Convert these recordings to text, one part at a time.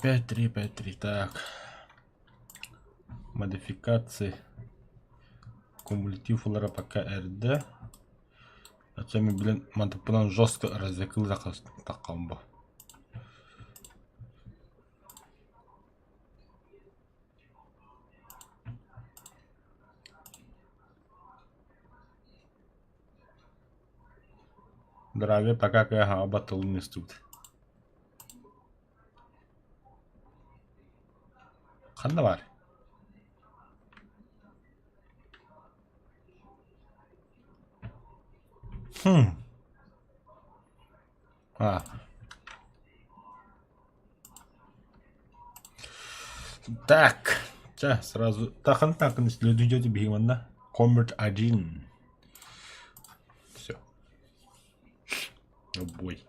Петри, так. Модификации. Кумулятив олара пока эрді. Ача мен білен мантыпынан жестко развекыл таққан ба. Драйве пока кая батыл не студ. Қанда бар? А. Так. Ча, сразу. Тахан следуйте бегеманна. Convert 1. Все. Бой.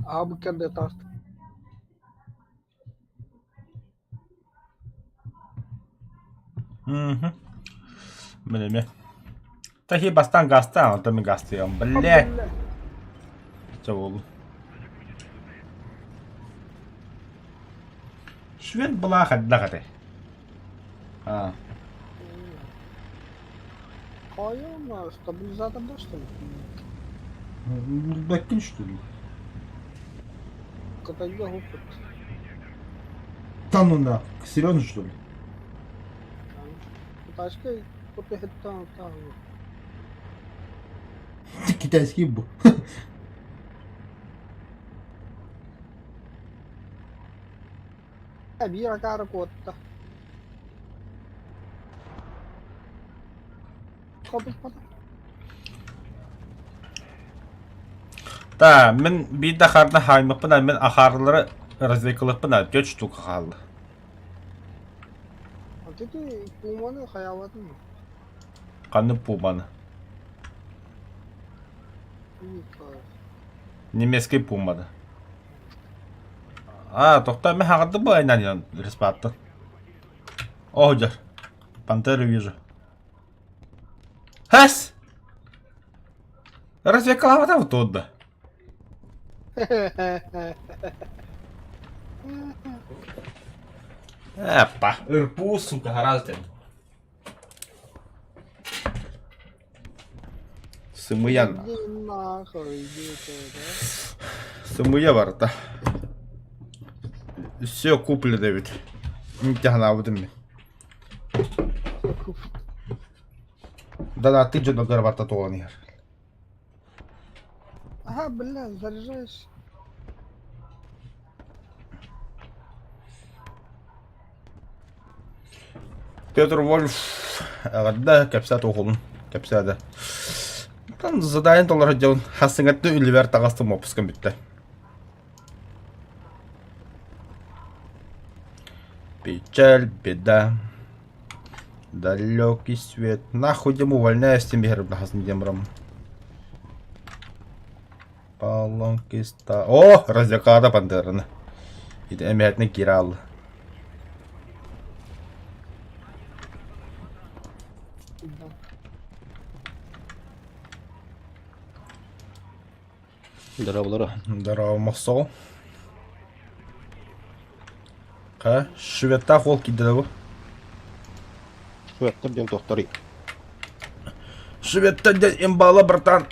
अब क्या देता Блин, такие бастан гаста, а то мы гастаем, бля. Чего? Швед была хаддагате. А. Кайма, стабилизатор да что ли? Бакин что ли? Катайга опыт. Да ну на, серьезно что ли? Ташка купи хитта та. Китайский был. Abi rakara kotta. Kapı pata. Да, мен бида харда хаймыкпын, мен ахарлары развекылыкпын, 4 штука қалды. Антити пуманы хаяватын мı? Қаны пуманы. Немецкий пумады. А, тоқта мен хағырды бұл айнан респатты. О, жар. Пантеру вижу. Хэс! Развекалавата вот тут да. Эпа, ырпу, сука, гораздо. Сымыян. Сымыя бар да. Все куплю, Дэвид. Не тягна в этом. Да, ты же на горбата тонер. Ага, бля, заряжаешь. Петр Вольф, да, капсат оқылын, капсада. Там задайын толар делан, хасыңатты үлівер тағастым опыскан бітті. Печаль, беда, далекий свет. Нахуй дем увольняюсь тем бігербна хасың демрам. Палонки ста... О, раздякада пантераны. Иді әмәтіні киралы. Здорово. Здорово, Махсол. Қа, шветта қол кидеді. Шветта ден тоқтары. Шветта ден имбалы, братан.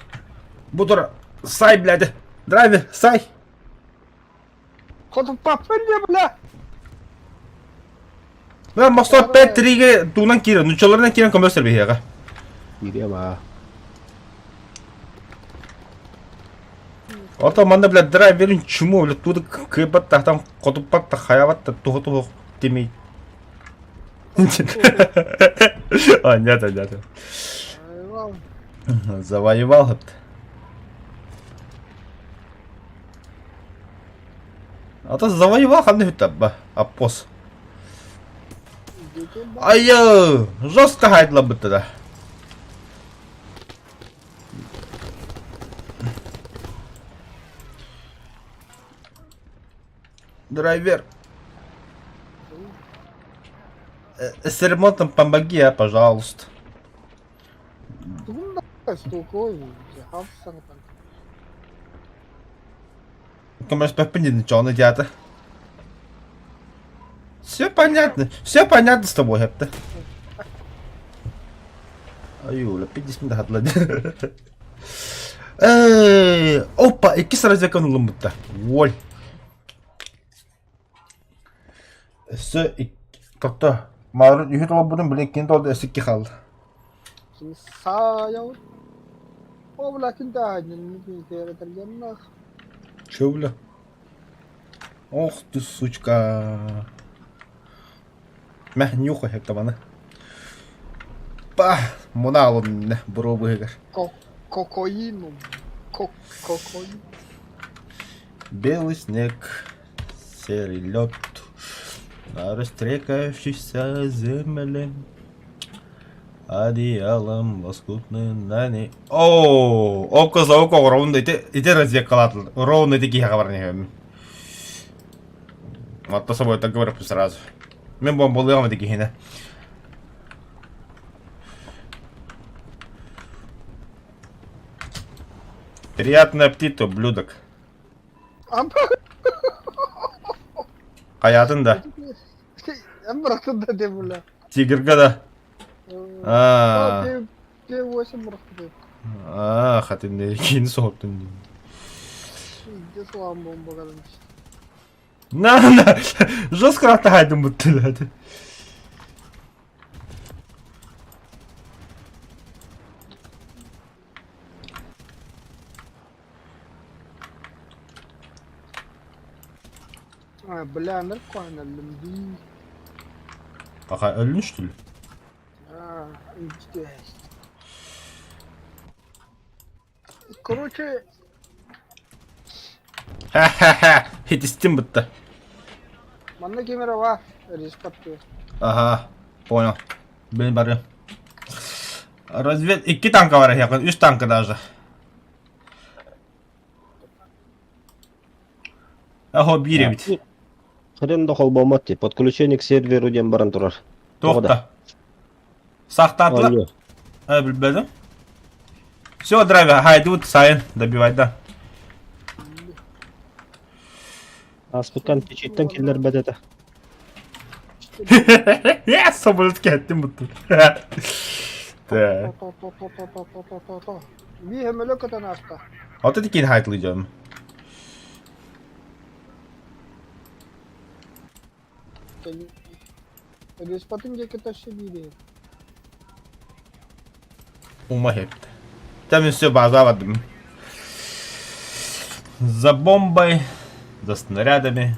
Бұдыр, сай, бляді. Драйвер, сай. Ходу папырне, бля. Мен Махсол 5-3-ге туынан кирен, нүчелерінен кирен көмөстер бейеға. Идея ма. Ото манда, блядь, драйверін чуму, блядь, туды кыйбат тахтан қотыппат та хаяват та тухы-тухы демей. А, нет. Завоевал это. Ата завоевал ханны хүтәббә. Аппос. Дети бар. Айы! Жестко хайдла бітті да. Драйвер. С ремонтом помоги, а, пожалуйста. Тugum da стукой. Хавсан там. Коммерс Пеппин ничего не делает. Все понятно. Все понятно с тобой, это. Аюля, 50 минут отлади. Опа, и кис развекан лумбута. Воль. Все, и кто-то. Марун, и это будем, блин, кинто, да, сики хал. Şimdi sağ yavur. O lakin daha bir kere tergemler. Че, бля? Ох ты, сучка. Мя, нюхай, это вона. Па, муналом, бробыгар. Kokain. Kokain. Белый снег, серый лед на растрекающейся земле. Одеялом лоскутный на ней. Ооо, око за око, ровно ите развек калатл. Ровно такие говорны. Вот то собой так говорю сразу. Мы будем более такие, да. Приятный аппетит, ублюдок. Hayatın da. Ben bıraktım da de bula. Тигрга да. P8 bıraktım. Хатын кейін соқтың. Şimdi soğan bomba kalmış. На, жестко атайдым бұтты дады. Бля, нормально, лимби. Аха, өлін что ли? Короче, Ха-ха-ха, хитистим бұтты. bende kamera var. Risk atıyor. Ага, понял. Блин, бары. Развед... 2 танка var yakın, 3 tanka даже. Ахо, бире бит. Хрен дохол болмады. Подключение к серверу дем баран турар. Тоқта. Сақтатылы. Алло. Білбедім. Все, драйвер, хайди вот сайын, добивай, да. Аспыкан печеттен келдер бәдеті. Соболет кеттім бұтты. Так. Bir hemen kötü hasta. Вот это кейін хайтлıyacağım. Risk atınca kötü şey değil. Ума хепті. Там все базавадым. За бомбой, за снарядами.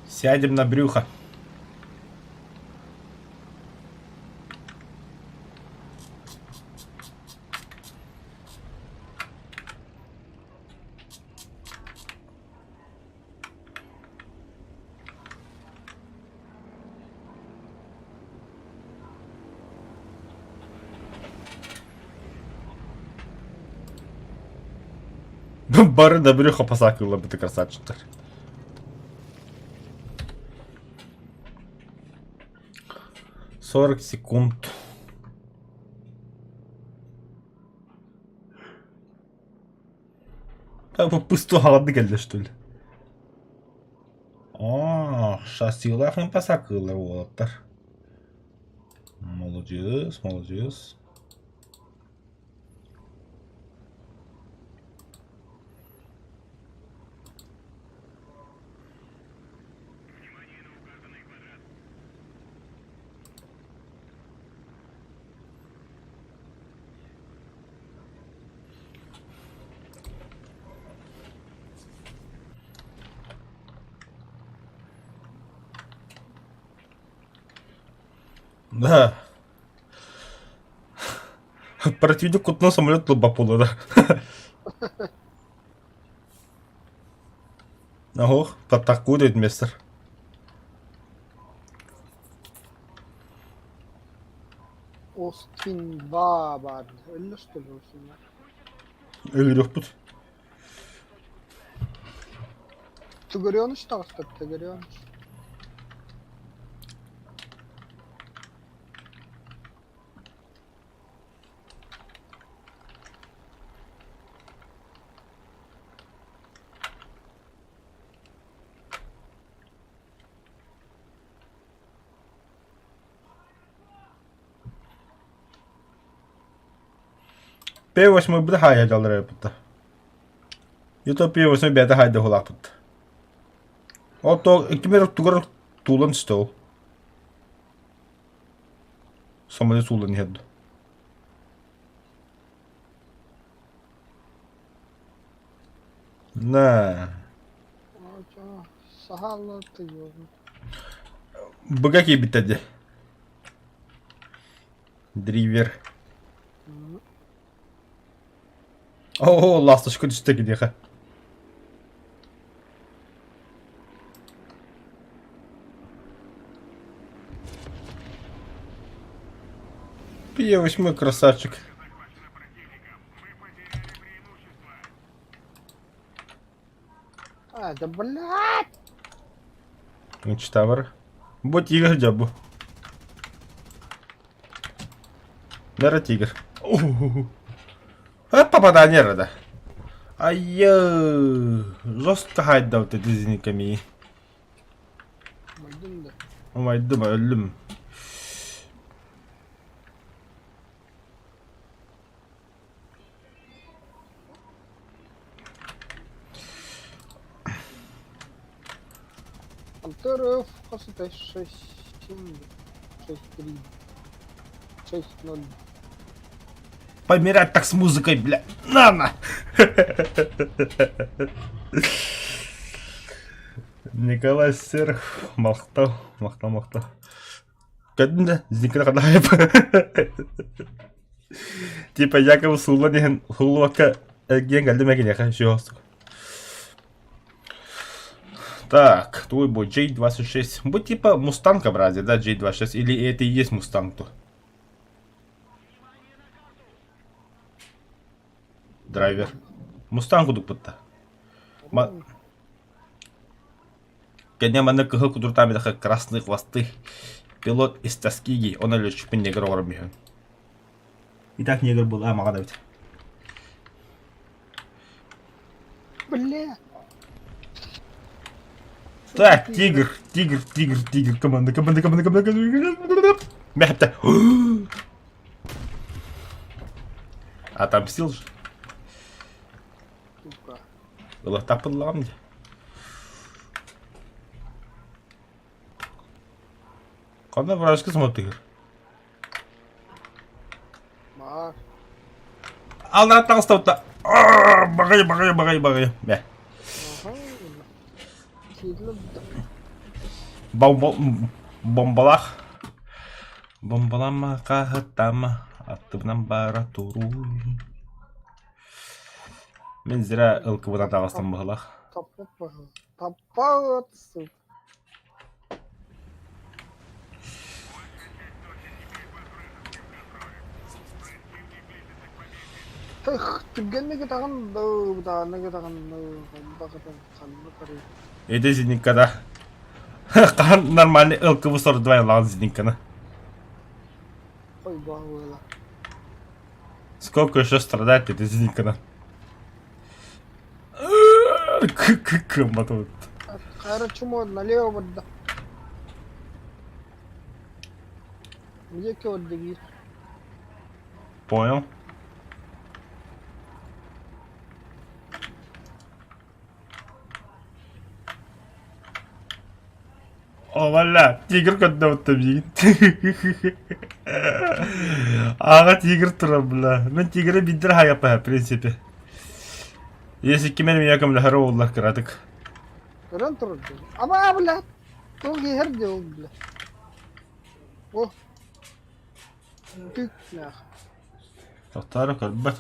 Сядем на брюхо. Бары на брюхо посакивала бы ты красавчик. 40 секунд. Так bu пустуалды geldi что ли? Шассилахын посакылы болаттар. Молодец, молодец. Да. Противник кутнул самолет лобопула, да. Ого, атакует мистер. Austin Babar. Öyle söylüyorsun ya. Ölüyoruz. Ты горёныш так что ты горёныш. P8 bir hayal alır yapıtta. YouTube P8 bir de hayal olak yapıtta. O to 2 tugar tuğlan işte o. Самолет tuğlan yedi. Ne? Aa, sahalı atıyorum. Bu какие bitedi? Driver. Oo, lastışkı düştü gidiyor. P8 красавчик. А, да блядь! Мечта var. Bu тигр ya bu. Nerede тигр? Попадание рада. Айё, жестко haydi вот эти зениками. Öldüm de. Ama öldüm. Антаров, косыта 6, 7, 6, 3, 6, 0. Помирать так с музыкой, бля. На! Николай Серых мақтау. Кәдімді, зекілі қадайып. Типа, якобы сулы неген хулуака әген кәлді мәген яқа жиостық. Так, твой бой J26. Будь типа Мустанг образец, да, J26? Или это и есть Мустанг-то? Драйвер. Мустанг кудук пытта. Кәне маны кығы кудуртам едіқі красный хвосты. Пилот из Тоскиги. Он әлі шүпін негр орымбейін. Итак, негр был. А, маған да бит. Бля! Так, тигр. Команда. Мәхіпті. Отомстил же. Сука. Было тапылам де. Қандай вражка смотришь? Бар. Алдыра таңыстауытта. Бағай. Бә. Ага. Келіп да. Бомбалақ. Бомбалама қағыттама. Аттыбынан бара тұру. Мен зіра ылқыбына тағыстан бағылақ. Таппа отсып. Тых, түгеннеге тағын неге тағын қанды қарай. Эде зеникада. Қан нормальный ылқыбы 42 лаған зениканы. Ой, бағыла. Сколько еще страдает эта зеникана? Мотовод. Қайры чумо налево бадда. Екі бадда бир. Понял. О, валя, тигр көтті өтті бейін. Аға тигр тұра, бля. Мен тигрі бидір хайапа, в принципе. Если кемен мен якым ләхәрі олар кірадық. Көрін тұрды. Ама, бля. Ол кейер де ол, бля. О. Тык, нах. Тоқтары көрбөт.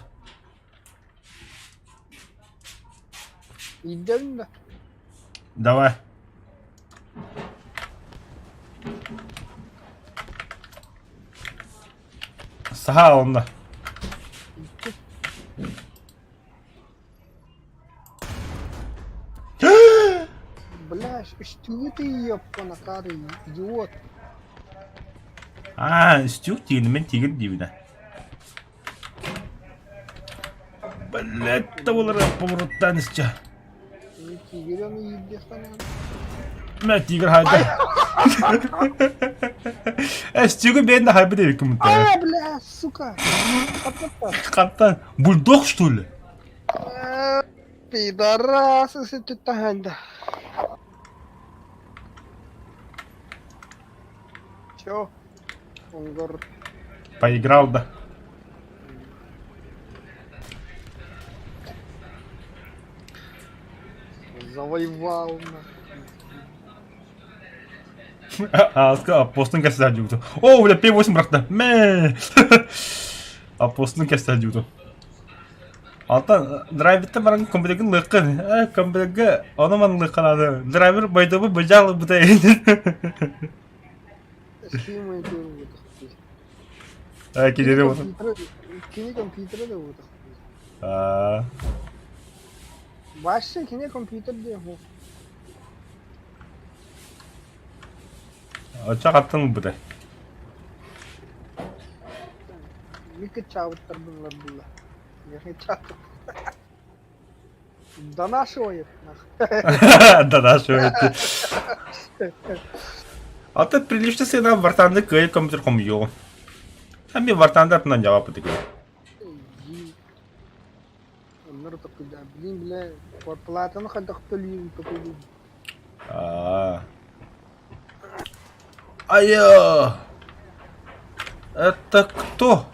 Идем да. Давай. Саха онда. Бля, что ты ёпкана кары, идиот. Стюк тигін мен тигін дейбіна. Блядь, олар повороттан істі. Тигрен ебестанан. Мен тигір хайда. Стюгі бен де хайбы дейбі кім мұнта. Бля, сука. Қаттан, бульдог, что ли? Пидорас, если ты танда. Чё? Он говорит, Поиграл, да. завоевал на. Сказал, апостын кәсі әдеуді. О, бля, P8 брақты. Мә. Апостын кәсі әдеуді. Алтан, драйверті баран компьютерген лыққын. Компьютерге оны ман лыққын ады. Драйвер байдабы бажалы бұта еді. Схемы делают. Кедері оны. Кини компьютер делают. Ааа. Вообще кини компьютер делают. Очақ аттың бұта. Мика чавыттар булар булла. Я чату. До нашего их. Да, да, что это. А ты прилично си на вартанды кой компьютер ком йо. А ми вартанды атынан жауап етеке. Onlar такой, да, блин, бля, платаны ходок толием такой. Айо! Это кто?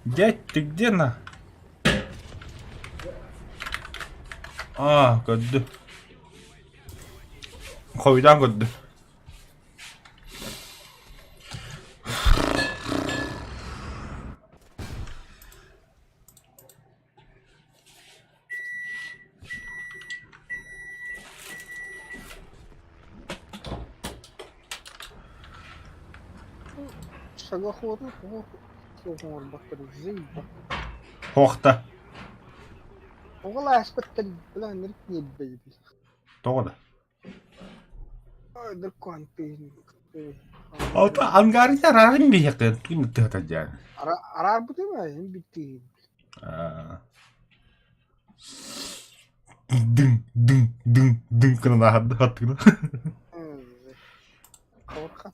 Дядь, ты где на? Gördü. Koydan gördü. Шагоходы, соғыңыр бақтыры зейді. Хоқта. Оғыл әспеттер, бля, нерк не бейбі. Тоғыда. Ой, дыркуан пейін. Алта ангария рарым бейеқен. Туйны тыгата жан. Арар бұды ма, ем бітті. Дың кына хаттыгына. Қауырқан.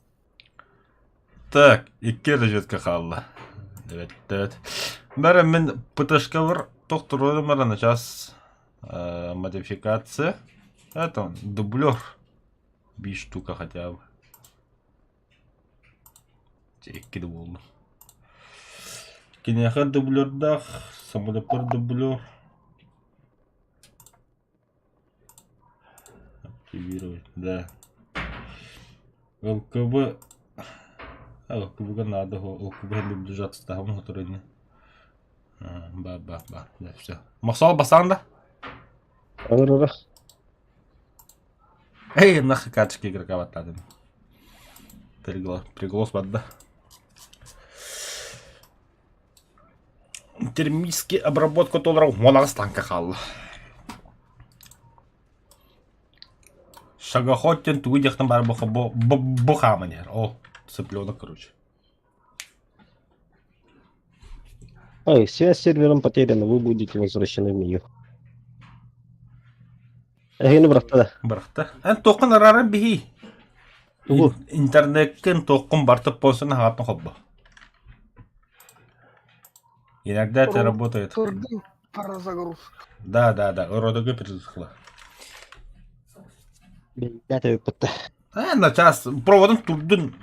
Так, ikki режетка қалды. Evet. Бәрі мен ПТшка бір тоқтыруды мәріні час модификация. Это он, дублер. 5 штука хотя бы. Текки де болды. Кенеха дублердақ, самолеттер дублер. Активировать, да. ЛКБ. ЛКБ надо, ЛКБ приближаться к тому, который не. Ба. Да, все. Мақсал басаң да? Ара. Эй, нахуй карточки игрока ваттады. Приглас бадда. Термический обработка толрау монағы станка қалды. Шагоходтен туғы дектен бары бұқамынер. О, цыпленок, короче. Ой, связь с сервером потеряна, вы будете возвращены в меню. Эгені бұрақта. Бұрақта. Ән тоқын арарын бейі. Тугу. Интернеткен тоқын бартып болсын ағатын қобба. Иногда это работает. Турдың пара загрузка. Да, уродығы перезахла. Я тебе пытаю. На час. Проводом турдың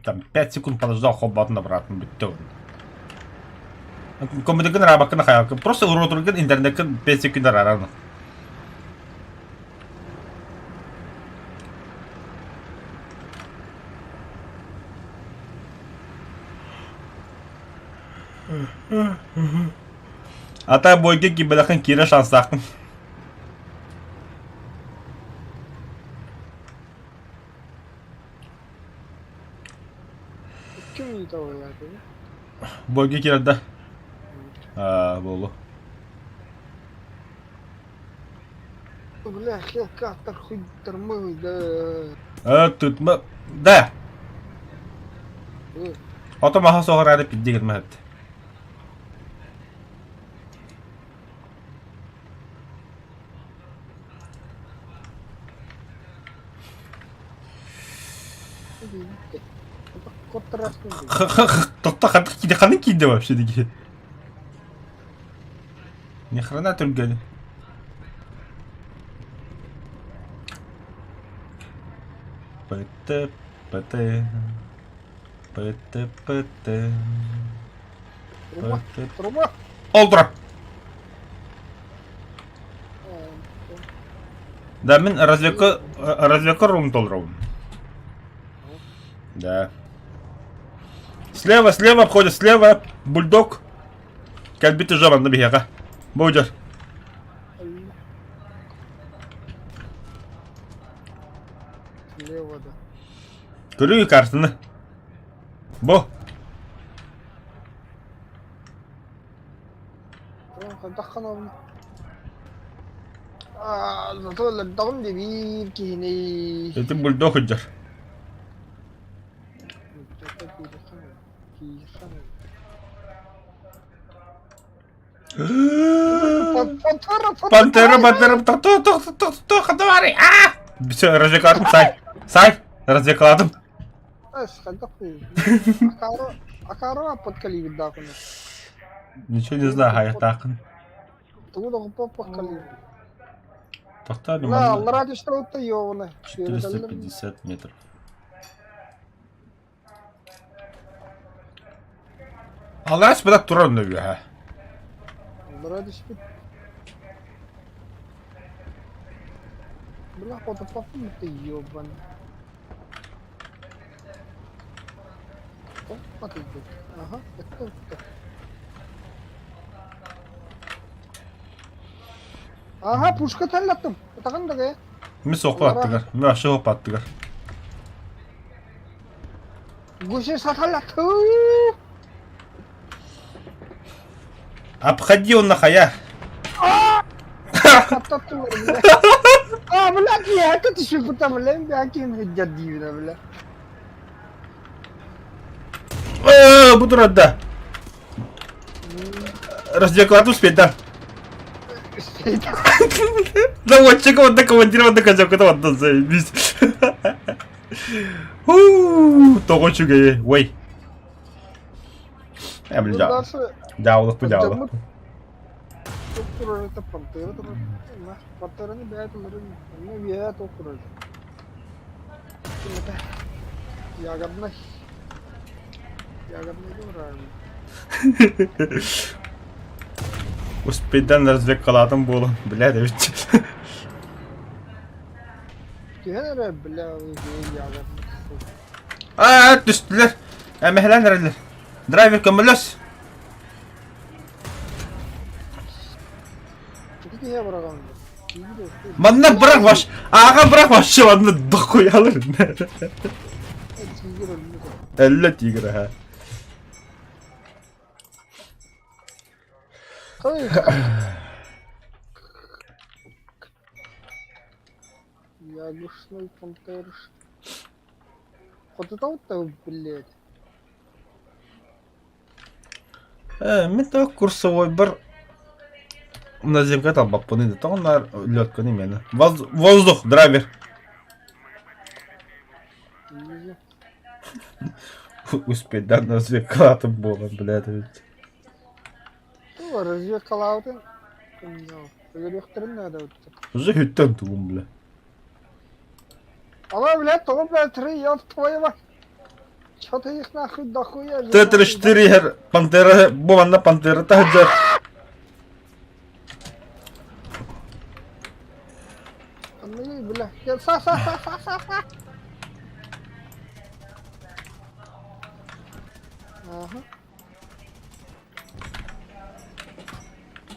там 5 секунд подождал, хоббатын обратно бітті. Компьютерген рабакын қаяқы. Просто уродығын интернеткен 5 секунд арараны. Ата бойга кибелахын кире шансақын. Kim iyi tavır verdi? Бойга кирді. Болу. Бля, хелкатор хуй тормой, да. Тұтма. Да. Ой, Ото маха соғыр әрі пидде кетме әпті. bitti. Kottararsın. Тоқта қадық кейде қаның кейде вообще деге. Ни хрена түргені. Пыты. Труба. Олдыра. Да, мен разведка рум толрауын. Да. Слева обходит, слева бульдог. Кәлбиті жаман набияға. Боуджар. Слева, да. Көрі картыны. Бо. دخل زول الضغم دي بيركيني Эти бульдог ұджар. Пантера, давай. Все, развлекладым, Сай, развлекладым. Акаро подкали видаху. Ничего не знаю, аяқтақын. Туда подкали. Тоқтады, لا الله راضي اشتريت طيونه 450 метров. Allah aşkına duran ne ya? الله راضي اشتريت بالله قد طفل طيوبا ما تجيب اها Aha puşka tellattım. Takın da gaya. Mi soğuk attılar, mi aşağı hop attılar. Guşe satallattı. Обходи он нахая. Patlattım bile. Bırak ya kötü şu puta bile. Bir hakim hüccet değil bile. Bu durada. Развлекладу спеда. Заводчика вот такого командира казак, это вот заебись. Того чугае, ой. Я блин, дяволов по дяволов. Это пантера, пантера не бьет, не бьет, ягодный дурак. Успейден развлекладым болын, бля, да ведь. Gene bile ягодный. Düştüler. Mehlenlerler. Driver kömürlös. Niye bırakalım? Bana bırakmaş. Ağa bırakmaş şu anda dokuyu alır. Elle tigre ha. Ягушный пантерш. Вот это вот, блядь. Мен так курсовой бір на земге там баппаны да onlar лётка не мені. Воздух, драйвер. Успейден развлекалатым болын, блядь. Ну, развлекалатым. Развлектерин надо вот. Уже хүттен тугум, бля. Ала, блядь, то, блядь, 3, ёб твою мать. Чё ты их нахуй дохуя? Т-34 пантера, бомана пантера, таджар. Ну, блядь, Ага.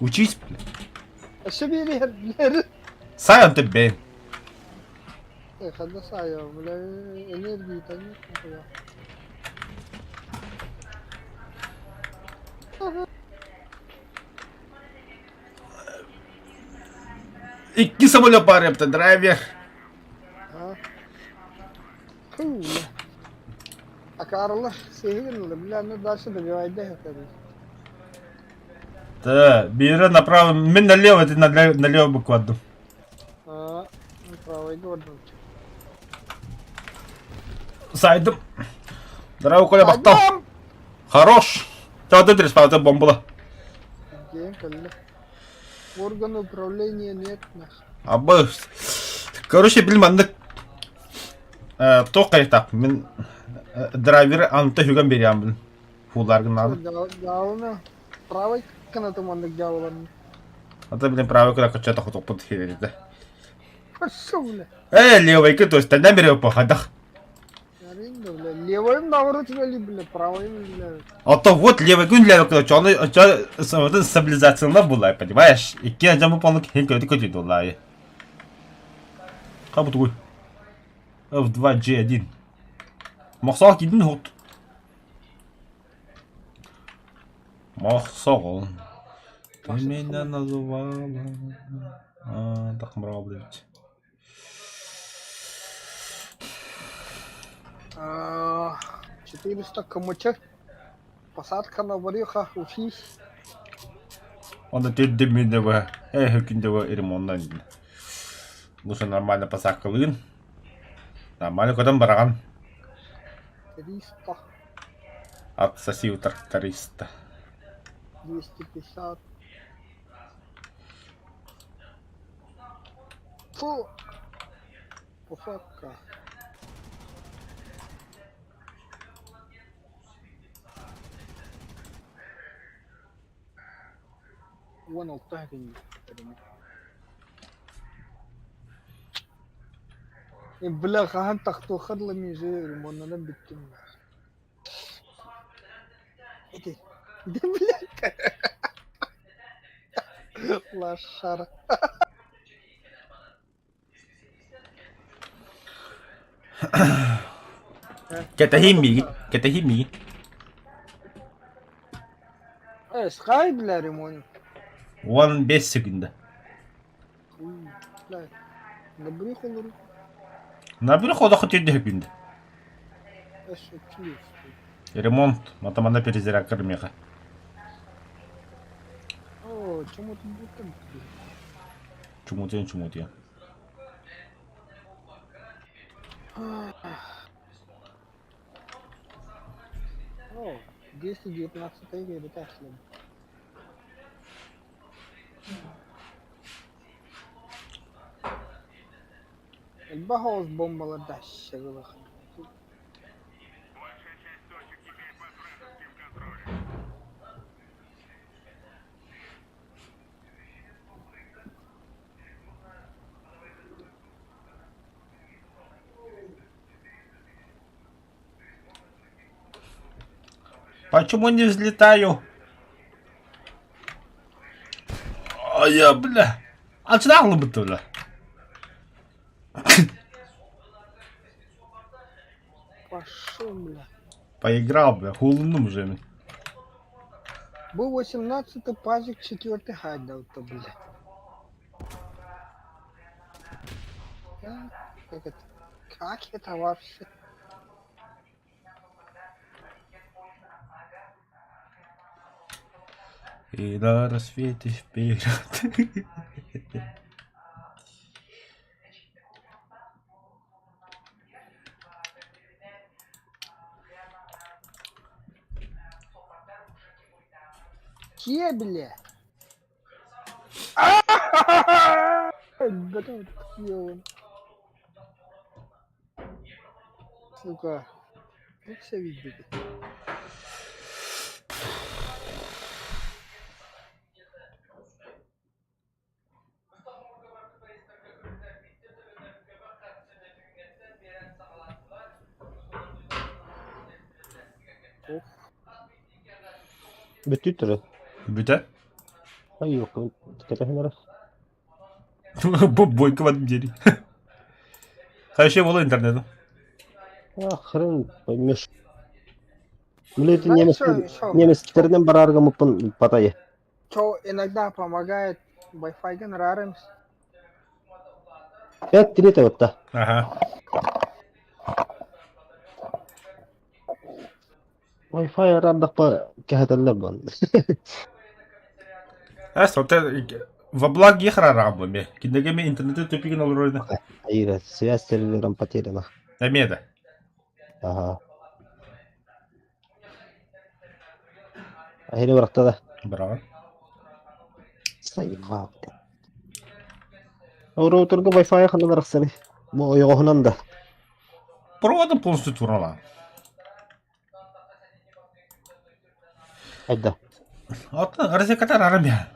Учись, бля. Şebiyeler. Сайон ты, бен. Kada sayo, wala energy tayo. İki samolot var yaptı driver. Ha. Cool. Akarla sehirli, bilen дальше добивать хотели. Да, бери направо, мен налево, ты налево буквально. А, правый гордон. Сайдым. Здорово, Коля Бахтал. Хорош. Что ты спал, это бомбула. Где, коля? Орган управления нет нах. Абы. Короче, білмәндік. Тоқай так, мен драйвері анты хүген берем білін. Фуларгын ады. Гална. Правый канатом он галан. Аты білін правы күрі күтчі тоқы тоқпын тхереді. Пошел, бля. Левый кі, то есть тәнден бері өпі қайдақ. Аренда, бля. Левым наоборот вели, бля. Правым, бля. Ото вот левый күн левый күрі, оны стабилизацияна бұлай, понимаешь? Икі әжамы панлы кен көйді көтейді олай. Қа бұты көй? F2G1. Мақсал кейдің ход. Мақсал. Ты меня называла. Так мрал, блядь. 400 км. Посадка на варюха, учись. Он ты меня в Хекиндева и ремонтна. Лучше нормально посадка лын. Нормально кодом бараган. 300, Отсосил тракториста. 250. Фу. Посадка. Вон алтарь. Бляха, хан тахту хадлами же ремонтна биттим. Иди. Да бляха. Лошара. Kita himi. Скай, бля, ремонт. 15 секунда. Бля. Добрый холодный. Набір хода хотів секунда. Что чувствую. Ремонт, матамана перезарядка ремеха. О, чему ты будто? Чумутия. О, 219 или так слабо. البهوز بومبا لدش غلخ. Почему не взлетаю? А я, бля. Açıdan бы туда. Пошел, бля. Поиграл, бля, хулным же. Был 18-й пазик, 4-й хайд дал-то, бля. Как это? Как это вообще? И на рассвете вперед. Че, бля? Готов, съел. Сука. Как все видит? Бітті тұры. Бүте? Ay yok. Kata hınara. Bu boykamadım geri. Her şey bolu internetim. Ahırın. Koymuş. Milletin Знаешь, что? Немецlerinden bararga mupun patayı. Что иногда помогает Wi-Fi нравится. Evet, direkt evet da. Aha. Wi-Fi arardak pa kahatallar ban. Hotel vablag yıkrar abi be. Kindege mi interneti tüpügün olur öyle. Hayır, siyas serverlerin patayı da. Emiyede. Aha. Ahire varakta da. Bravo. Sayın var. O routerga Wi-Fi kanalarak seni. Bu yoğunan da. Проводом полностью турала. Hayda. Ата, разекатар арам ya.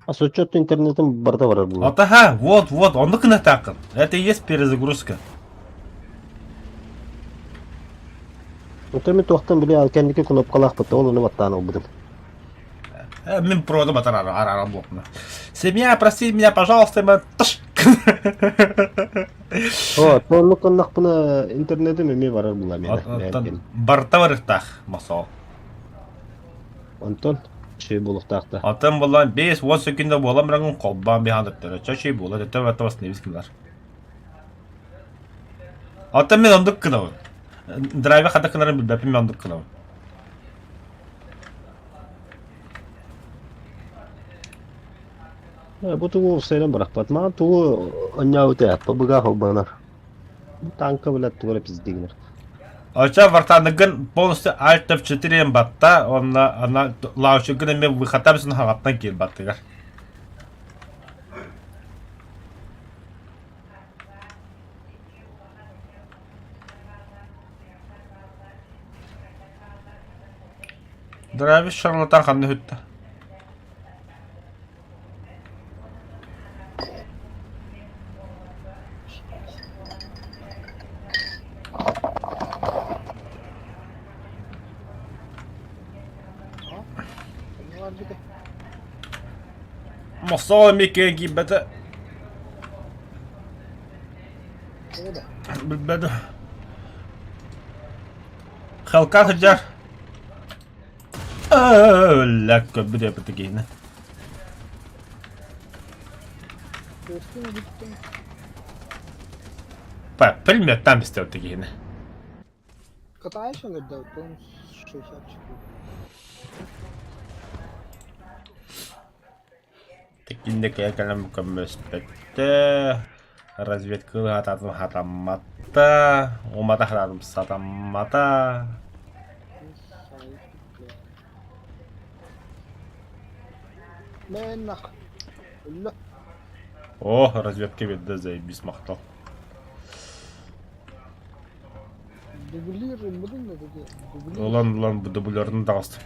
Асочет интернетин барда барар бұл. Ата, ha, вот, он на такын. Это и есть перезагрузка. Интернет уақыттан біле ал кәндікі кнопкалақ бітті, ол оны баттаны обыдым. Мен проводом арам блокна. Семья, прости меня, пожалуйста, мы... О, тоонлук қандақ бұна интернеті меме барар бұла мені. Барта барықтақ, масал. Антон, şey болуқтақты. Атын болан 5-10 секунда болам раңын қолбан бейхандыптыры. Чашай болады, өтіп атавас невискілер. Атын мен ондық кынауын. Драйве қада кынарын білбәпін мен ондық кынауын. Bu tuğu sayılan bırakpat. Ma tuğu anya öte yap. Babıga hobanar. Tanka bile tuğu pizdiğinler. Ача вартанығын полностью Alt F4 батта, она лаушығын еме выхатабысын хағаттан кел баттыға. Драйвис шарлатан қанды хүтті. Ne var bir de? Масала меке гибеті. Öyle. Bilbedi. Халка хыджар. Ләк көбі де біті кейіні. Dostum gittim. Пілметтен бісті өтті кейіні. Катаешь иногда, потом 64. Tekinde kayaklarına mükemmel bette. Разведкалы атадым хатамматта. Омада хатадым сатаммата. Ben nak. Allah. О, разведка бедді заебись мақтал. Dublir, budun ne dedi? Dublir. Ulan bu dubulörünü dağıstım.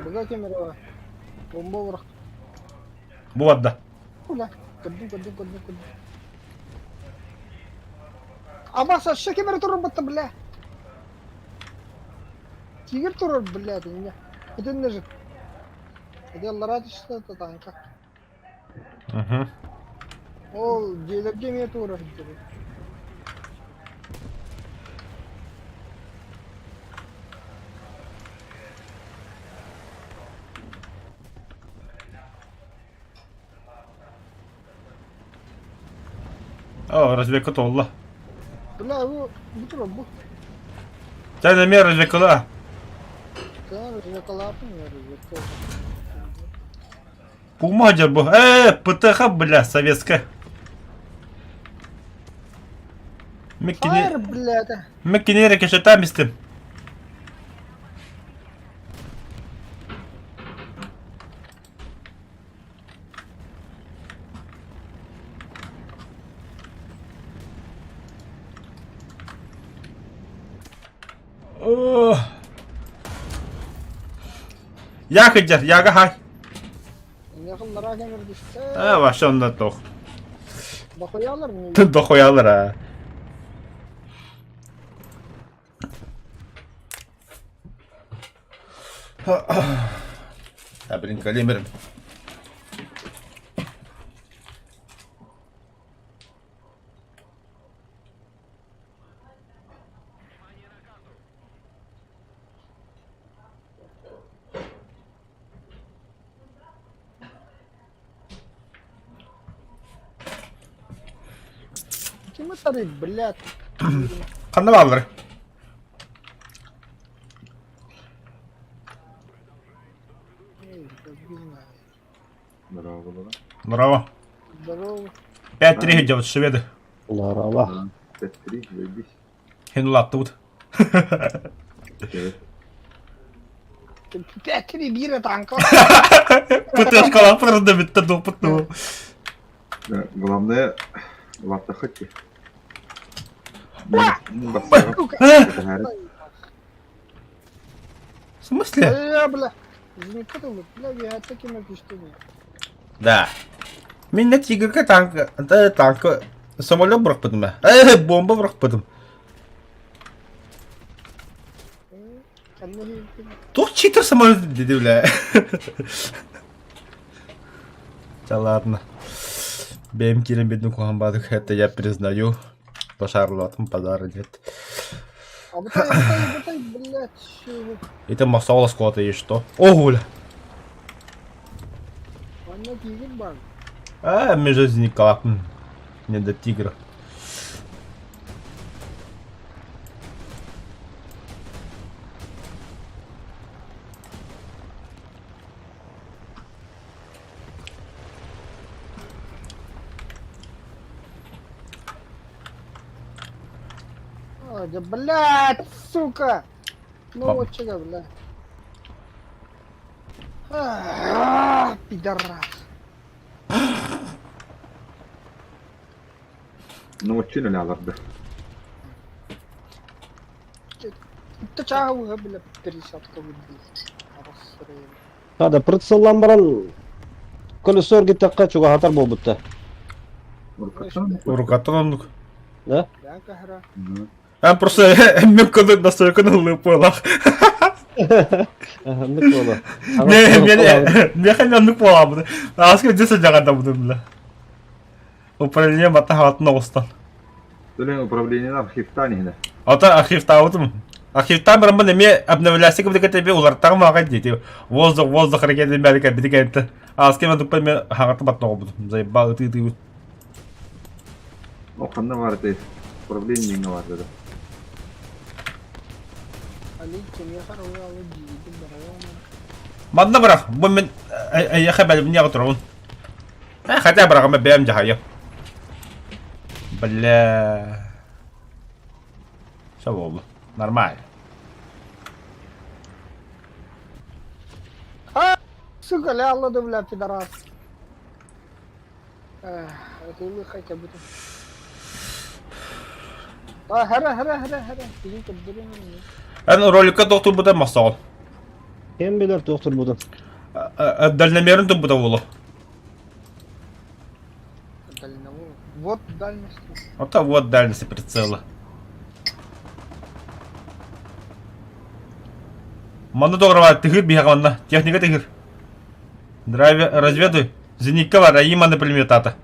Burada kamera var. Bomba bırak. Bu vadda. Ulan. Kadın. Ama sen şu kamera turun battı bile. Tigir turun bile dinle. Gidin necik. Hadi Allah razı olsun da tanka. Hı hı. O ceylep gemiye turun. О, разведка толла. Bile bu turun bu. Sen de mi разведкалы? Sen yakaladın ya rüzgar. Пумаджа bu. ПТХ, бля, советская. Hayır bile de. Меккинери кешетам истим. Ya hıcar, ya hay. Yakınlara kamera düştü. Ha, başta ondan toch. Bakıyorlar mı? Dokoyalar ha. блин, калимером. Кем это, блядь? Қандай балалар? Эй, как не знаю. Здорово, было. Здорово. Здорово. 5-3 идет шведы. Здорово. 5-3, заебись. Хинула тут. Привет. Ты 5-3 бира танка. Пытаешь колақ пырында бітті допытты. Да, главное, в автохоте. Бассейн. Сука. Это говорит, В смысле? Я, бля. Извини, кто ты, бля, я таким напишу. Да. Мен не тигрка танк, танк. Самолет бұрық бідім бе? Бомба бұрық бідім. Тух читер самолет деді, бля. Да ладно. Бейм келем бедный куған бадық, это я признаю. Пошарлотым подары дед. А бытай, блядь, чего? Это масала скота и что? О, бля. Она тигр бан. Между жизни калапн. Не до тигра. А, да, блядь, сука. Ну вот чего, блядь. Пидорас. ну вот чинили аларды. Ты чего, блядь, пересадка выдвинуть? Hadi pritsıllanmaran kolesör gittakka çuga hatar boluptu. Уркатан? Рукатон. Да? Я кахра. Просто мен кыды настойка нулыпылах. Нык болду. Мен хәлләнлек буламды. Аскы десе жаганда будым бля. Управление мата хатын остан. Төлен управление архивта не. Ата архивта аудым. Архивта барам неме обновляйся как тебе улар тагмага дейди. Воздух харакети бәлкә бидегәнте. Аскы мен тупай мен хагаты батнага будым. Заебал ты. О, қандай бар еді? Управление не бар деді. Али, кем я хару, я луди, ты барайон. Мадна барах, бу мен я хәбәл мен ягы торган. Хотя барах мен бәм җахая. Бля. Что было? Нормально. Сука, ля, алла, да, бля, пидорас. Это вы хотя бы. Хара. Ты кабдырын. Эн роликка доктор буда масал. Kim bilir doktor budu. Дальномерен тут буда улы. Дальнего. Вот дальность. Вот дальность прицела. Мана доброго тыгыр бияганна. Техника тыгыр. Драйвер разведуй. Зенитка бар, има на пулеметата.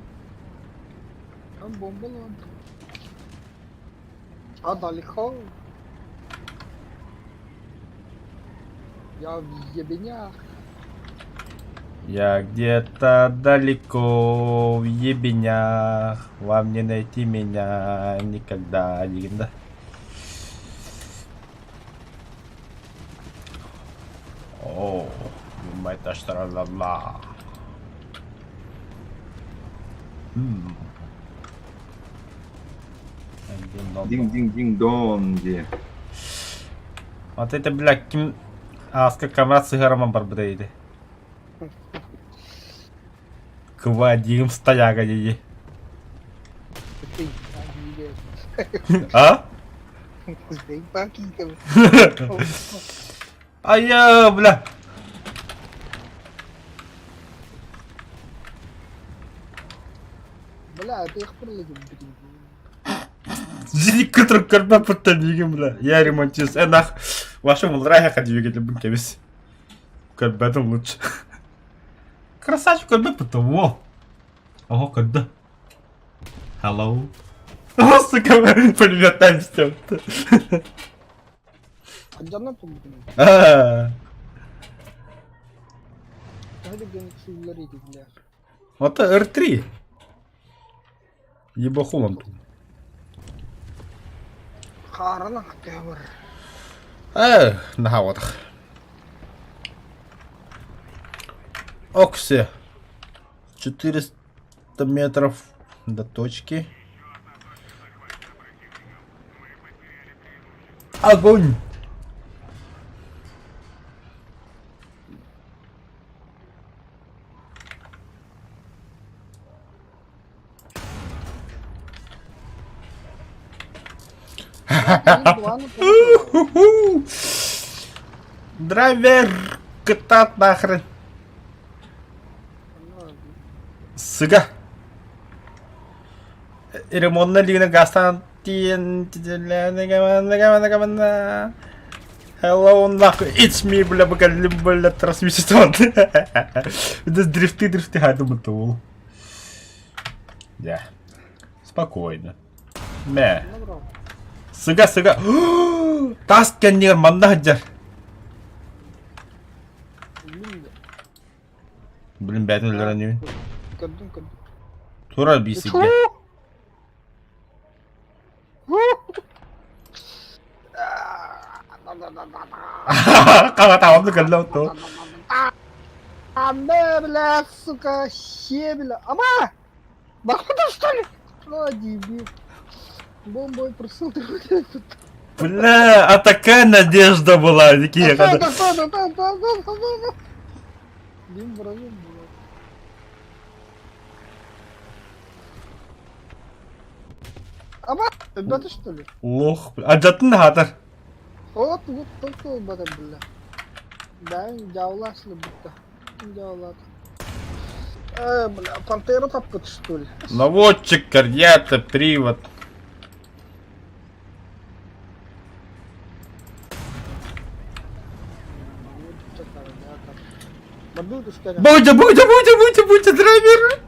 Там бомба ладно. А далеко. Я в ебенях. Я где-то далеко в ебенях. Вам не найти меня никогда. Да? О, это что-то. Динг-динг-динг-дон, где? Вот это, бля, ким... Аска камрад сыгарыман бар буда Квадим стояга деди. Ты, не А? Ты покинул. Ая, бля. Бля, ты их пролетел. Зеник который карба подтанигим, бля. Я ремонтист. Нах. Вашему нравится ходить для бункевис. Карбатом лучше. Красавчик, көрбеп бұтты, о. Ого, көрді. Hello. О, сука, пулеметтен істепті. Canına tuttum. Hadi gönül suyuları yediler. Это R3. Ебахулом тут. Karına kıvır. На хаватах. Окси. 400 метров до точки. Огонь! Драйвер, катат нахрен. Сыга. Ремонтна лигна гастан тиен. Hello, нахуй. It's me, бля, бля, бля, трансмиссион. Это дрифты, хайду бутул. Да. Спокойно. Мэ. Сыга. Тас кеннер манда хаджар. Блин, бәтін өлірәнеуін. Gördüm. Тура бейсеге. Қаға тауымды кәлі өтті. Аме, бля, сука, ще, бля. Ама! Нахуй что ли? О, дебил. Бомбой просил. Бля, а такая надежда была. Такие, Да. когда... Дим бразил, бля. Ама! Это ты что ли? Лох, бля. Аджатын хатыр. Вот только бада, бля. Да, жауласли будто. Жаулат. Бля, пантера тапкат что ли? Наводчик, карьята, привод. Будьте, драйвер!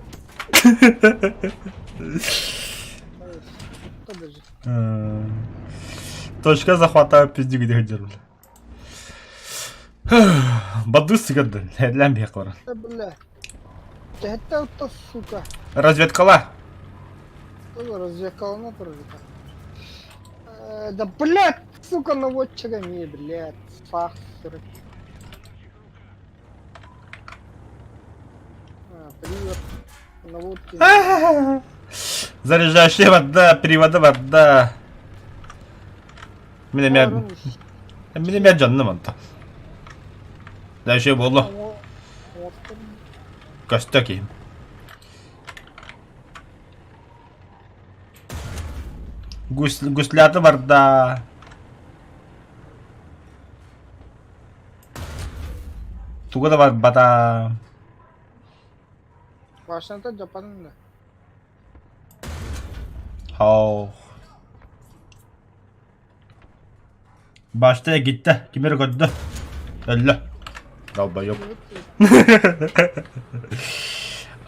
Точка захвата пизди где ходил. Баду сигады, лям бекора. Бля. Это вот сука. Разведкала. Развлекал на прорыва. Да блядь, сука, наводчиками, блядь, фахеры. Привет. Наводки. Заряжающая вода, привода вода. Минемет жанны манта. Дальше болу. Костяки. Гуслята бар да. Туга да бар бата. Вашингтон Жапонда. Хау. Başta gitti. Kimleri gördü? Öldü. Dalba yok.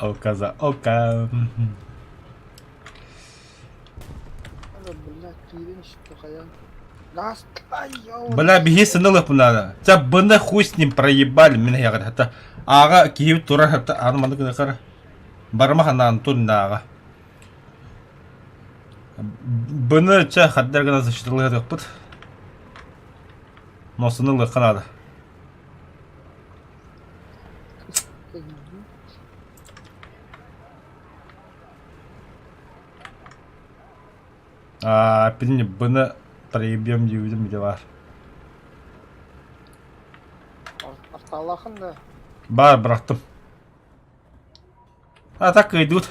Oka za oka. Блядь, кирин что хаян. Газ, ай, ёу. Бля, беги сынылых бунада. Тебя быны хуй с ним проебали. Меня я говорю, это ага киев тура, это аны маны кыны кара. Бармаха антон ага. Быны ча хаддар гана защитылыга докпут. Но сынылых канада. Пилни быны проебем дивидим дела. Авталахында. Бар, бырақтым. А так и идут.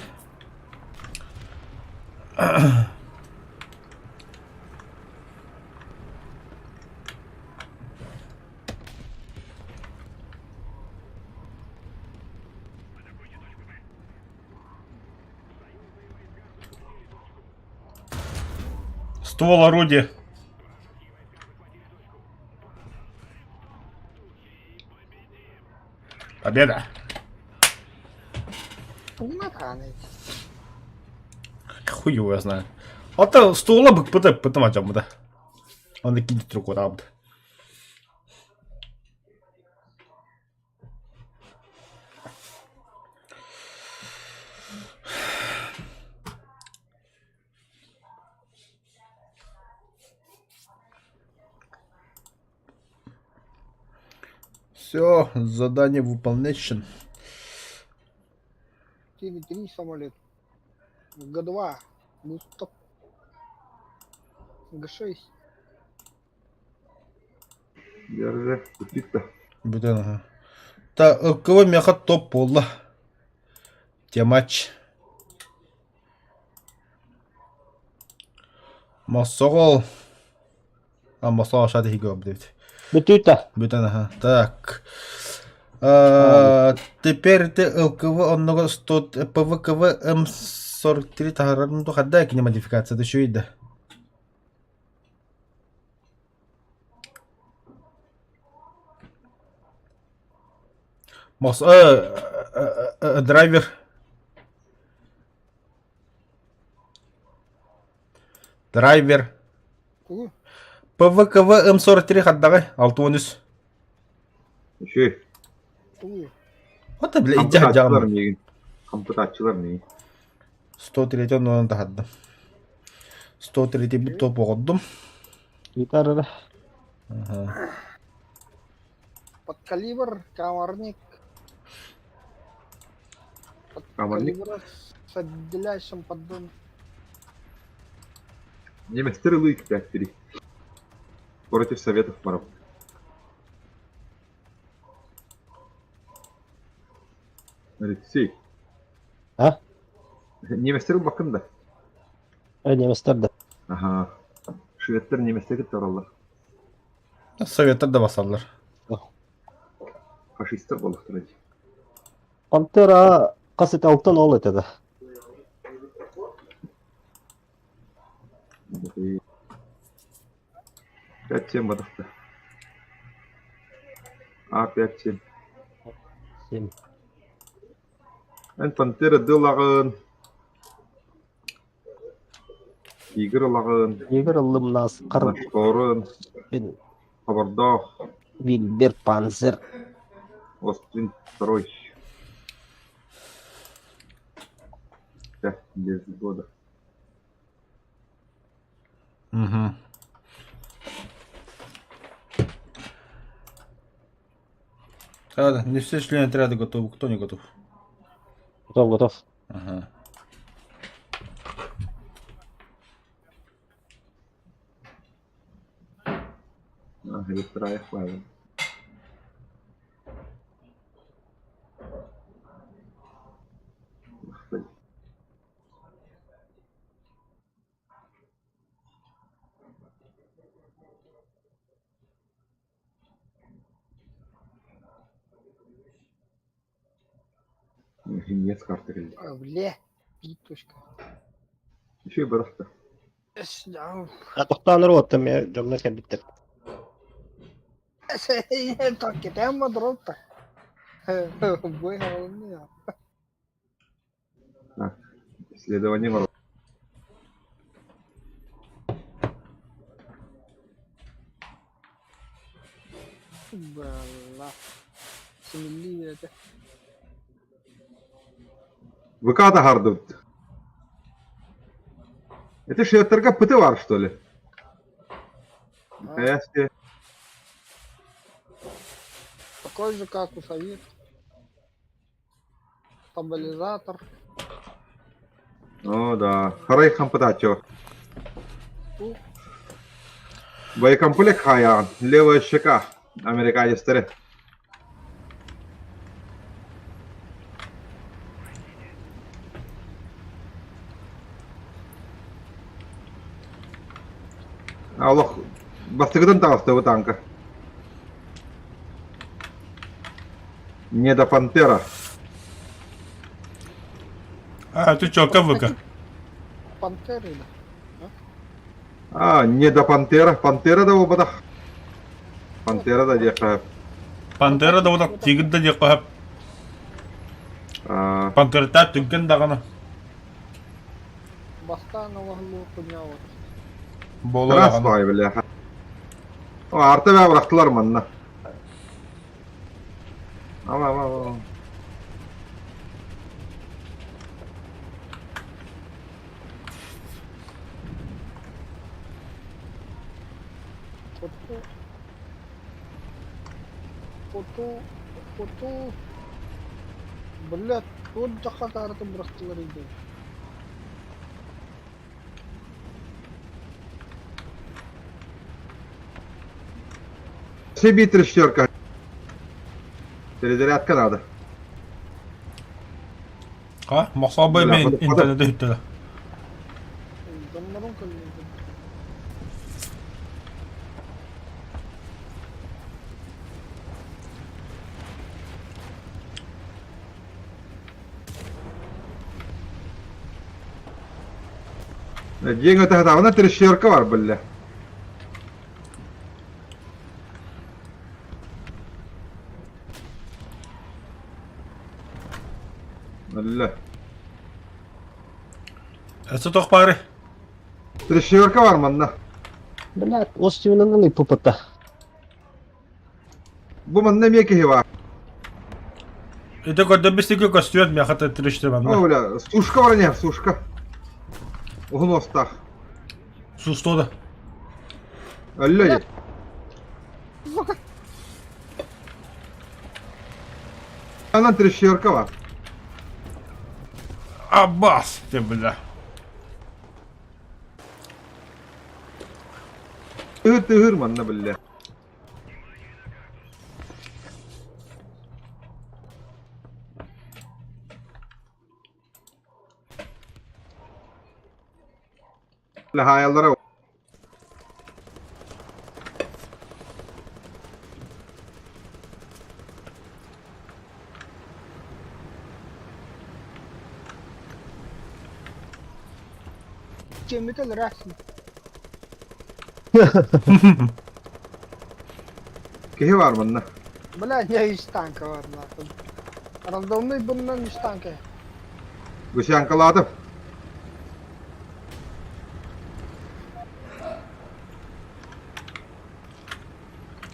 Ствол орудия. Победа. Стугнат ханай. Хуй его знает. Ата стула быкпыты мачамыда. Он кинди туруп атабыды. Все, задание выполнено. Тиви-3 самолет. Г2. Бустов. Г6. Держи, купить-то. Бүтін. Та ыккыбы меха топ болды. Темач. Массоғол. Массоғол шады хиго бдевді. Бүтүтэ. Бүтін, ага. Так. Теперь ты ылкыбы онного стот ПВКВ М43 тахарарын тухадда кине модификация да шуйды. Мос драйвер. Драйвер. Ку. ПВКВ М43 хаддагы 613. Şey, Ку. Вот бля kampı иджа açtılar жагым. mı? Kampı açtılar mı? 103 онон тахаддым. 103 бит топ огоддум. Гитара. Ага. Подкалибр. Каморник. Каморник? Подкалибр с отделяющим поддон. Немецтер Луик 5-3. Против Советов Маров. Рецей. А? Немецтер bakın da. Неместер да. Aha. Şvedler Nemes'teki taraflar. Советтер да басалар. Faşistler balıktır. Пантера касет алтын ол этеді. Пять 7 balıktı. A5-7. Сем. En Pantera dılağın. Tiger alağın. Егер ылымнас қыр Naşkorun. бен Kabardağ. Вильбер Панзер. Остин второй. 5 без года. Угу. Ладно, не все члены отряда готовы. Кто не готов? Готов, готов. Ага. Электрая хвалит. Нет карты. Бле. Питушка. Еще и барахта. Тоқтаныр оттым, я жомна кәбіттір. Так, китаем дропта. Бой головне. Так, исследование ворот. Бла. Семилли это. ВК-да Хардут. Это шведтерга ПТВАР, что ли? Ясно. Такой же, как у Совет. Стабилизатор. О, да. Харайхан подачу. Ту. Боекомплект Хаян. Левая щека. Американец старый. Аллах. Бастыгдан тавасты у танка. Не до Пантера. А, ты чё, КВК? Пантеры, да. А, не до Пантера. Пантера да обада. Пантера да дека. Пантера да вот так тигр да дек кахап. Panterita tünken dağına. Бастан авахлуу куняват. Bolu Trans dağına. vay bile. O artı ve bıraktılar manna. Ama. Фото. Фото. Блядь, вот жаққа таратып бұрақтылар еді. Şey bitir şişiyor. Перезарядка надо. Ha, maqsad boy men Hadi. internetde hüttele. Замарон көлінді. Ең өте хатабына трещерка var бille. Бille. Esi tok bari. Трещерка var manna. Блядь, остивнан и попата. Bu manna meki var. Ete kodda bistiki kostyuat mi hatta triştirmem. O öyle suşka var ne suşka. Ohun ostak. Susto da. Öyle. Ana трещерка var. Abbas de billah. Tığır manna bille. La hayallara bak. Кемітел рәсім. Kehi var manna. Блядь, я іш танка var lan. Randомный bundan iş tanka. Bu şey yankaladım.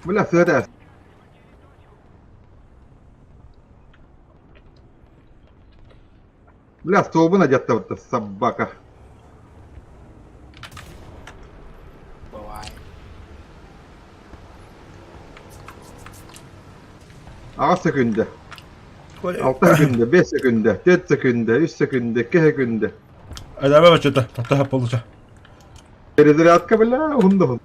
Bu la söyle. Бля, столбы надето вот эта собака. Бывает. Ağa sekünde. 6 sekünde, 5 sekünde, 4 sekünde, 3 sekünde, 2 sekünde. Adama başladı. Hatta hep olacak. Перезарядка, бля, hundu.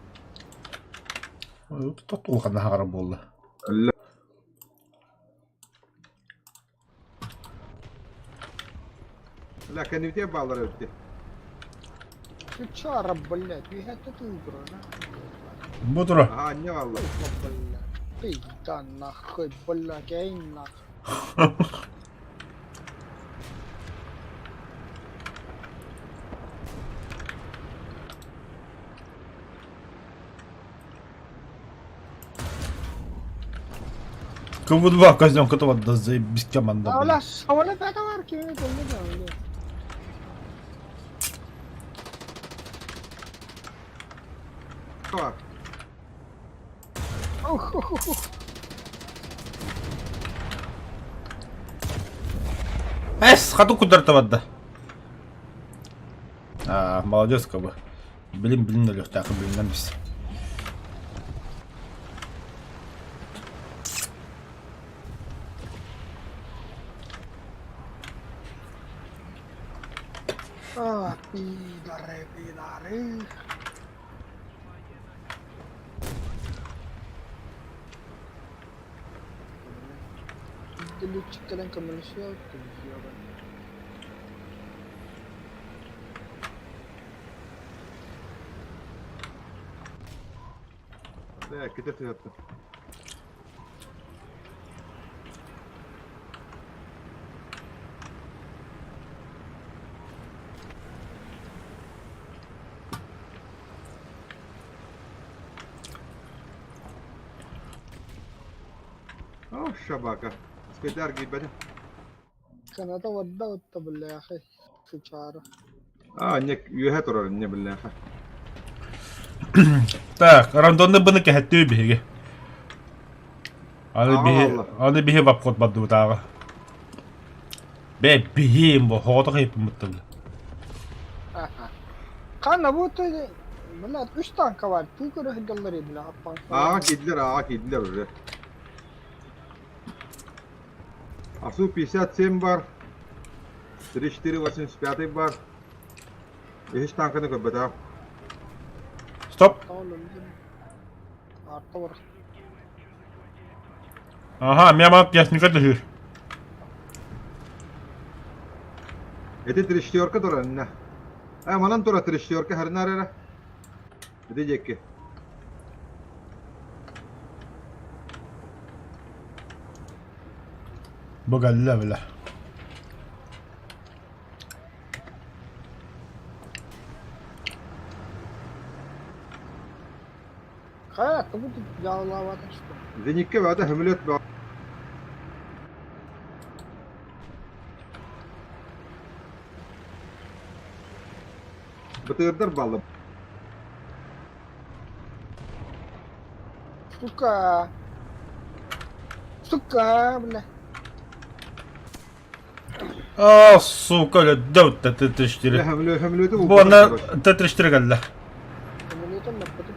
Tatlı olkan daha harap oldu. Öyle. Бля, конъюнктив bağları öttü. Ты чё, араб, блядь? You had to do, bro. Budur. Aha, anne valla. Блядь. Пизда нахуй, блядь, я им нахуй. Кому два казнем, которого да заебись команда. А бля, шавале пята var ki beni golde de öyle. Var. Эс, хату куда-то вода. Молодец, как бы. Блин, лёг, так, нам без. Ah, pidare. Dulu çıkaran kamerası yok. Да, kötü yaptı. Oh, şabaka. Speder gibi beni. Kanada ودّا بالله يا أخي سيجارة. انك يهتر اني بالله Так, рандомный бынык әһәттүү биһиги. والله Аны биһи бапкот бадду тагы. Бе бихим бо хооток хеп мыттым. Kan bu da بالله 3 tanka var. Tukuru hidalları bile appan. كيدلر уже АСУ 57 бар 3485 бар hiç tankını köpete Стоп. Tamam. Artta var. Ага, мямат ясника дөһүр. эти трещёрка туран манан тура трещёрка her nerede diyecek ki Багалла била. Hayat bu yağlava taştı. Zenikke بعدها هملت بتقدر بالله Suka. Suka بالله. А, сука, ледоут тетриштири. هملته Бу ана тетриштири галла. Emniyetten bakmadım.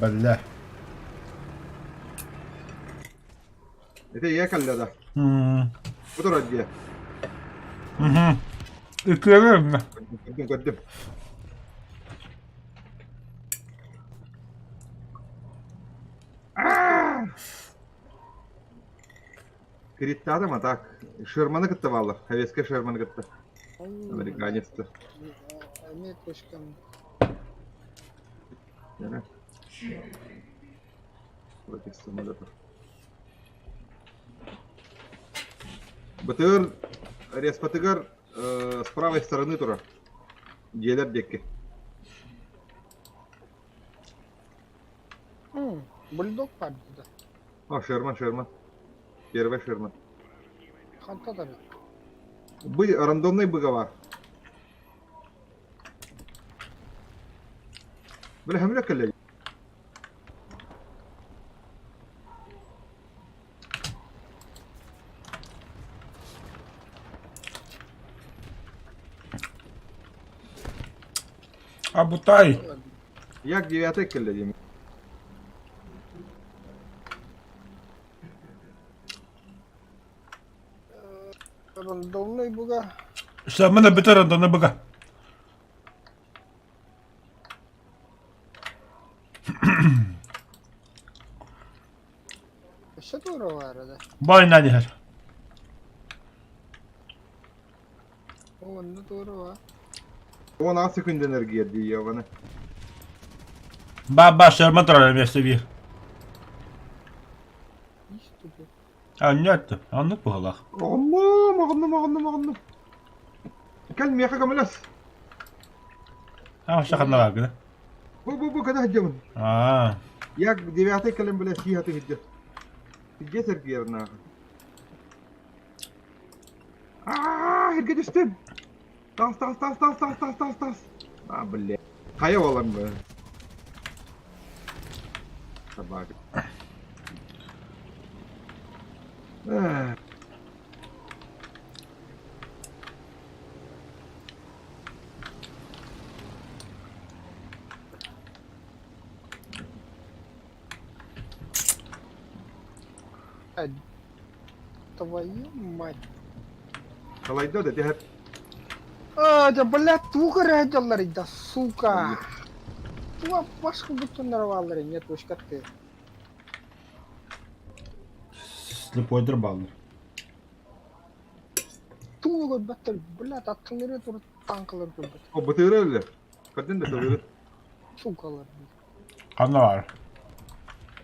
Балла. это я كلا ده Хм. بتقدر اديه Мгм. Икерем. قدم كريت هذا ما تاك شرمانة كنت والله هذيك شرمانة كنت أمريكانية كنت Emniyet başkanı. يعني вот استعمال это بتقدر рез потыгар с правой стороны тура делер декке Bulldog var burada. о Шерман первый Шерман Kanta da bir. рандомный быговар بلا هملا كلا Абутай. як девятый كلا دي Randonlu buga. Sen bana biter randona baga. İşte doğru var arada. Bay nani her. O onda doğru var. он на секунду энергия дي يابانا Баба шерма троллем я себе. İşte bu. Anlattı. Anlat bu halak. الله كلم يا اخي ملس Ama şakadına bak gıda. بو كده هجمن Aa. ياك ديبياتي كلم بلا شيء هتهجر الجسر كيرنا هرجع جستن طاس بالله هيا والله تبارك Твою мать. خلاص ده ده Блядь, tukar hediyorlar da suka. Tuva başka bütün narvaları нет ушкатты. Слепой дробалır. Tuva batır. Блядь, attınları dur tankalar dur. о бутыры قدم ده تغير Sukalar. Kanla var.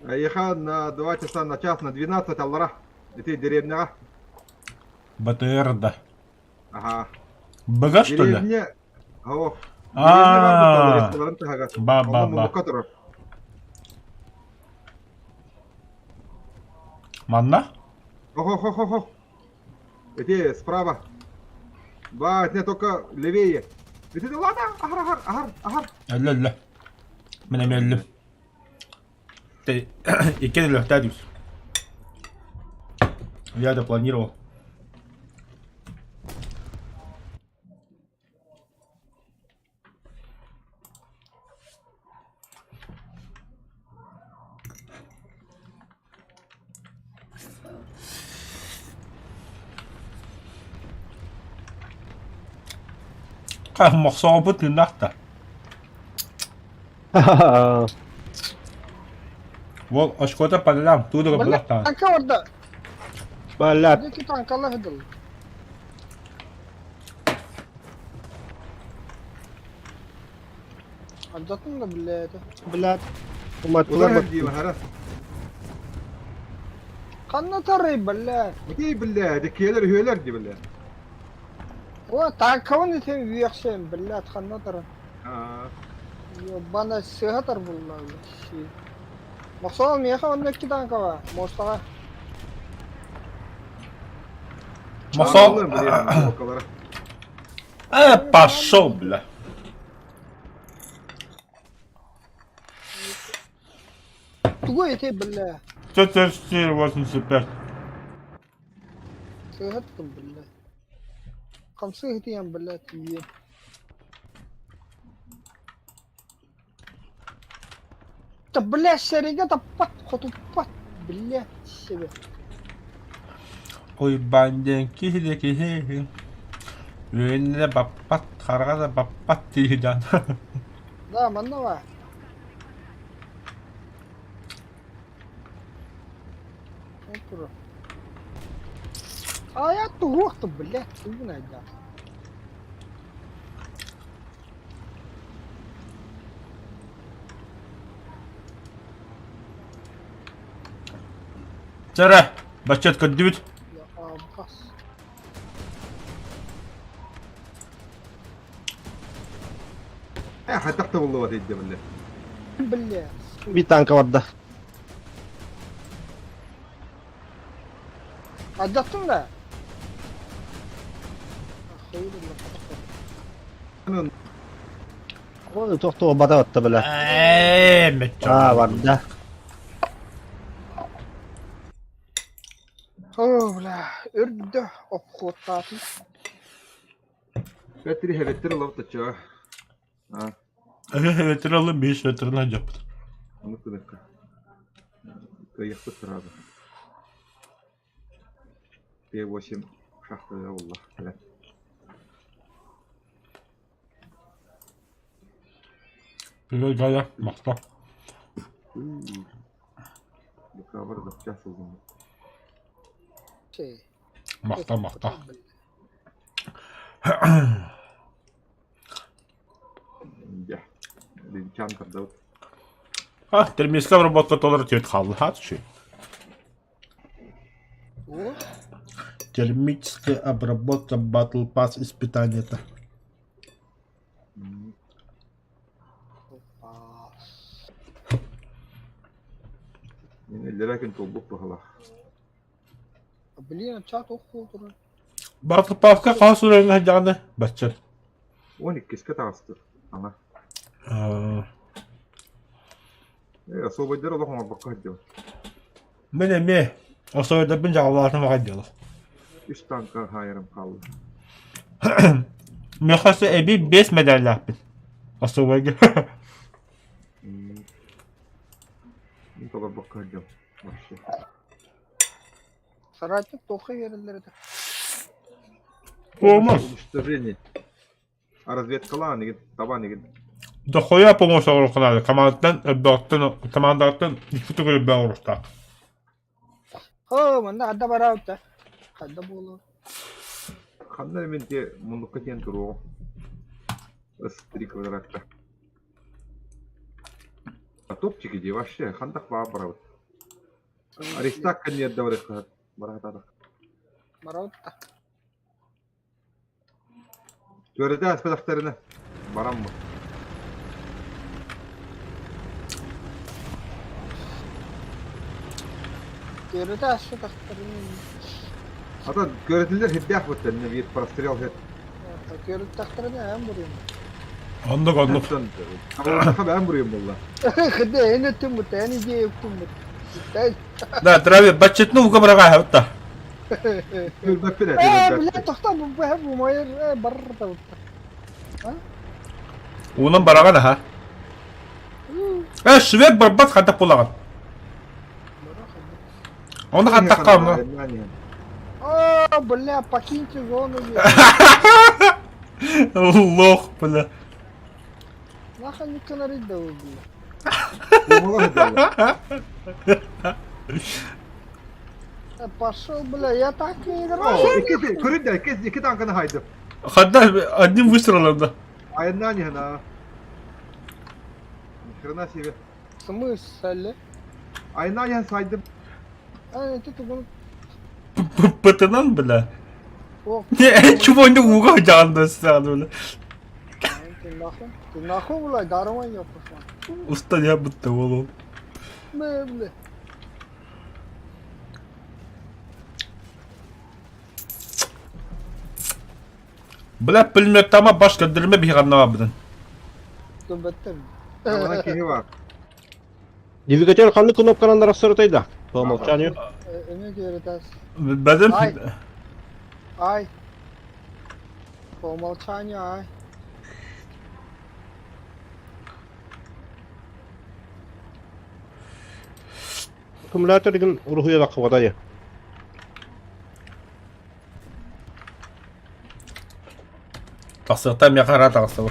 يا на 2 часа на час на 12 الله это деревня Batırdı. ага Baga что ли? деревня اهو Aa. Ба, Ба, ба, ба. Манна? Ого-го-го-го. Эти справа. Ба, это только левее. Это ладно, агар. Әллә. Менә мәллем. Ты икән лә тадус. Я допланировал. Махсоо бут нахта. Вол ашкота падалам, тудо Balla балахта. tanka orada. Balat. Buradaki tankalar hıdıl. Anlatın da billahi. Balat. Umat ولا umat. هدي مهرة. Kanna tarayı billahi. ودي بالله هذيك هي الهيلر دي بالله. O tankavın iten yüksek billahi kanna tarayı. Bana sıhhatar bunlar. Şey. Maksal mı ya? Ondaki tanka var. Mustafa. Махсоо. Bakalım. Пошел, бля. Tugu ite billahi. 485. Sıhhattım billahi. Kam sıhhatiyen billahi tiye. طب بالله الشركة طبت خطوبات بالله الشباب Ой, банден кихи. Önüne bapat, kargada bapat diyeceğim. لا ما النوع يا تروح طب بالله تسوينا يا جماعة Tara, başlat kadüt. يا بس حتى والله وهي بالله. بالله Bir tanka vardı. عدتم لا خير اللي O çok da obada attı böyle. Meçhul. Ha vardı. اوه ارده ابخوطاتي Betri hevettir Allah taçıyor. Ha, Veteranlı 5 veteran yaptı. onu demek. Kıyıktı sırada. Bir başım şahtı ya Allah. Evet. Böyle gaya, makta. Bu kadar da yapacağız o zaman. شيء Makta. Ya. Bir can kadar. Ha, termiskam robot olarak tüyet kaldı. Ha, şey. О, Термическая обработка Battle Pass испытания-то. Yani ellerken tolluk bahala. блин чат охотура Battle Pass'ka kaç süreyle canı? Başlar. 12 kez astır. Ana. Aa, Освободил Allah'ıma bakacağım. Mene mi? O sırada bince Allah'ın vakadiyalı. 3 tanka hayırım kaldı. Mekası ebi 5 medalya yapın. O sırada. Bir kadar bakacağım. Başka. Саратник тохи yerlerde Olmaz. Уничтожение. А разведка ладно, гид, табан гид. Дохуя помощь olur kanalda. Komandandan iki tükürü ben olursa. ها من عدا براوتا عدا بولو خلنا من دي منطقتين تروح. بس 3 квадратка. А топчики дي вообще خندق بابراوت. Аристак kan нет даврых. Барахтада. براوتا Görede aspedaftlarını. Baran mı? Görüyoruz şu takdirini. Hatta göretilir hiddet bu tenne bir parastırıyor hep. Görüyoruz takdirini hem vuruyorum. Anlık. Ama ben vuruyorum valla. Hadi en ötüm bu tane diye öptüm bu. Да, Драйвер, бачетну уга брага хавта. Gül bak bile. Bile tahta bu hep bu mayır barra da. Унан барага да ха. Швед барбат хата пулаган. Оны хата калма. Aa bля, покиньте зону. Лох, бля. Нахуй не канарит да убил. Пошел, бля, я так не играю. İki tankını haydım. Хада одним выстрелом да. Ayından yana. Hırna sevi. В смысле? Ayından yan saydım. Ты bunu... Пытанан, бля. О, Не, чего не уга жанды сразу, бля. ты нахуй, бля, дарма я пошла. Устал я будто волу. Бля. Бля, пулеметтама баш көндүрмө бейганнама биден. Dur bettim. Bana kimi var? Двигатель қанды кнопканы расыртайды. По умолчанию. Emek öğretes. Бедем. Ай. Ай. По умолчанию ай. Аккумулятор деген рухуя да қывадайы. Тасыктан мен кара тагысы.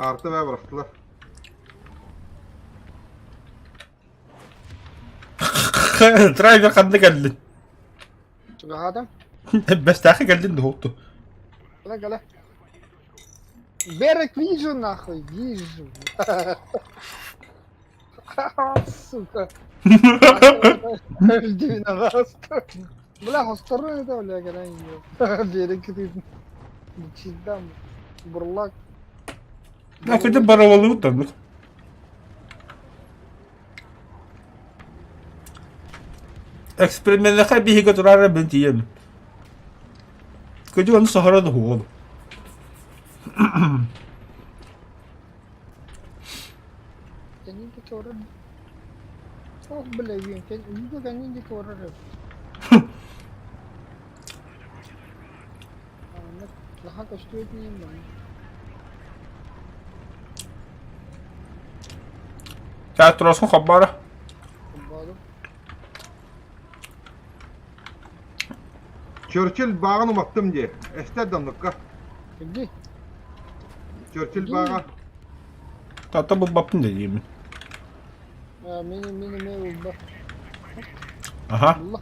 Artı ve bıraktılar. Драйвер кандай келдин? Şurada adam. Бес тахы келдин да хопту. Гля. Берег вижу нахуй, вижу. Сука. Öldüğüne bastı. Bля, hostarı da öyle gelen yok. Берег dedim. Cidden burlak. Нафига баравалы утандык. Экспериментқа биһиге турары мен тием. Көдү аны сахарада хугал. Kendin de çoğurur. Oh bile bien, kendin de çoğurur. Daha kaçtı etmeyeyim ben. Каа тросон хабара. Bağlı. Churchill bağını umattım diye. Ester damlıkka. Şimdi. Churchill bağı. Тата бу бапын дейм. Mini oldu. Аха. Allah.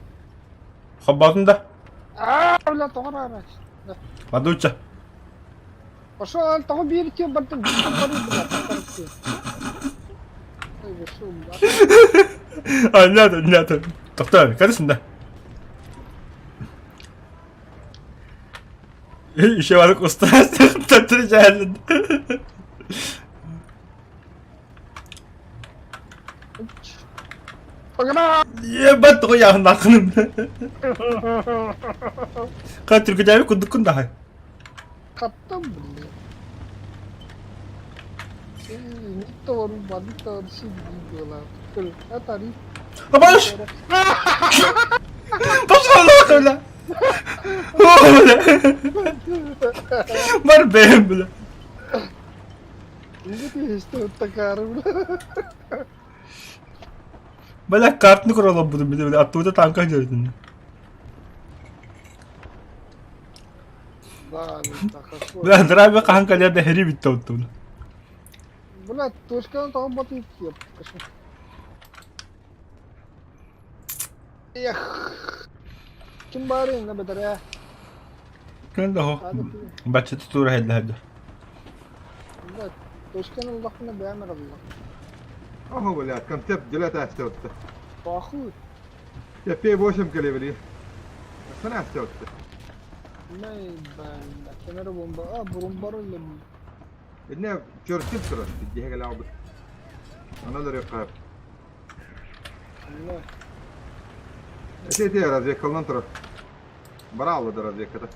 Хабатында. Ulan doğru araç. Адуча. Пошел, того берите, бартын, Аннады. Токтой, кадысында. İşe varık usta. Tatırı cahilin. Pagana! Ye bat o ya nakınım. Kan Türkçe cahil kundukun daha. Kattım bunu. Doğru, bana doğru şey diyorlar. Atari. Abaş! Başka öyle. Var benim bile. Ne diyor işte o takarım. Böyle kartını kuralım bunu bir de böyle attığımda tanka gördün. Lan takası. Böyle drive kanka nerede heri bitti oldu. Bля, точка там батут yap. Эх. Kim bari ne bedar ya? Ben de o. Bahçe tutur hadi hadi. Bля, точка Allah'ını beğenir Allah. Aha böyle kan tep dilet ester otta. Bahu. Tepe boşum kaleveli. Sana ester otta. Ne ben kenara bomba. Aa burun barı ile. إنها تشرشل ترى تديها لعبة. أنا اللي رقاب. Allah. تيجي رازي كلنا ترى. برا ده رازي كده.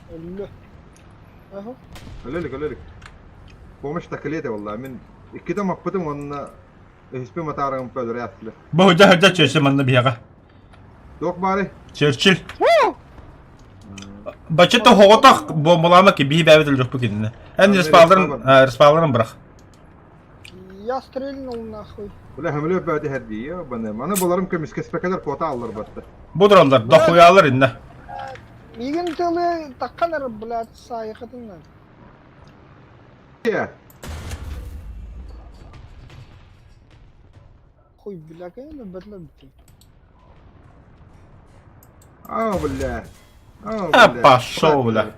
Allah. Aho. قال لك. هو مش تكليته والله من كده ما بدهم وأن هسبي ما تعرف من بدر يأكله. Bu hoca Churchill manna biyaga. دوق باري. Churchill. Bacıta hoğotak bombalama ki bir bebedil yok bu kendine. Hem respawların bırak. Я стрельнул нахуй. ولا هملوا بعد هدية وبنا أنا بلارم كمس كسبة كدر قطع الله ربطة. Budur onlar. Dokuyalar inne. Мигин тылы такканар, блядь, сайхатынан. يا Хуй, блядь, я не бедлебки. بالله. Heppa şovla.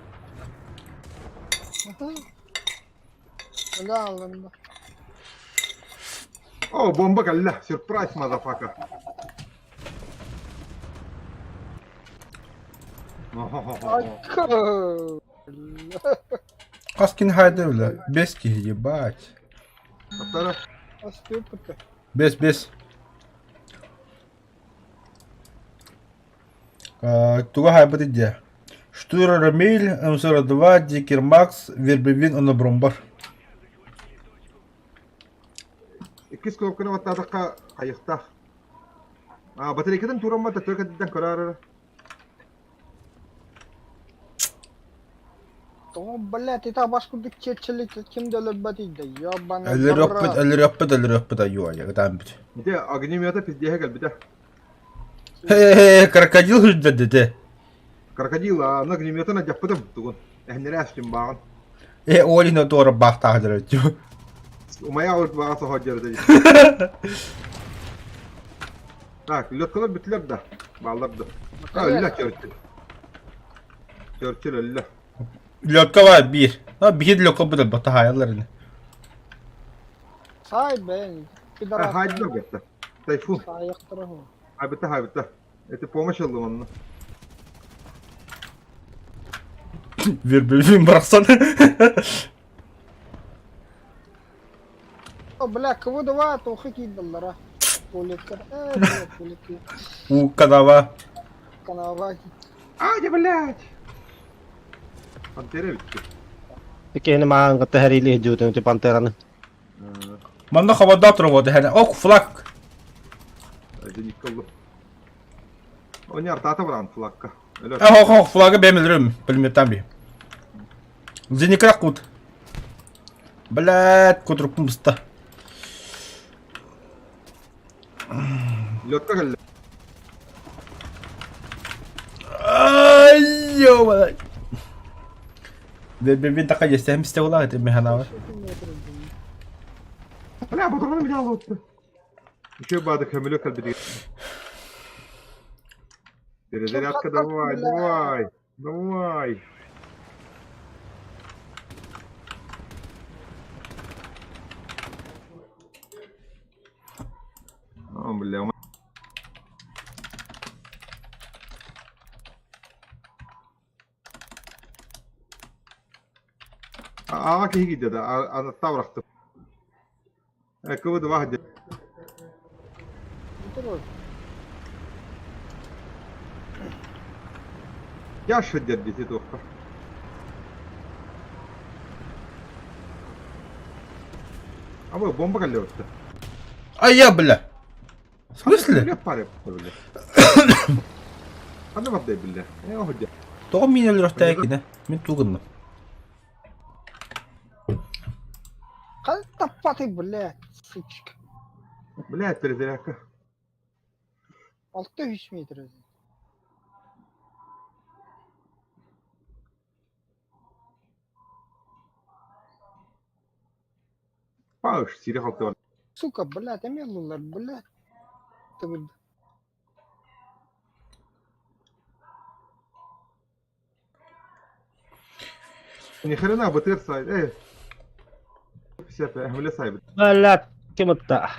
لا والله. بومبا قال له سربرايز ماذا فاكر. Kaskin haydi öyle. Bes ki ебать. أطلع. Остюпка. Бес. Туга хайбат идея. Штура Рамиль, М42, Дикер Макс, Вербевин, Онобромбар. كيس كلوب كنا وتاتقا قيقتا. بطريقة كده نتورا ما تتوقع تدن قرار. Tamam, блядь, это башку дикчетчилик kimde löbbetiydi. Ya bana Eller öppet ayıyor ya. Gıdan bit. أنت أغنيمياتا في الديها قلبي ده. Krokodil hücret dedi. كركديل أنا أغنيمياتا نجفتهم تقول. إحنا راس جنبان. Olino doğru bakta diyor. وما يعود بقى صهاجر ده. اللي كلهم بتلب ده. بعلب ده. لا تشرشل الله. Loka var bir. Bir loka bu da batı hayallerini. Say ben. Bir daha. هاي ده بيتا. تايفون. Sayıktırı o. هاي بتا. أنت فومش الله منه. Verbevin bıraksana. O bля, кого давай, то хики доллара. Поликер. Блядь, поликер. У kadava. Канаваки. يا بلاد. أنت ربيت. Pikeni maan katta herili hijjuutin ti panterana. Manda havada oturuyordu hani. Ok flak. أجيك الله. وني أرتاح بران فلاكا. Flagı ben bilirim. Bilmiyorum bir. Zinikra kut. Блядь, кутруп муста. لو تقل. Ay yo. Verbevin taka jestem istevla etti mehana. لا بضرب من هذا. شو بعد كملوا كالبدي. دري أكا دواي. بالله. كي هيك ده أنا الطاولة أختم. كود واحد. يا شو جدي تتوقع. أبو بومبا قال له وقته. Ay ya بالله. В смысле? أنا ما بدي بالله. إيه هو جد. Doğum mineli röhtaya yine. Min tuğunlu. Kal tapati bля. Сучка. بالله تريزيك. 600 metre. باوش سيري خلطة. Сука, блядь, амеллар, блядь. Ты вот. يعني خلينا بطير سايد ايه شايف اعمل سايد. Balat kimutta.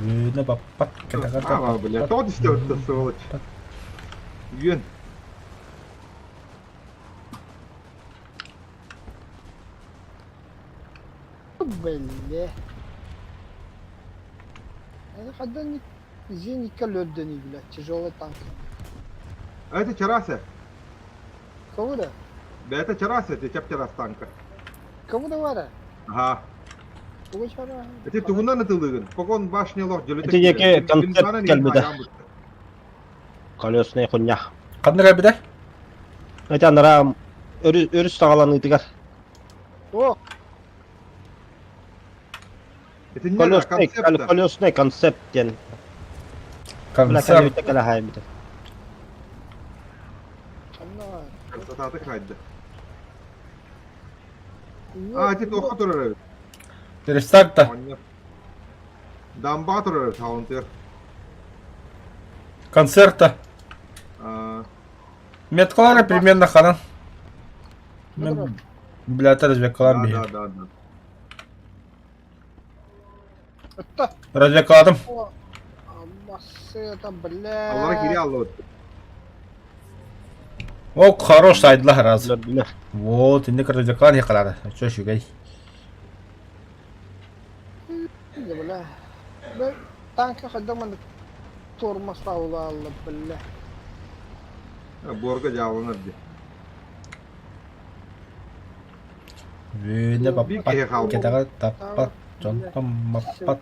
Вүйіне баппат. Ама, бля, тот işte öttü сволочь. Yün. Бля. Это когда не зенитка лёддени, блядь, тяжелый танк. Это терраса. Кого да? Да это терраса, это чап террас танка. Кого да вара? Ага. Кого чара? Это тугунан атылыгын. Погон башнялар жөлөтөк. Это яке концерт келбеде. Колесный хуйня. Қандай кәбіде? Это анара өріс тағаланы итігер. О, Это не концепт. Колесный концепт ден. Бля, Концерт. кәлі өтті кәлі хайбеде. она. Красота кайды. А, тип оқы тұрыр. Рестарта. Дамба тұрыр, таунтер. Концерта. Меткалары примерно қанан. Мен, блядь, развек қалам бейім. Да. Это. Развек қаладым. О, амасы это, Аллара кире бля. аллы. О, хорош сайдла раз. Білер. Вот, инде развек қалан еқалады. Чо шүгей. Бля. Бля, танка когда мы турма стаула алла, бля. Борга жабылыныр де. Вүйіне баппат. Бикеге қалды. Кетаға таппат. Жонқам маппат.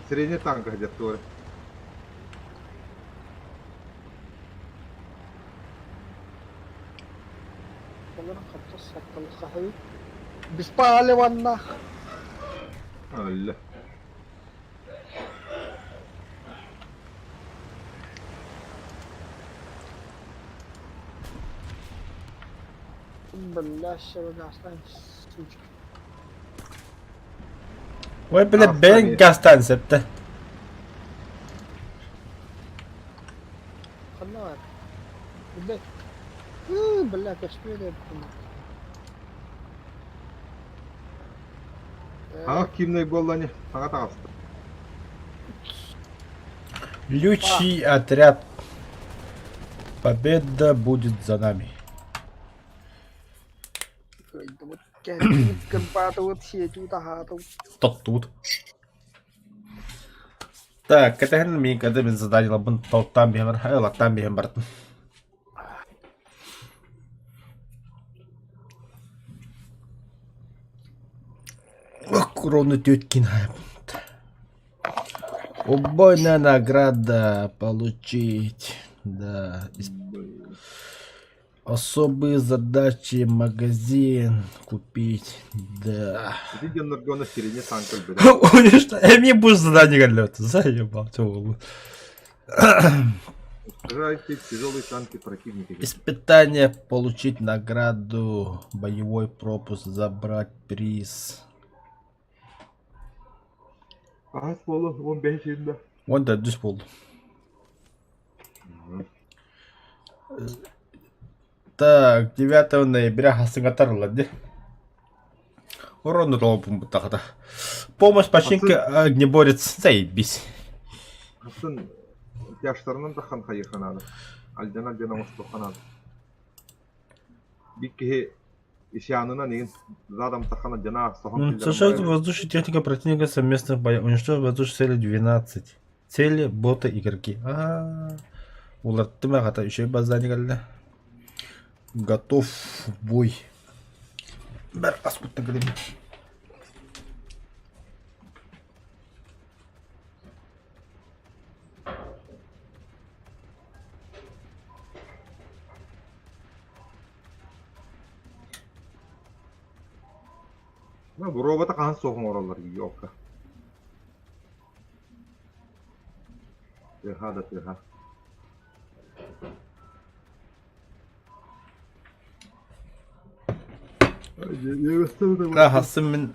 Средний танк где-то тоже. Олар қатты саққалы қахай. Беспалеванна. Алла. Бля, шебе гастан, сучка. Ой, блядь, бен гастан септі. Қанна бар? Бля. Бля, кәшпейді. Ақ кимной болланы. Аңа тағасты. Лючий отряд. Победа будет за нами. Вот кәшпейді баты вот сетю тахату. Тот тут. Так, это мен когда мен задание лабын тоттан беймір, лақтан беймір бартын. Ох, ровно теткин хайп. Убойная награда получить. Да. Особые задачи, магазин купить. Да. Иди на средний танк өлбеді. Уничтожить. Мне будешь задание галет. Заебал, чего. Сражайте тяжелые танки противника. Испытание, получить награду, боевой пропуск, забрать приз. Ағас болу 15 жылда. Он да дүс болды. Так, 9 ноября хасыңатар лади. Урон толпом бутахата. Помощь починки огнеборец. Заебись. Асын яштарынан да хан хайырханады. Альдана омысты ханады. Бикке исянына неген задам тахана жана сохон. Сошать воздушная техника противника совместных боев. Уничтожить воздушные цели 12. Цели боты игроки. Улатты ма хата еще и базани галда. Готов в бой. Бер аспутта грим. Bu robota kan soğum oralar yok. Teha da teha. Ага, мен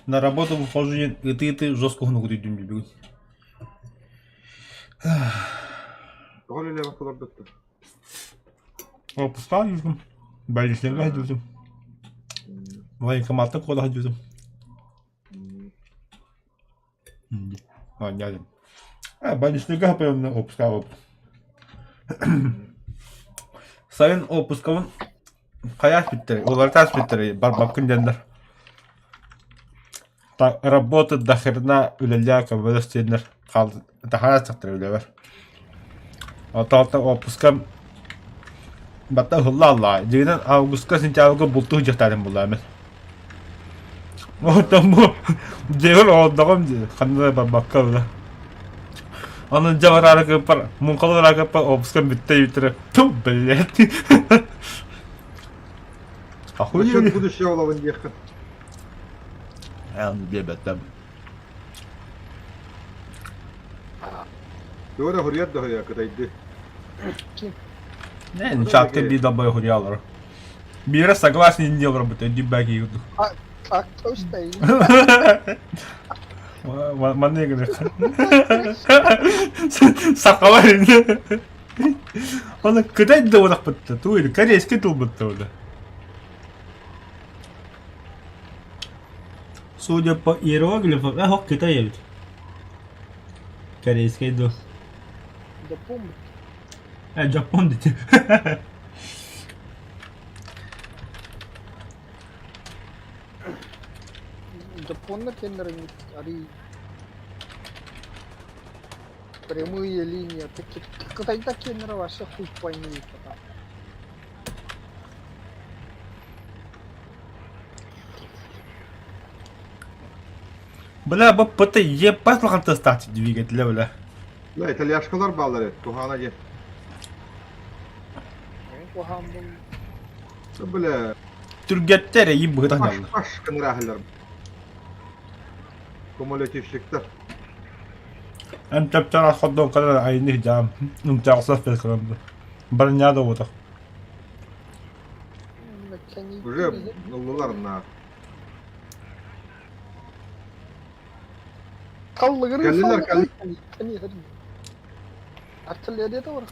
на работу выхожу, и ты жестко ногу дүйдім бүгін. Оғыл еле бақылар дөтті. Опусқа жүрдім. Бәліштерге жүрдім. Военкоматты қолға жүрдім. geldim. Ben işte yapıyorum Opuska Opuska. Sayın Opuska'nın kaya bittiri, ular ters bittiri, bakın denler. Работа до хрена уляляка вырастенер kaldı. Daha çıktı öyle var. Ata Opuska batta hılla Allah. Jigden Augusta sentябрга bultu jatarim bulamel. Otam bu. Jegol odagam kanada bakkal. Onun javarara kapar, munkalara kapar Opuska bitti yitire. Tum bellet. Ахуй. Насчет будущего Лавандеха. Yani bilemedim. Doğru hürriyet de hürriyet kadaydı. Kim? Не, чатка би да бой хурялар. Бира согласен не делал работать, не баги. Tak toştayım. Мане говорит. Сакалар. Он куда да вот так то или корейский тул бы то. Судя по иероглифам, Китай ведь. Корейский ду. Japon. Japon dedi. Japonlar kendilerini ari прямые линии. Кытайда kendileri вообще хуй пойми. Бля, бапта ебать лоханта стати двигателя, бля. La İtalyaşkalar bağlar et. Tuhana gel. Вахам Böyle Türgetler iyi bıgıdan baş aldı. başkın rahiller. Kumulatiflikler. انت بتعرف تحطهم كده عينيه دعم انت عصف في الكلام ده برنيادو وده Уже yollular na. Kallı Geldiler, geldi. Hani hadi. Artilleriye de var.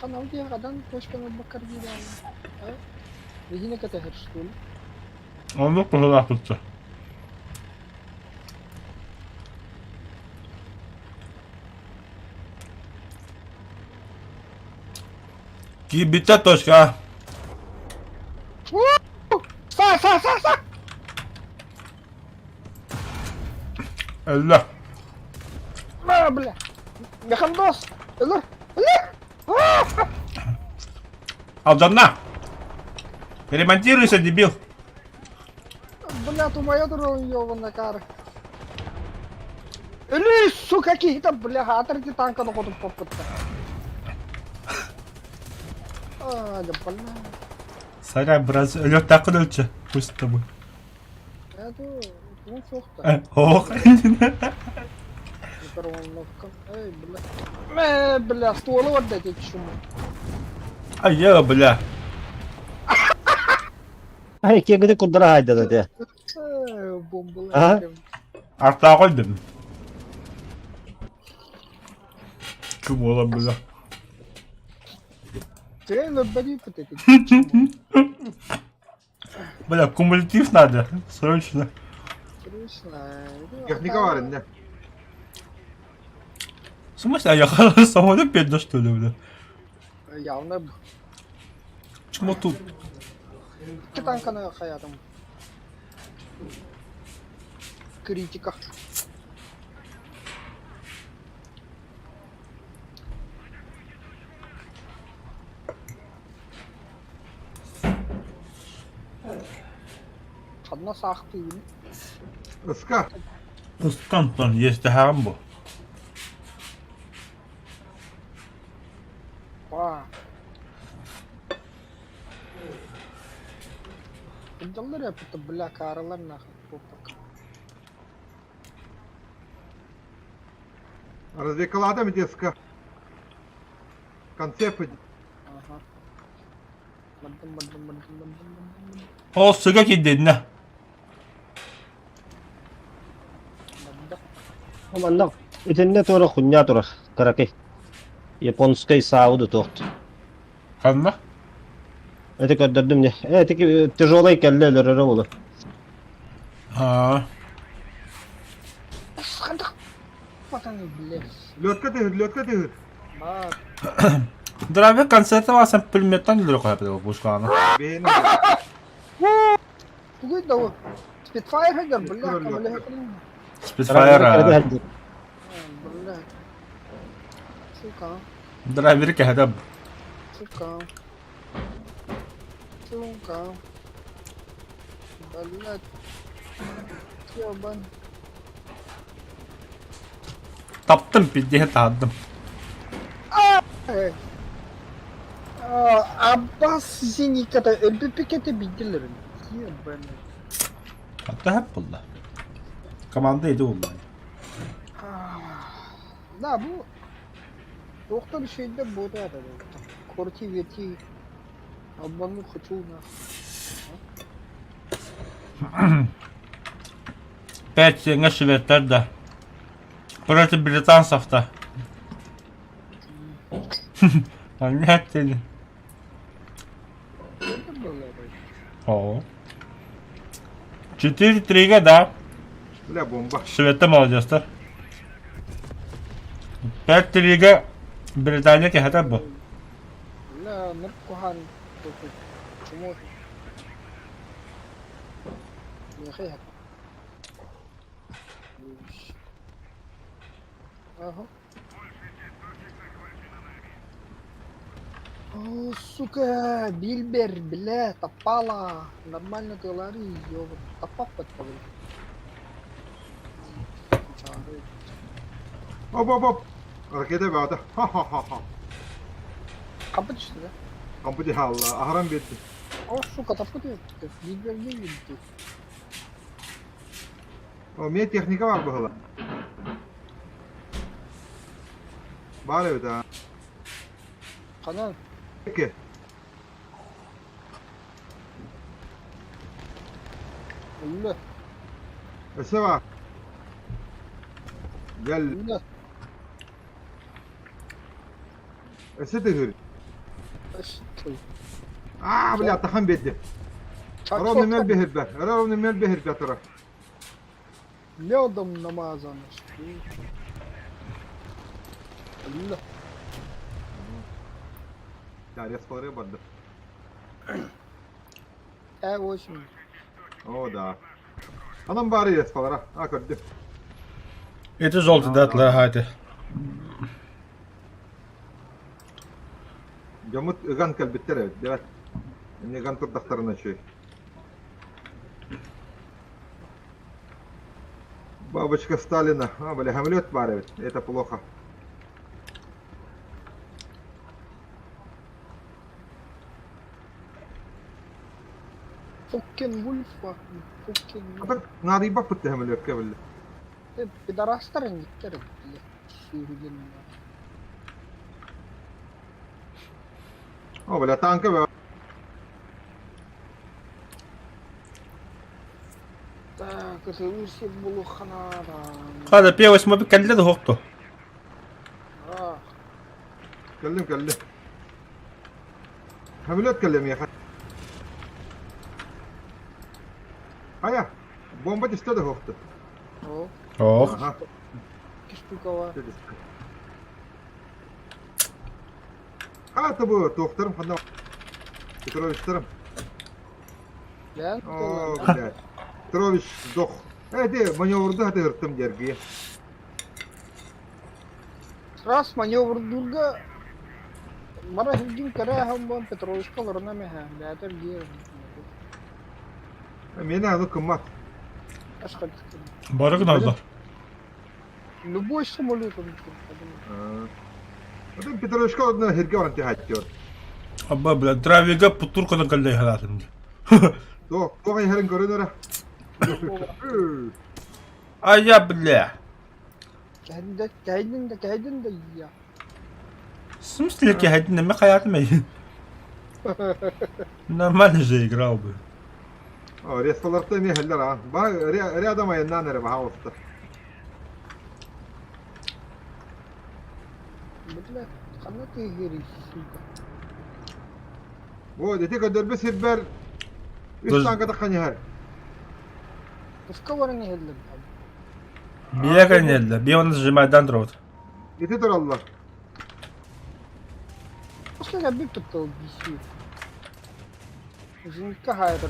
Kanal diye kadar koşkana bakar gibi yani. Ve yine kata her şey. onu kadar tuttu. Bitti Toşka. Sağ. Allah. Бля. Механдос. Ölür. Aldanna. Ремонтируйся, дебил. Бля, тумая дорога ёбаная кара. Ölü su какие-то, бля, отрыти танка на ходу попытка. Да больно. Сарай biraz ölüyor takın ölçü. Pust тобой. Это, ну, сохта. Ох. Эй, бля. Бля, стволы вот эти чумы. Ай, бля. Ay kegede kudra hayda dedi. Бомбы. Ага. Artağa koydum. Kim ola bля. Реально болит вот эти. Бля, кумулятив надо. Срочно. Срочно. Техnika var elinde. В смысле, а я хорошо самолет пять, да что ли, бля? Явно. Почему тут? İki tankana hayatım. Kritika. Kadına sahtı yine. Iska. Скантон, есть Хамбо. Vaa. Kıncallar yapıttı bla karalar nakı. Topak. Развлекала мı deska? Концепт. Aha. Madım. О, сука, кидin ne? Amandak. İtinde tora kunya tora. Karaki. Yaponskay saudu toht. Kanma? Etek öldürdüm diye. Etek tijolay kelleler oğlu. Ha. Sıkıntık. Vatanı bilir. Lötka tehir. Bak. Drive концерты var sen pulmettan gidiyor koyabilir bu şkanı. Beğeni. Bugün de o. Spitfire hacker. Billah Şükür kabul Allah. ettim. Spitfire ha. Billah. Şuka. Driver'i kehedeb. Şuka. Şuka. Billah. Yaban. Taptım piddiye tadım. Evet. Abbas seni kadar öldü pikete bildilerim. Yaban. Hatta hep bunlar. Komandaydı bunlar. Da bu doktor şeyde bu da korti veti abbanın kutuğuna. Pek yenge şivetler de. Burası Britan safta. Ne ettin? Gördün mü böyle? Oo. 4-3'e da Bile bomba. Şivet'te mi alacağızlar? 4-3'e Britanya kehedeb bu. لا نركوها تموت يا اخي اهو О, сука, Бильбер, бля, топала. Нормально ты лари, ёбан. Топап подпали. Hop. Harekete be hadi. Ha. Kapı düştü be. Kampı diye Allah. Ahram bitti. О, сука, топы ты. Бильбер не видит. O miye teknika var bu hala. Var evet ha. Канал. Peki. Öyle. Eseva. Gel. Öyle. Ese tehir. Eşitli. Bile atahan bitti. Aravni mel behir be. Aravni mel behir be tara. Ne adam namaz anlaştı. Öyle. Ya respaları bandı. O şimdi. O da. Anam bari respalara. Ha gördüm. It is all to that la hadi. Camut ıgan kalbitter evet. Evet. Ne ıgan turdaklarına şey. Бабочка Сталина. Бля, Гамлет барит. Это плохо. Fucking Wolf var. Fucking Wolf. Bak, ngari bak bitti Ghamlet kabul. Bir de rastların gittiler. Sürüden. Bля, tanka be. Так, это Руси Булуханара. Hadi P8 ما بيكلد هوقته. كلم. Ghamlet كلم يا أخي. هيا. Bomba istedi hoktu. О, Oh. Aha. Киштукова. Bu doktorum kandı. Petrovich'lerim. Ben Bля. Petrovich dok. Hadi manevurda hadi hırttım dergiye. раз маневр дурга. Мара хилдин кара хам бон Петровичкаларына меха. Бәтер гер. Meni anı kımmat. Ашка. Барыгын алды. Любой самолет он. Adam Petrovich'ka oduna herge var intihar ediyor. Abba bile Draviga puturkadan kaldı hayatımda. Dok ayarın görünür. Aya bile. Geldin de ya. В смысле, я один на hayatım iyi. Нормально же играл бы. Respalarda ne heller ha. Bak adam ayından nere bak olsun. Бля, хана ты гери, сука. O dedi kadar bir sefer Dur. üç tane takkan yer. Пуска варен ехелдем. Бия ганелли. Би оны сжимайдан тұрады. Dedi dur Allah. Пуска я бит тут бисит. Жинка хайдер.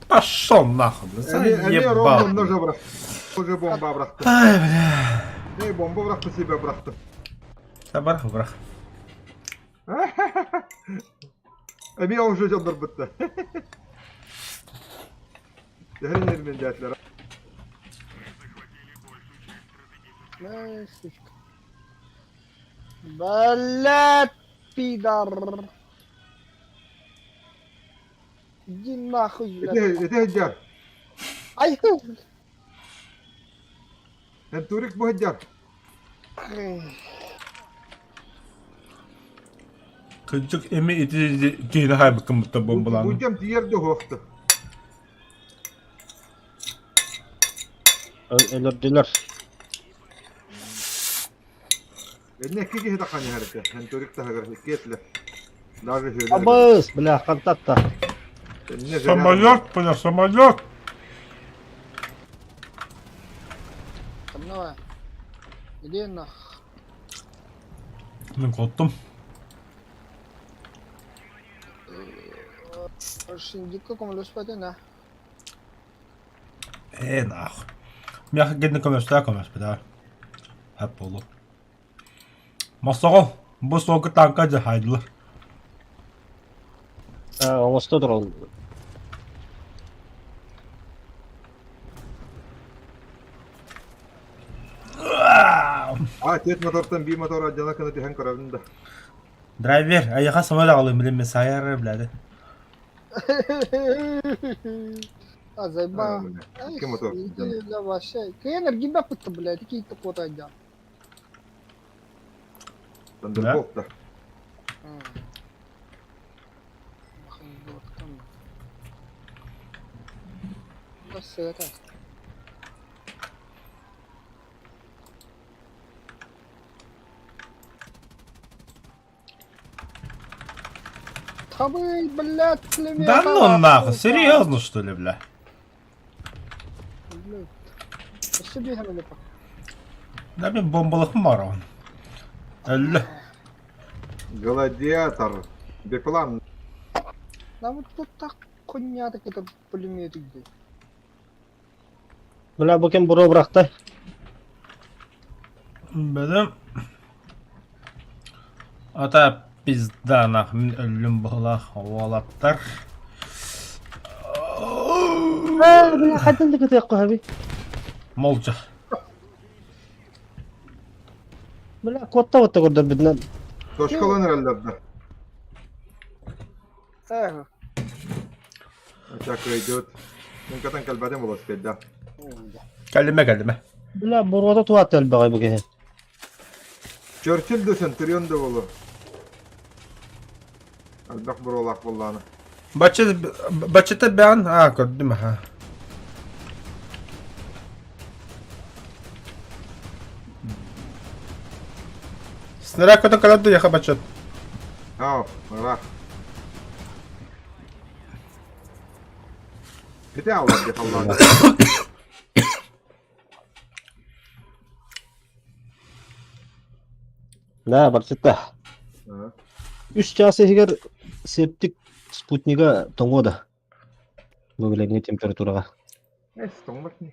Пошел нахуй, бля. Emir Заебал. onun noja bıraktı. Noja bomba bıraktı. Ай, бля. Ne bomba bıraktı себе bıraktı. Sabır bırak. Emir o noja candır bitti. Derin elimin dertler. Сучка. Блять, пидор. Иди нахуй, блядь. Ete heccar. Ай, Hem turik bu heccar. Kıcık emi iti gene hay bakın mutta Bu bombalandı. cam diğer de hoştu. Öldürdüler. Ne ki gihde kan yer. Hem turik de hagar ketle. Daha bir şey. Abız, bля, контакта. Самолет, бля, самолет. Там давай. Иди нах. Ben korktum. Şimdi como los patina. Nah. Jag gidin komers bir hep olur. Masal bu soğuk tankacı haydılar. Оңостоdur ол. Tet motordan bir motor acana kanı dihen kararında. Driver, ayağa samala alayım bilim mesailer biladi. А заеба. İki motor. Иди за вообще. Кенер гиба пытта, блядь, какие-то кота. Thunderbolt da. Nasıl это? Табы, блядь, племя. Да ну нахуй, серьезно что ли, бля? Что бегали по? Да ben bombalığım var onun. 50. Гладиатор. Беплан. Да вот тут так хуйня так это пулемет где. Bля, bu kim buru bıraktı? Benim ata bizden min ölüm bağla havalatlar. Bля, حد كده يقوى هبي. Molca. Bля, kotta kotta kurdur bidnen. Toşkalan herhalde. Эх. Çakra идет. Ben katan kalbadem olas kedda. Kelime. Bля, burada tuvat el bagay bu gehe. Churchill de Centurion de bolu. Albak burolak bollana. Bacıta ben ha gördüm ha. Снаряд куда кладу я бачат. Ha, bak. Gide Allah de Allah. Bля, barçıtta. Ha. 3 часы егер септик спутнига тоңода. Бөгелеңе температураға. Стоңлак не.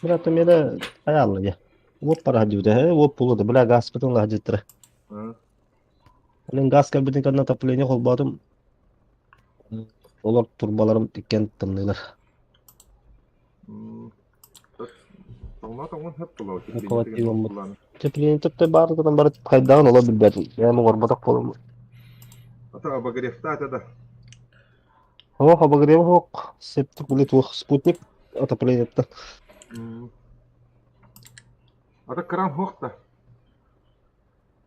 Бля, то мене аялы я. Вот пара дюде, вот пулуды. Бля, газ бітін ла жеттірі. Ha. Мен газ кәлбітін кәдіне тапление қол бадым. Олар турбаларым теккен тымнылар. Стоңлак hep bulav. Ковативом бұд. Тепление тіпті бардыдан бары қайдаған ола білбәдім. Яны ғорбатақ болым. Ata обогревта да. О, обогрев хоқ. Септик білет оқ спутник отоплениетті. Ata kran hokta.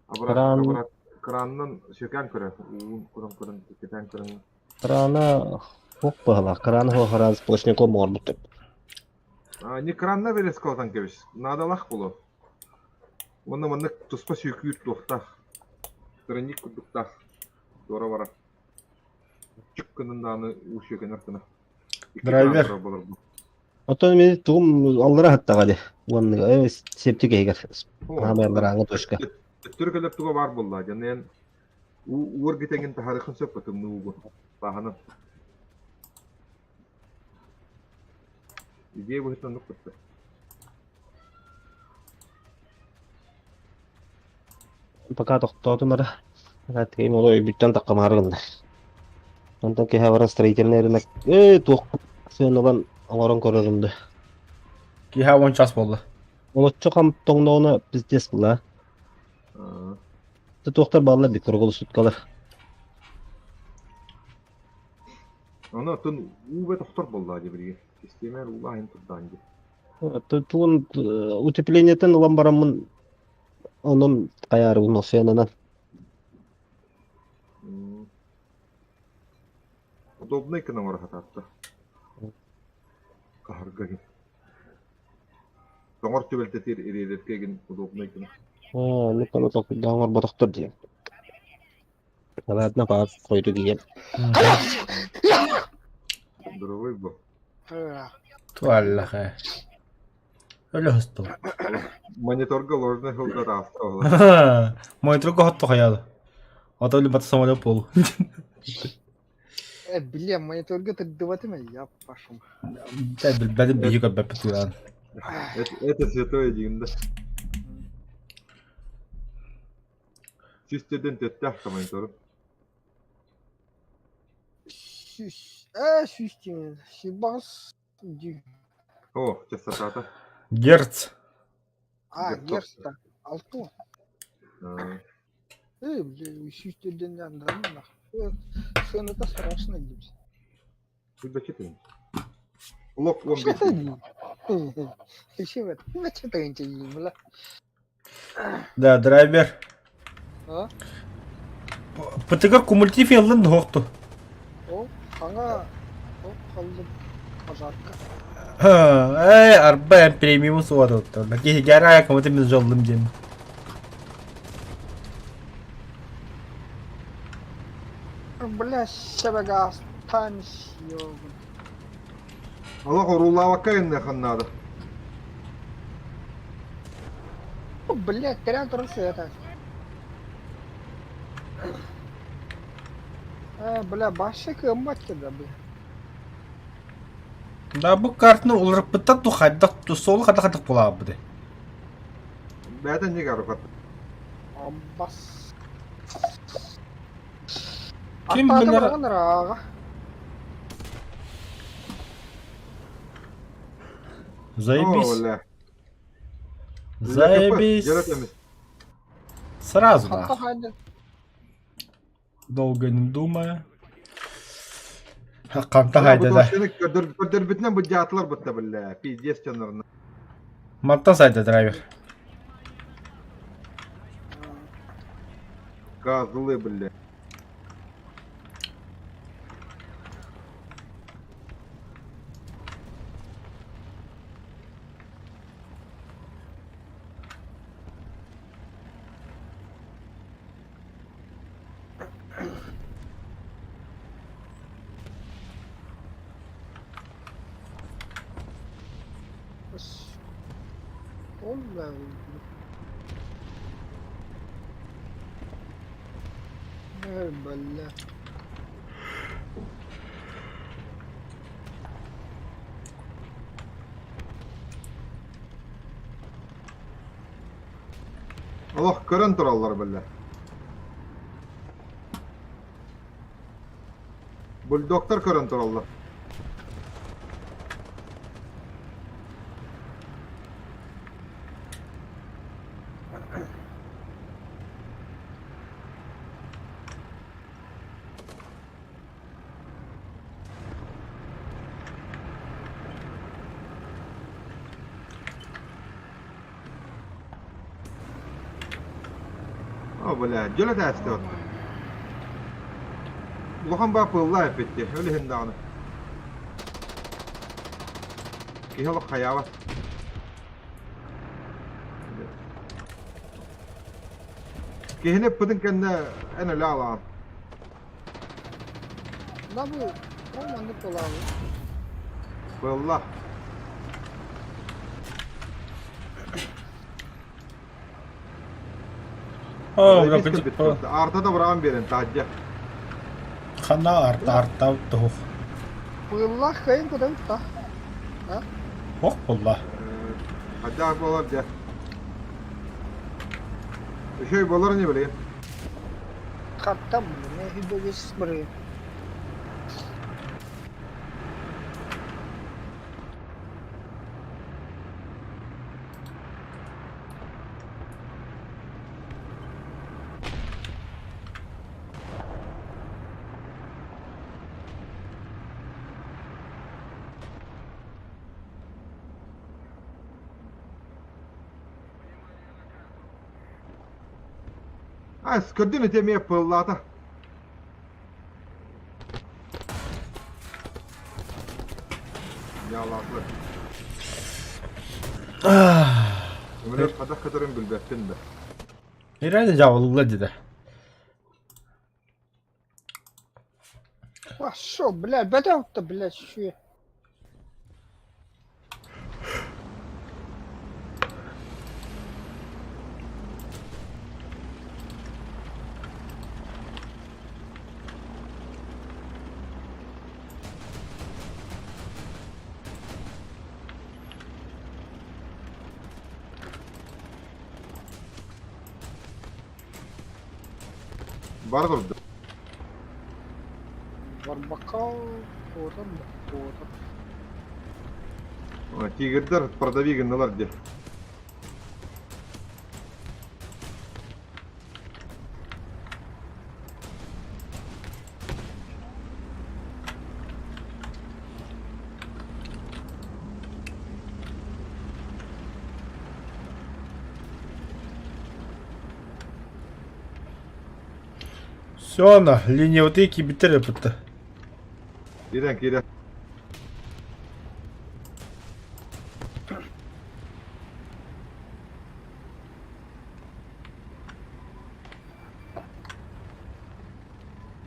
Krан- Krandan söken köre. Kurun keten kırın. Крана хоқ бағыла. Крана хоқ раз плашником мор бұттып. Не кранна верес колтан кебиш. Надо лах було. Оны маннык туспа сүйкүйт туохтах. Тырынник курдуктах. Дора бара. Чуккынын аны ушекенер кына. Драйвер. Отон мен тугум аллара хаттага де. Уонны септик эгер. Хамерлараңы точка. Түркөлөп туга бар болла. Жанен уор гитеген тахарыкын сөп көтүм нуугу. Баханы. Иге бухтан нукутта. Пока тоқтотумара. Пока тейм олой бүттен таққамарығында. Онтан кеха бара строительный рынок. Туқ. Сен олан оңорон көрөрүндү. Киха 10 час болды. Олотчо қам тоңноуна пиздес бұла. Туқтар балла бит торголу суткалар. Ана тун убе тохтор болла дебирге. Системер улайын турданги. Туын утеплениятен улан барамын. Onun kayarı bunun fenana. Удобный к нам рахататта. Кахаргагин. Тоңор төбөлтетир ирелеткеген удобный к. Ну кана ток даңор батактыр дия. Алатна пап койду диген. Дровой бо. Туаллаха. Öyle hızlı. Мониторга ложный хылда таста. Монитор готов хаяды. Ата öyle batı самолет пол. Бля, мониторга тырдываты ма, я пошел. Benim bir yıkar ben tutuyorum. Это святое динда. Систеден теттах монитору. Система. Сибас. О, частота. Герц. Герста. Алту. Бля, системден андырам. Сын это страшно, Гипс. Куда читаем? Лок он Что это? Еще в этом. Ну, что-то интересно. Да, драйвер. А? Пытыга кумультив yılın doğdu. О, ага. О, kaldım. Pazarka. Araba премиум суаdı. Lagi gara ayakkabı temiz jollum diye. Бля, шебега станешь, ёбан. Allah рулава кайны ханнады. Бля, прям трусы это. Бля, башик мать да, бля. Да bu kartını olarak pıtat tu haddak tu sol hadak pula abdi. Бәдән не гару кат. Аббас. Kim Ата bilir? атамаған раға. Заебись. Оля. Заебись. Яратамыз. Сразу Хатта да. хайды. Долго не думая. Қамта хайда да. Көдөр битнен бу жатлар бутта бilla. Пиздец чанырны. Маттан сайда драйвер. Газлы бilla. Олла. Бля. Allah көрөн тураллар бilla. Бульдоктор көрөн тураллар. О, бля, жөlə dəstə otdu. Lohan bak pılla etti. Öyle hindi anı. Ki hala hayava. Kehine pıdın kendine en öyle alan. La bu olmadık ola abi. Valla. Oh, udah Biz kecil. kebit kıldı. Arta da vuran birin tacca. Karena arta tuh. Pıllah kayın kadar ta. Ha? Oh, Allah. Hadi abi olur diye. Şey olur ne bileyim. Katam ne hidrogesis buraya. Ha sıkıntı temeye pıllata. Yalanlı. Ömür kadarın gülbettin de. Herhalde cevabı dedi. Vah şu bile bedava da bile şu. Var oldu. Var bakkal oradan da oradan. Тигрдер продавиганныйлар де. Все, линия вот эти битерепті. Кире кире.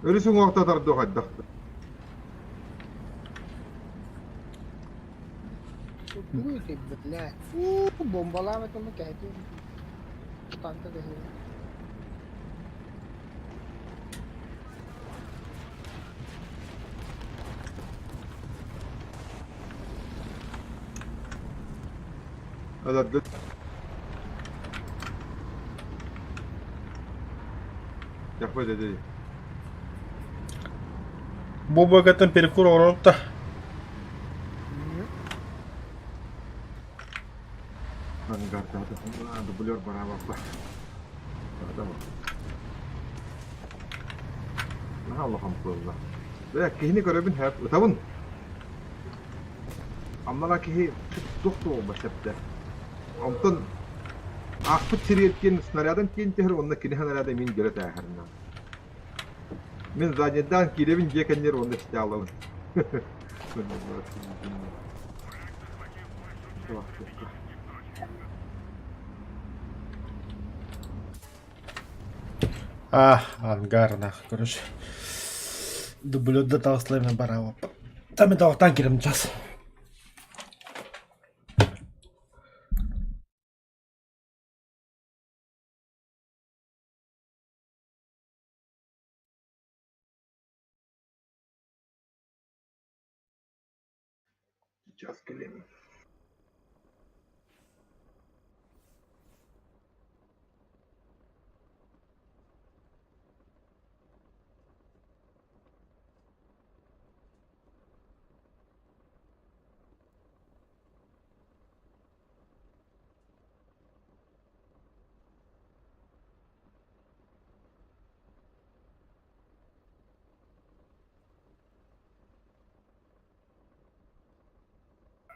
Ölüsün vaqta tardı haddaktı. Bu tek bile. Bombalama to कहते हैं. Tanta de. هذا الدد. Yapma dedi. Bu bölgeden перекур olup da. Ангарда да. Дублер барабар. Tamam. Ne Allah'ım kılına. Ve kihini görevin hep utavun. Amma ki doktor başladı. Amtın akpı çiriyetken snaryadan keyin tehir onda kini hanarada min göre tahirna. Min zannedan kirevin jekenler onda işte alalım. Ангар, короче. Дублет до того слайма барава. Там это вот танкером час. Сейчас келем.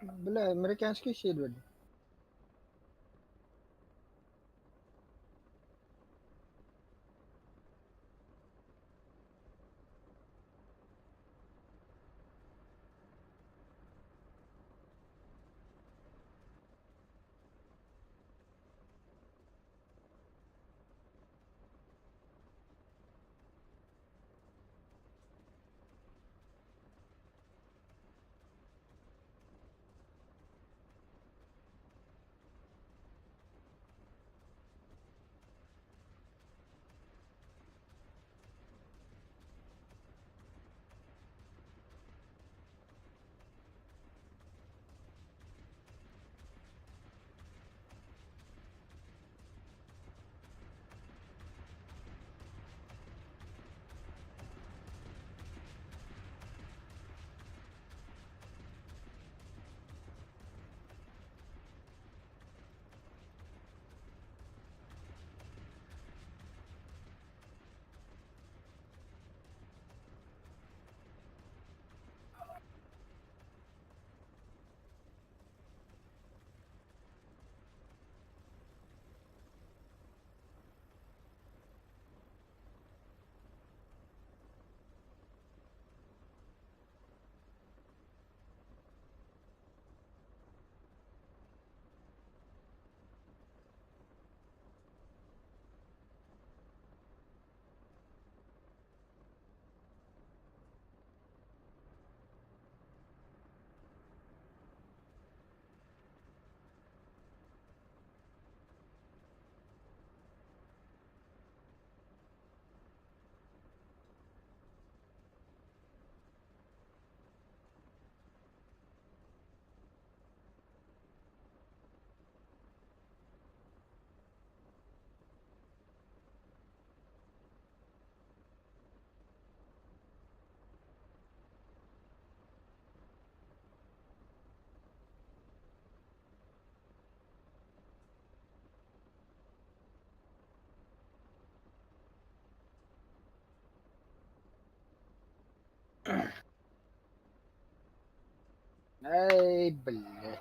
Bile amerikanski şey böyle. Ай, бля.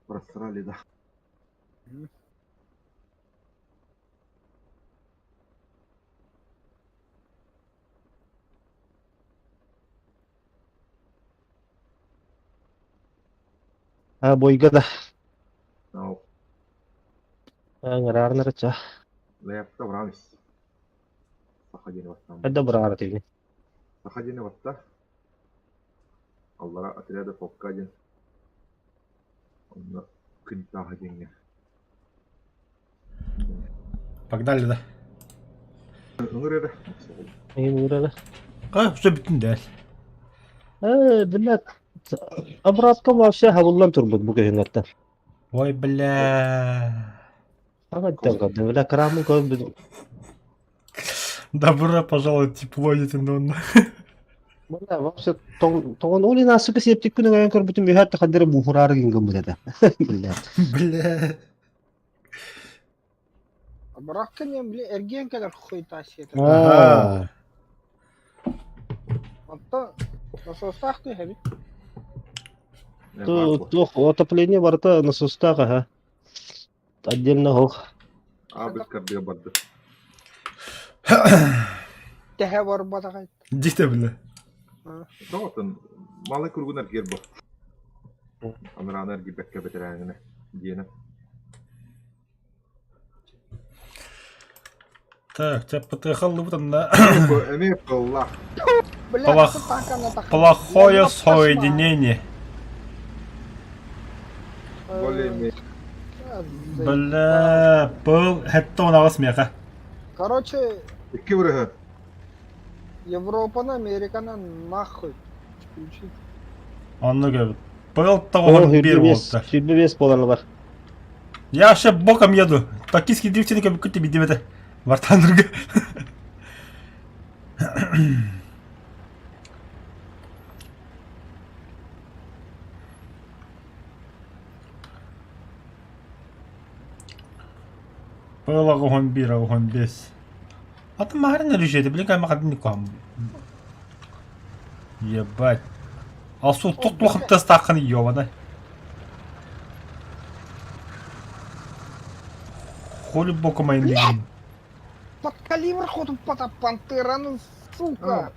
برسرالي ده. boy gada أو ngarar na recha لا يبقى برامس. سخجيني وقتها. ada berarti سخجيني وقتها. الله لا أتريد فوقاجن. أنا كنت هجيني. Погнали, да. نغري ده. ini murah lah Все битэн. بالله أبرادكم وأشياء والله تربط بقى هنا Ой, бля. أقعد تقدم لا كرامك Добро пожаловать, тепло нетендонно. والله вообще طون أولي ناس كسي بتكون غير كربتهم بهاد تقدر بوفرار جنب ده بالله Бля. Bırakın ya bile ergen kadar koyu taşıydı. Ага. Hatta nasıl olsak da hebi. то отопление ворта насустака ها отдельно هو بالكردية برضه. Tehe var bana kayıt. Дите, бля. طبعا ما يكون قلنا الجير بقى. أنا أرجع بك بتراننا جينا. Так, тебя потряхал вот на أنا والله. плохое соединение. более Бля, был это у нас смеха. Короче, كبرها. Европаны, Американы нахуй. Включить. Он говорит, был того бир вот. Südbe bes bolanı var. Я сейчас боком еду. Токийский дрифтинг как будто тебе это. Вартандруга. Было огонь бира, огонь без. А там магарина решит, блин, как магарин ком. Ебать. А су тут плохо тестахан ёбана. Хули боком моим лигин. Под калибр ходит под пантера, ну сука.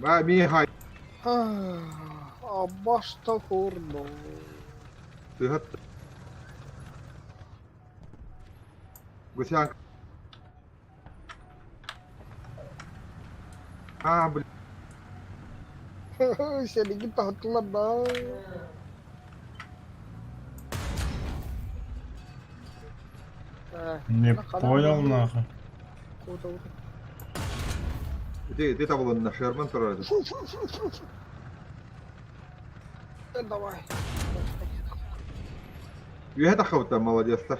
ما مي هاي Başta kurdu. تهت قسان بل Seninki tatlılar da. Не понял нахуй. دي تبغى شيرمان ترى Давай. يهدا خوتا молодец та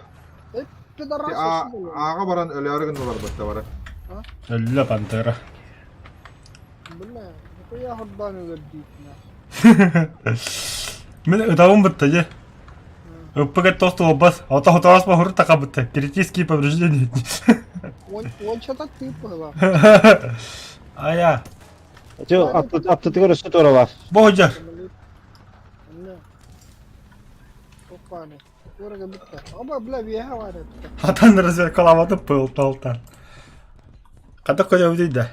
Пидорасы. عبران اللي أرجن نور بتوره لا بانتيرا. Бля, это я гордами гордитна. من اداهم بالتجه. Погодь, толстого бас, а то раз могу такабыта, критические повреждения. Он что-то ты была. А я, Şu atlatık orası doğru var. Богдя, Не. Попали. Дорого биттер. Оба, бля, вега варят. атан развлекалаваты пыл толтан. Када коя удейда.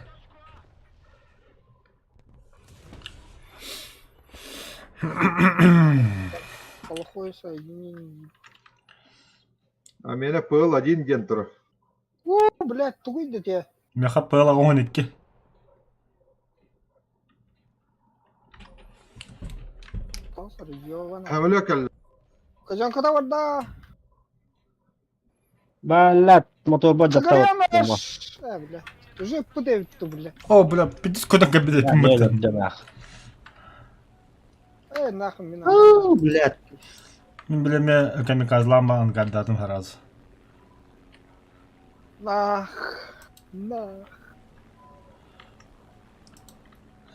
Плохое соединение. А меня пыл один день тур О, блядь, тугой да тебе. Меха пыла гонитки. Тасыр, ёвана. حملوك ال Казан када варда. Балат motor bacak da var. Чагаямеш. Бля. Уже подевитtu, бля. О, бля, пидис куда кабиде Ne тумматан. demek. Нахуй меня. Блядь. Мен билеме камиказламан гаддатым хараз. Нах.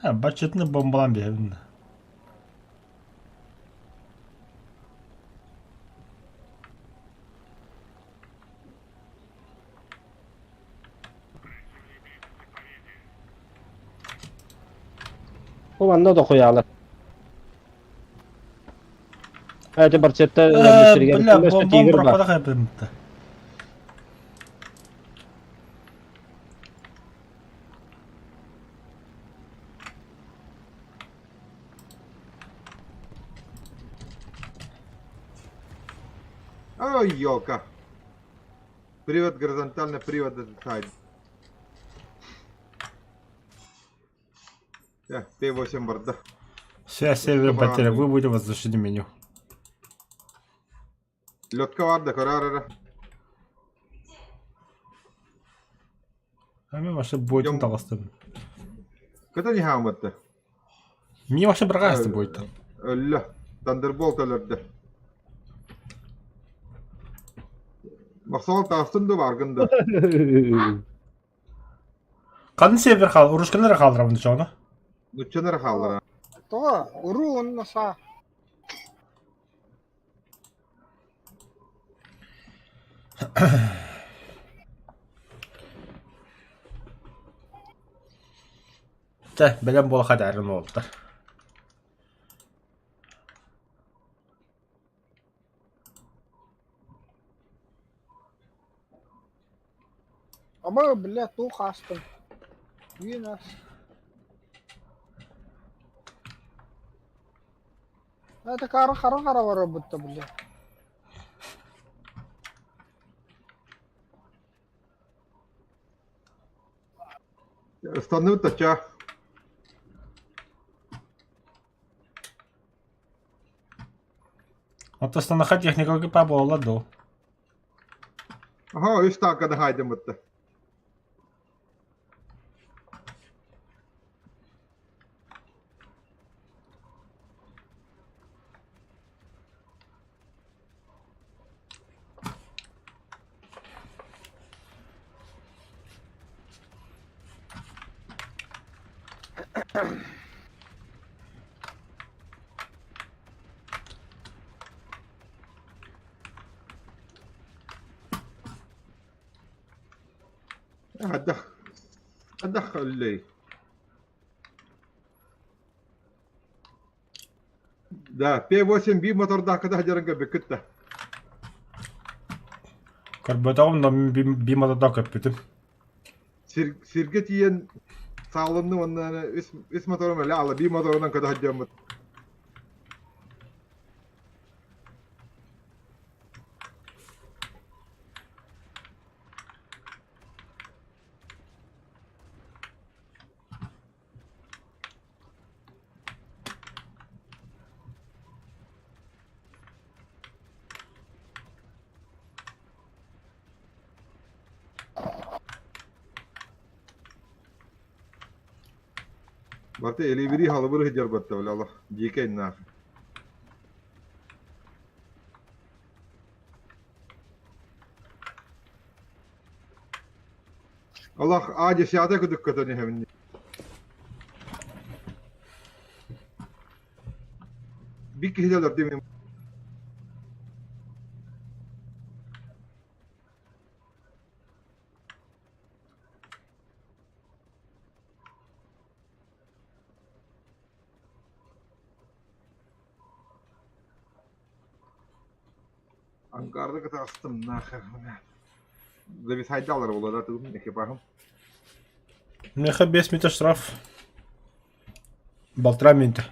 Ha, бачетны бомбалан бебин. O anda da koyarlar. Hadi barçetta Бля, бомбам пропада хайпымтı. Ой, ёлка. Привод горизонтально, привод сайд. П8 борда. Связь север батарея, выводи воздушное меню. Лётка варда, карарара. Ами ваше бойтын таластым. Ката не хаматты. Ми ваше брагасты бойтын. Өллө. Тандерболт өлөрдө. Максал таастын да баргында. Кадын север кал, урушканлар калдырамын чоңа. Нуччанар халдыра. То, уру он наса. Те, белем бол хадарын oldu. Ama, блядь, ну хастым. Винас. Это кара работа, блядь. Станут тача. От останаха техника гипа бола до. Ага, üç dakikada haydim mutlu. أدخل لي ده P8 بي موتور ده كده هجرنجا بكتة Карбатовым да бимада да көппетим. سيرجتين sağlamdı ondan üst motorum öyle ala bir motorundan kadar hacım. Barta eli biri halı biri hıcar batta öyle Allah. Jike inna. Allah ağaca şahada kuduk katını hemen. Bir kişi de değil mi? Ankara'da kata astım nahar. Da biz haydalar olur artık ne yapalım? Мне 5 минут штраф. 1,5 минуты.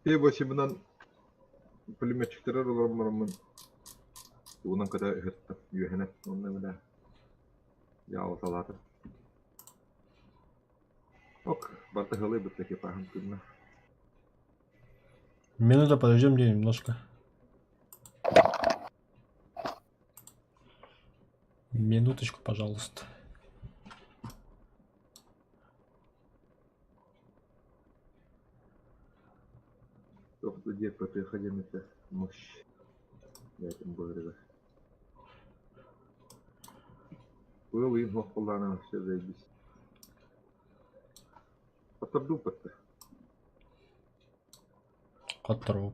Bir başımdan pulmetçiklere olanlarımın bunun kadar hıttı. Yühene onunla bile yağlı salatı. Ok, barta hılı bittik yapalım kızına. Минута подождем где немножко. Минуточку, пожалуйста. Çok da diye kötü hacimete muş. Yetim böyle. Bu oyun hoşlanana şey değil. Oturdum pıttı. Котроп.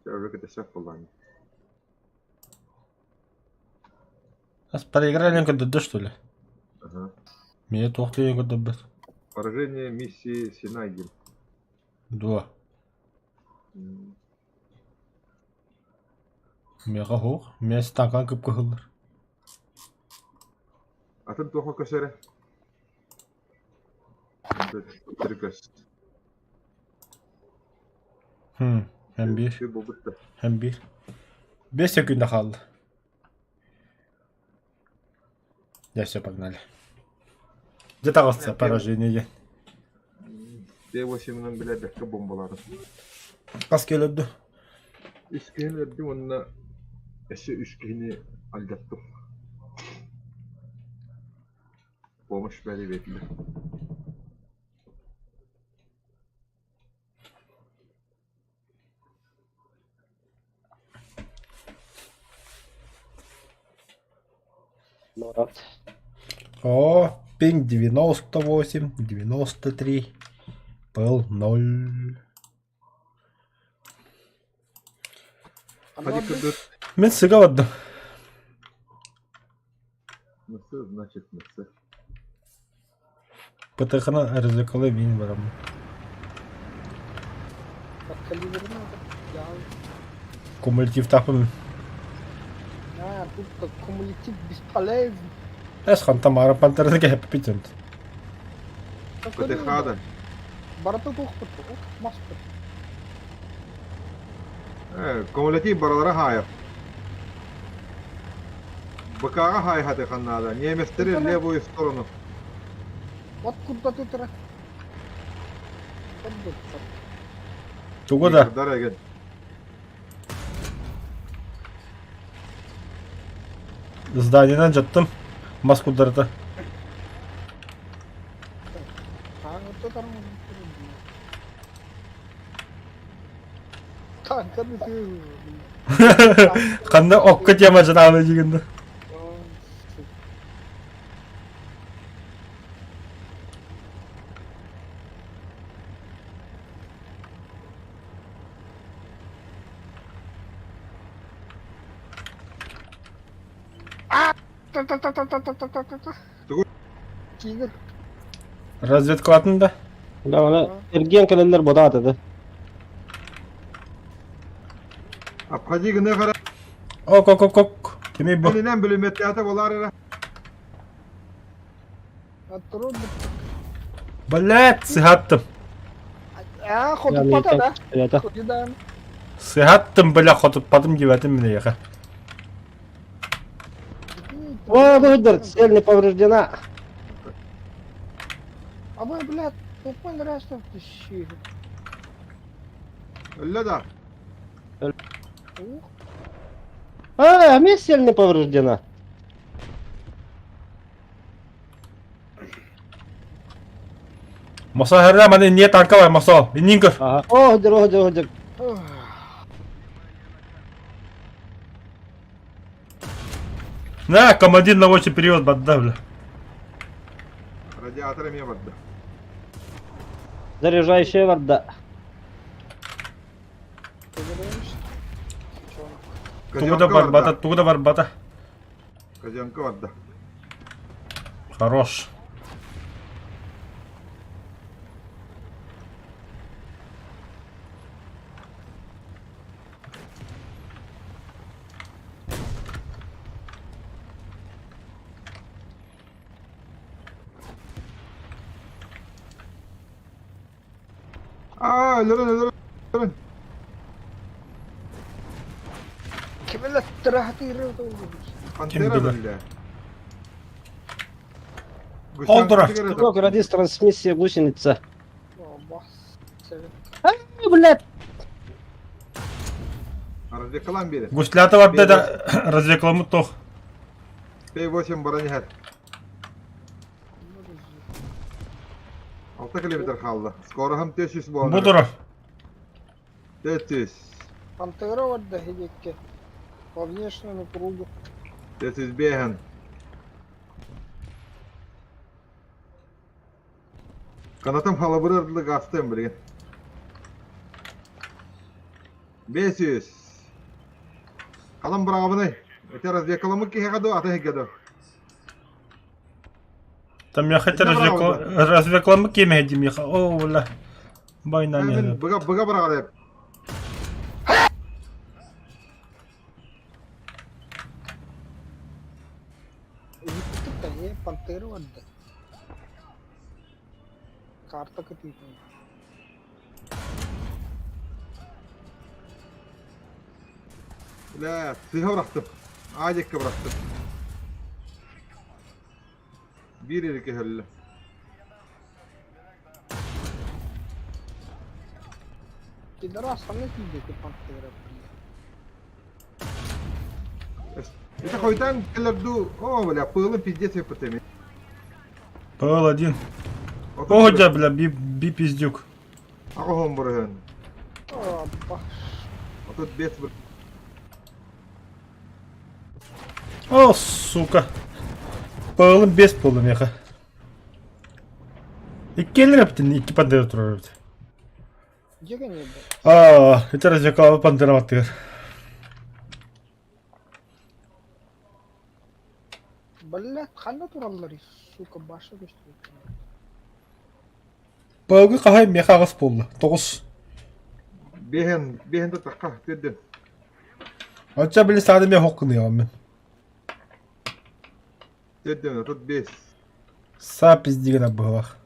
Öyle kötü şey kullanıyor. Нас проиграли КДД, что ли? Ага. Меня тухли КДБ. Поражение миссии Синайдин. 2. Мега хоқ. Мен стакан кып кылдыр. Atın tohu köşere. Tırkış. Hem bir. Şey bu bitti. Hem bir. 5 секунда kaldı. Я все, погнали. Где то поражение? D8'ın bile dakika bombaları. Kask öldü. Üçgeni verdim onunla eşe üçgeni aldattım. Olmuş böyle bekliyor. Murat. О, пинг 98, 93. Пыл 0. Hadi kırdık. Мен сыгавадым. Nasıl значит nasıl? ПТХ-ны ризыкалы мен барамын. Под калибром надо. Я... Кумулятив тапым. Тут как кумулятив бесполезен. Эс хантам ара пантердыга хеп питент. ПТХ'да. Барата тухпытты, маспыт. Kumulatif baralara hayır. Bakağa hayır hadi kanada. Немецтери левую сторону. Вот куда ты тра. Тугуда. Дорога. Зданиеден жаттым. Маскулдарды. Kanka bir şey. Кандай окко тема жанагы дегенде. Тигр. Разведка атында. Da bana ergen kalemler boda atadı. Apkaji gını kara. Ok. Kimi bu? Elinen bölümette yata bolar era. Отрубит. Блядь, sıhattım. Ходи Yani пота, да? Evet. Ходи, да. Sıhattım bile xotup giverdim mi yaqa. О, выдр, цель не повреждена. А вы, блядь, ну понравилось, что ты щи. Öyle da. Ух, А мне цель не повреждена. Masa herre mani niye tanka var masa? İnin kır. Ага. О, Гдер. ух. На, командир наводчий период бадда, Радиаторы мне вода. Заряжающая вода. Ты говоришь? Чё? Тугда бар бата. Казенка вода. Хорош. Aa ölürün. Кибелет трахатыры тоже. Pantera bilir? böyle. Oldur. Стрелок, радист, трансмиссия, гусеница. О, бас. Совет. А, блядь. Развекалам biri. Гуслята варда да развекламı тох. P8 baranihar. 6 kilometre kaldı. Skoru hem 400 bu. Budur. 400. Пантера вот да, хидекке. По внешнему кругу. 400 behen. Kanatım halabırırdı kastım bilgin. 500. Kalan bırakabını. Öte развекаламı ki hekadu atı hekadu. Там я хотя развекламı кемеdim яха. О, вла. Bayna ne? Ben bıga bırakabı. Это не пантера вот да. Карта какие-то. La siha bıraktım. Ağacıkka bıraktım. Bir erke helle. Кидара самый хидекке пантера. Это koytan kellerdu. O böyle pığılın pizdiyet yapıtemi. Пыл один. О, да, бля, би пиздюк. Ako homburhen. О, баш. Otut bet bir. О, сука. Пылым бес болдым яха. İki yaptın, iki pandera turar. Где они были? Это развлекало пандера матыр. Блядь, қандай туралар, сука, башы көшті. Пылгы қахай меха ағыс болды. 9. Behen de takka dedin. Açça bile sade me hokkunu ya ben. Dedin otut 5. Са пиздиген аббылах.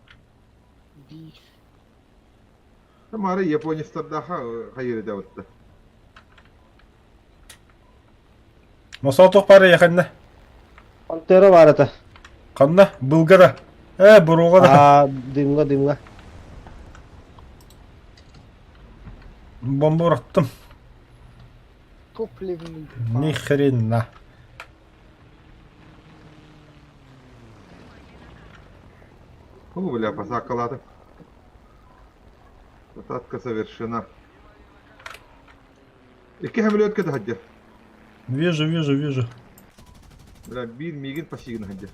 Биш. Tamara Japonistardaha hayır edavuttu. Масал тоқ пара яханна. Пантера var это. Қанна былгара. Буруға да. А, дымға. Бомба ұраттым. Топливный. Ни хрена. Ну, бля, посакалады. Посадка совершена. İki hamle kötü hacı. Вижу. Бля, bir migin paşigin hacı.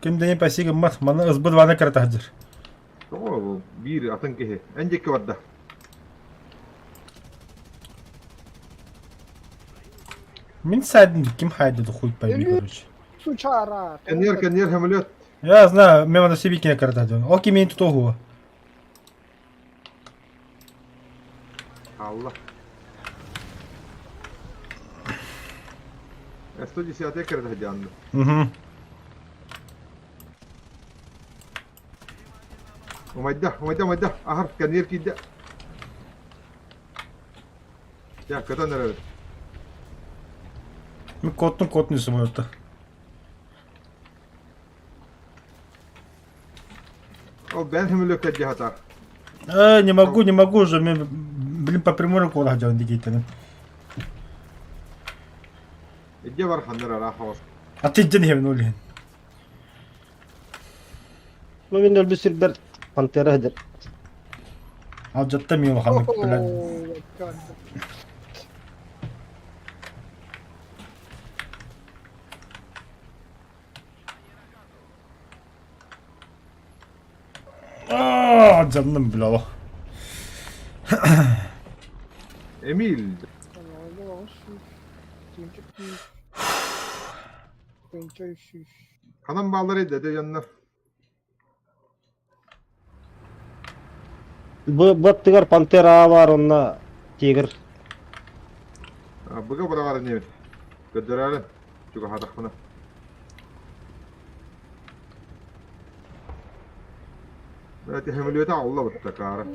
Кимде не пасигім мат. Маны ызбы двана карата хаджыр. Tamam bu bir atın kehe. Önceki vardı. Мен сайдын ким хайдады хуй пойми, короче. Сучара. Kenyer hamle. Я знаю, мен мана себе кине карата хаджыр. Оки мен тут огуа. Allah. 110 ekerde hacandı. Угу. Umayda. Ahar kanyer kidde. Ya katan nerede? Ми кот не самолета. O ben hümülük tecih atar. Не могу уже. Блин, по прямой кола хотел индикейтором. Ece var hanlara rahos. А ты где не внули? Мин өлбүсүр бер пантера А жатта мен ханны Oh блядь. my god. Canım bile. Emil. Kanam bağları dedi yanına. Bu баттыгар пантера бар, онна тигр. Bıga bıra var ne? Gödürəli. Çünkü hadak buna. Belki hümülüyete Allah bıtta karı.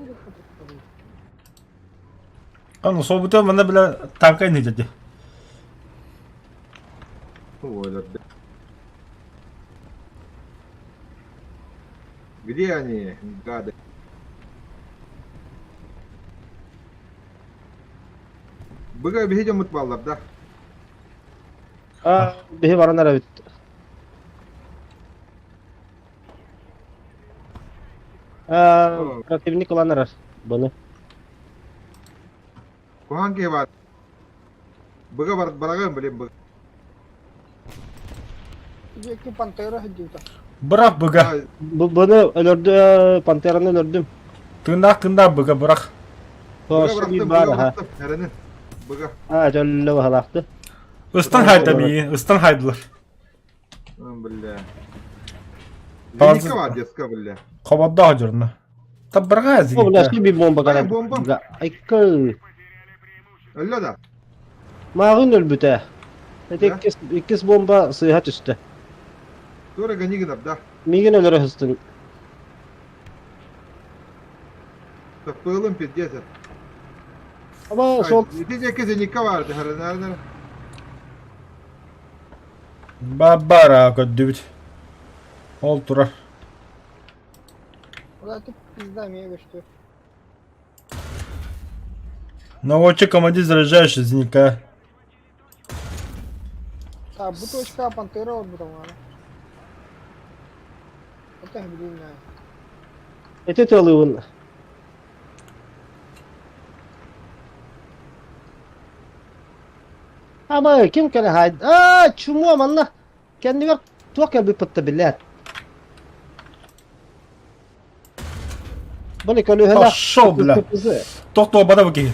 Ну, события мене, бля, танка не дяді. Ойлады. Где они, гады? Bıga bir hece mutballar da. Bihi baranlar bit. Противник оlanlar bunu. Bu hangi var? Bıga var, bırakın bileyim bıga. Iki pantera hediyordu. Bırak bıga. Bunu öldürdü, panteranı öldürdüm. Tırnak bıga bırak. Bıga Toşu bıraktım, bir bıga var ha. bıraktım. Hereni. Bıga. Çöllü bahalaktı. Istan hayda iyi. Istan haydılar. Billah. Bazı- Zenika var deska billah. Kovada hacırına. Tabi bırak ya O zilika. bulaştı bir bomba kadar. Ay, bomba. Aykı. Öyle da. Mağın ölbüte. Ya. İkis bomba sıhhat üstte. Sonra gani gidip da. Migin ölür hıstın. Takpığılım pidiyete. Ama sol Diyecek zenika vardı hereni. Babara ködübüt. Ol tura. Zaten пизда мне что. Наводчик командир заряжаешь зеника. Так, bu точка пантера вот там var. Это блин. ete alıyorsun. Ama kim kale haydi? Çumu amanla. Kendi ver. Tuğak bir pıttı billah. Bunu kalıyor hala. Пошел, бля. Тоқтау бада bakayım.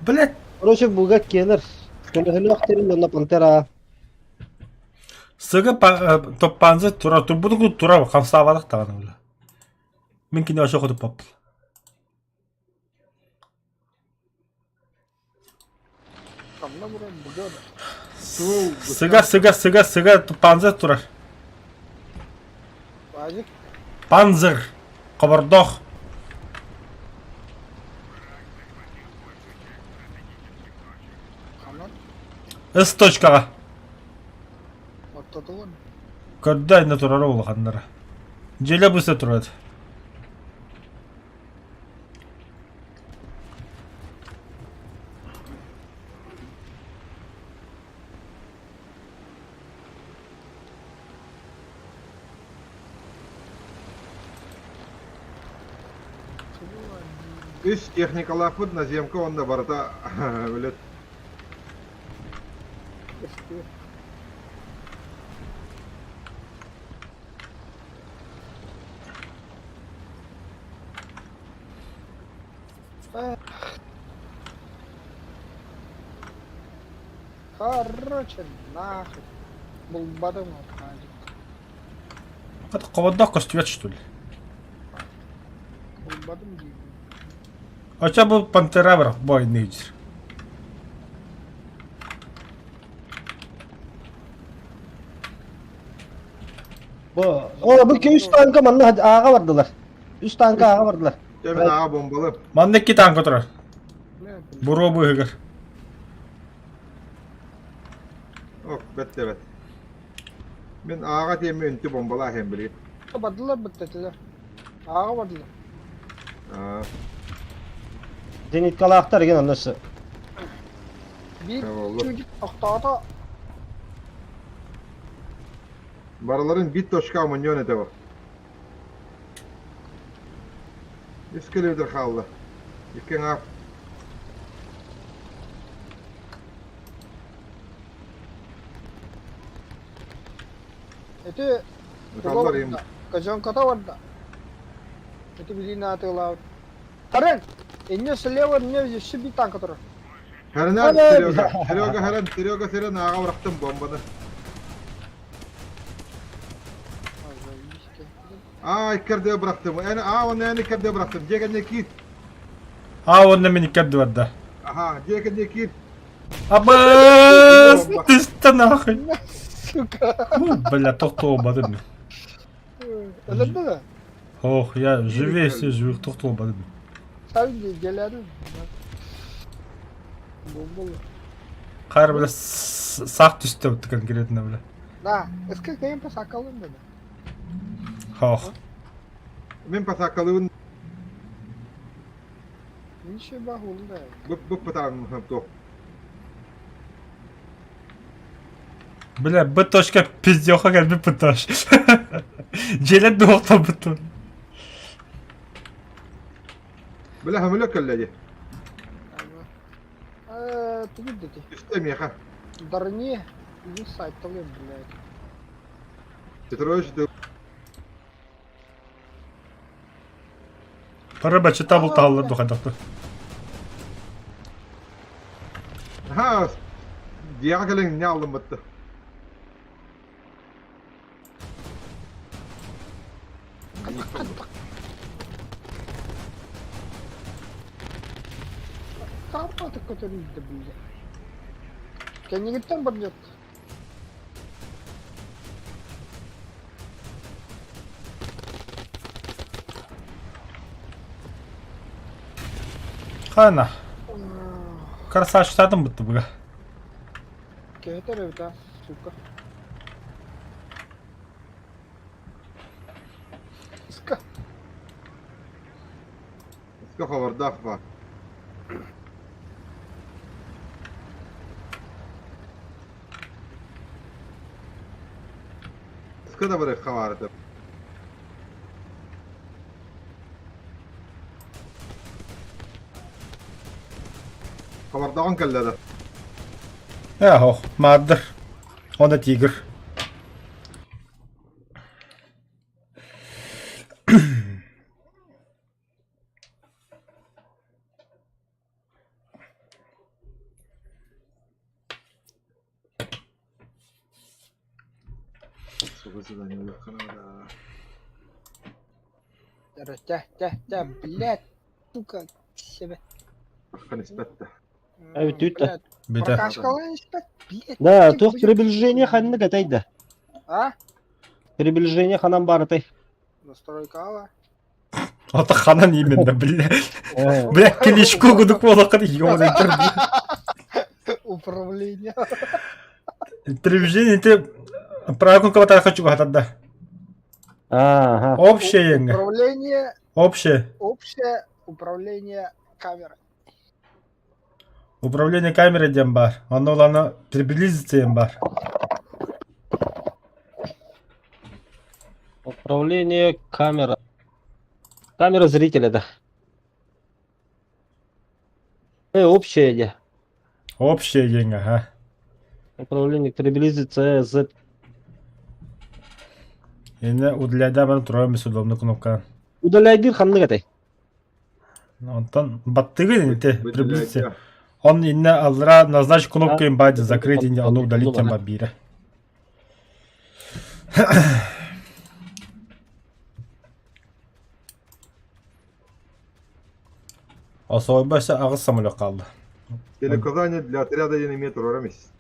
Блядь. Короче, бугак gelir. Kalıyor hala aktarın onunla pantera. Сыга топпанзы тура. Турбуду тура. Хамсавадық тағаны бля. Мен кине аша ходып пап. Kamla buraya buga da. Сыга топпанзы тура. Azıcık Панзыр. Қабырдоқ. kanat С точкаға. atladı onu. Көрді айна турары ол қандары. Желе бұсы тұрады. Üç texnikalar fıt naziyemka onda barata böyle Eski. Короче, нахуй. Булбадым вот азык. Это қабырдоқ костюмет, что ли? Булбадым дейм. Ача бұл пантера бір бой нейдер. Bu ki 3 tanka manna ağa vardılar. 3 tanka ağa vardılar. Cemin ağa bombalı. Mandaki tank oturar. Ne yapayım? Buru bu hıgır. Ok, bette bet. Men ağa temi öntü bombalı hem bileyim. Vardılar bittiler. Ağa vardılar. Aa, Zenit kala aktar gen ondan Bir ne oldu? çocuk aktarda Baraların bit toşka amunyon ete var. 100 kilometre kaldı. Yıkın ağ. это Kallar yem. Кожан кота vardı. Это блин на тыла. Тарен, инне слева мне еще bir tank oturur. Her ne? Hadi. Serioga seren ağa bıraktım bombanı. Aa ikkerde bıraktım. Yani onu yani ikkerde bıraktım. Cegen kit. Ha onda minik kaddı vardı. Aha, cegen kit. Абас! Ты нахуй! Сука. Бля, тоқта olmadı mı? Öldü mü? Oh ya, живее все живых тоқта olmadı mı? Sen gelelim. Bombalı. Қайыр бля сақ түсті өтті конкретно бля. Да, eski kayın pas akalım dedi. Oh. Men pasakalığın Bir şey bak oldu da. bu patam to. Бля, бір точка пиздеха гел бір пыташ. Желет de orta buton. Bile hamile kelleci. Tugul dedi. İstemiyor ha. Darni. Bir saytta oluyor блядь. Petroj de Пара бачы табыл тағылыр дұқадақты. ha. Diğer gelen ne aldım battı. Kapatı kötülüydü блядь. Kendi gittin barcak. Қана. Красавчықтардың бұтты бұға. Keter evde. Сука. Сука. Ska havarda var. Ska da böyle havarda. Havarda kellede. Ja, hoch. Madder. Onda tiger. Sokası da ne yok kanada. Да, блядь. Сука. Себе. Bakın isbette. Evet, düt. Беті. Прокачкалан işte. Блядь. Да, тух приближение ханны катайды. А? Приближение ханан барытай. Настройка ала. Ата ханан именно, бля. Бля, кличку гудук болақыр, ёбаный түрді. Управление. Телевизионный ты правую кого-то хочу гадать. Ага. Общее, еңі. Управление. Общее. Общее управление камерой. Управление камерой дем бар. Оно лана приблизиться дем бар. Управление камера. Камера зрителя, да. Общее, да. Общее, еңі, ага. Управление приблизиться Z. Енді удаляйда бана тұраймыз удобно кнопка. Удаляйдыр ханны катай. Онтан баттыгы не приблизиться. Он инне алра назначь кнопку им байды закрыть инде оно удалить тем бабира. Особенно ağız самолет kaldı. Телекозание для отряда метр орамис.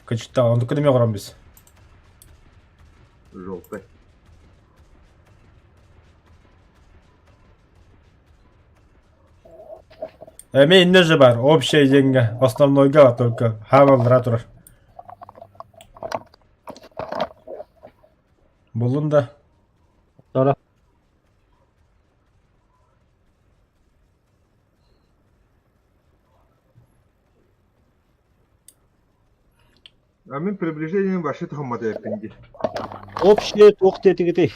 Kaçta onu kadar mı biz? Желтый. Инне же бар. Общее деньги. Основнойга бар только. Хамалдыра турар. Булун да. Тора. А мен приближением башы тохмады эркинди. Общее тоқ тетигити.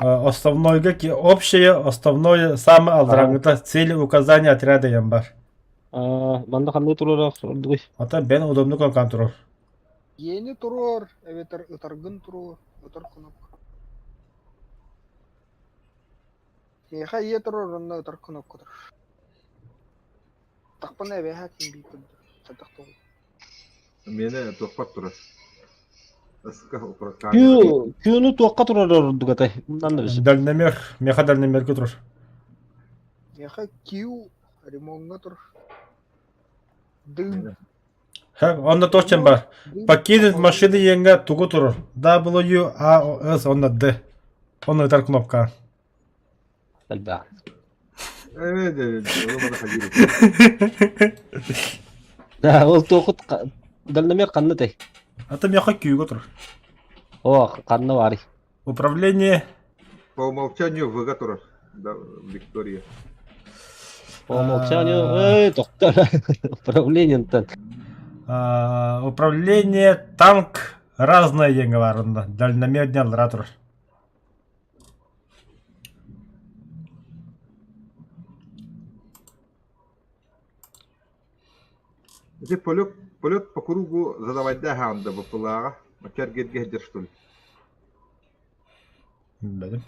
Основнойга ки общее, основное, самое алдыраңыта цели указания отряда ям бар. Манда қандай турар сордугай. Ата бен удобный конкан турар. Ені тұрор, әветер ұтарғын тұрор, ұтар күніп. Еха ие тұрор, онна ұтар күніп күдір. Тақпын әве хәкім бейтінді, сәтіқ тоғы. Мені тохпат турар. Ыска упракка. Күйіні тоққа турар ордугатай. Мындан да біз. Дальномер, меха дальномер турар. Еха киу, ремонға тұр. Дым. Онда точен бар. Покинуть машины енга тугу турар. W, A, O, S, онда D. Онда ытар кнопка. Әлбә. Evet, onu bana hayır. Ол тоқыт дальномер қанны тей. Ата меха күйгө турар. О, қанны бари. Управление. По умолчанию В турар. Да, Виктория. По умолчанию, тоқтар. Управлениентен. Управление танк разное енга бар онда. Дальномер не алдыра турар. Эти полет по кругу задавать даганда в пылага. Макар гедгедер что ли? Білдім.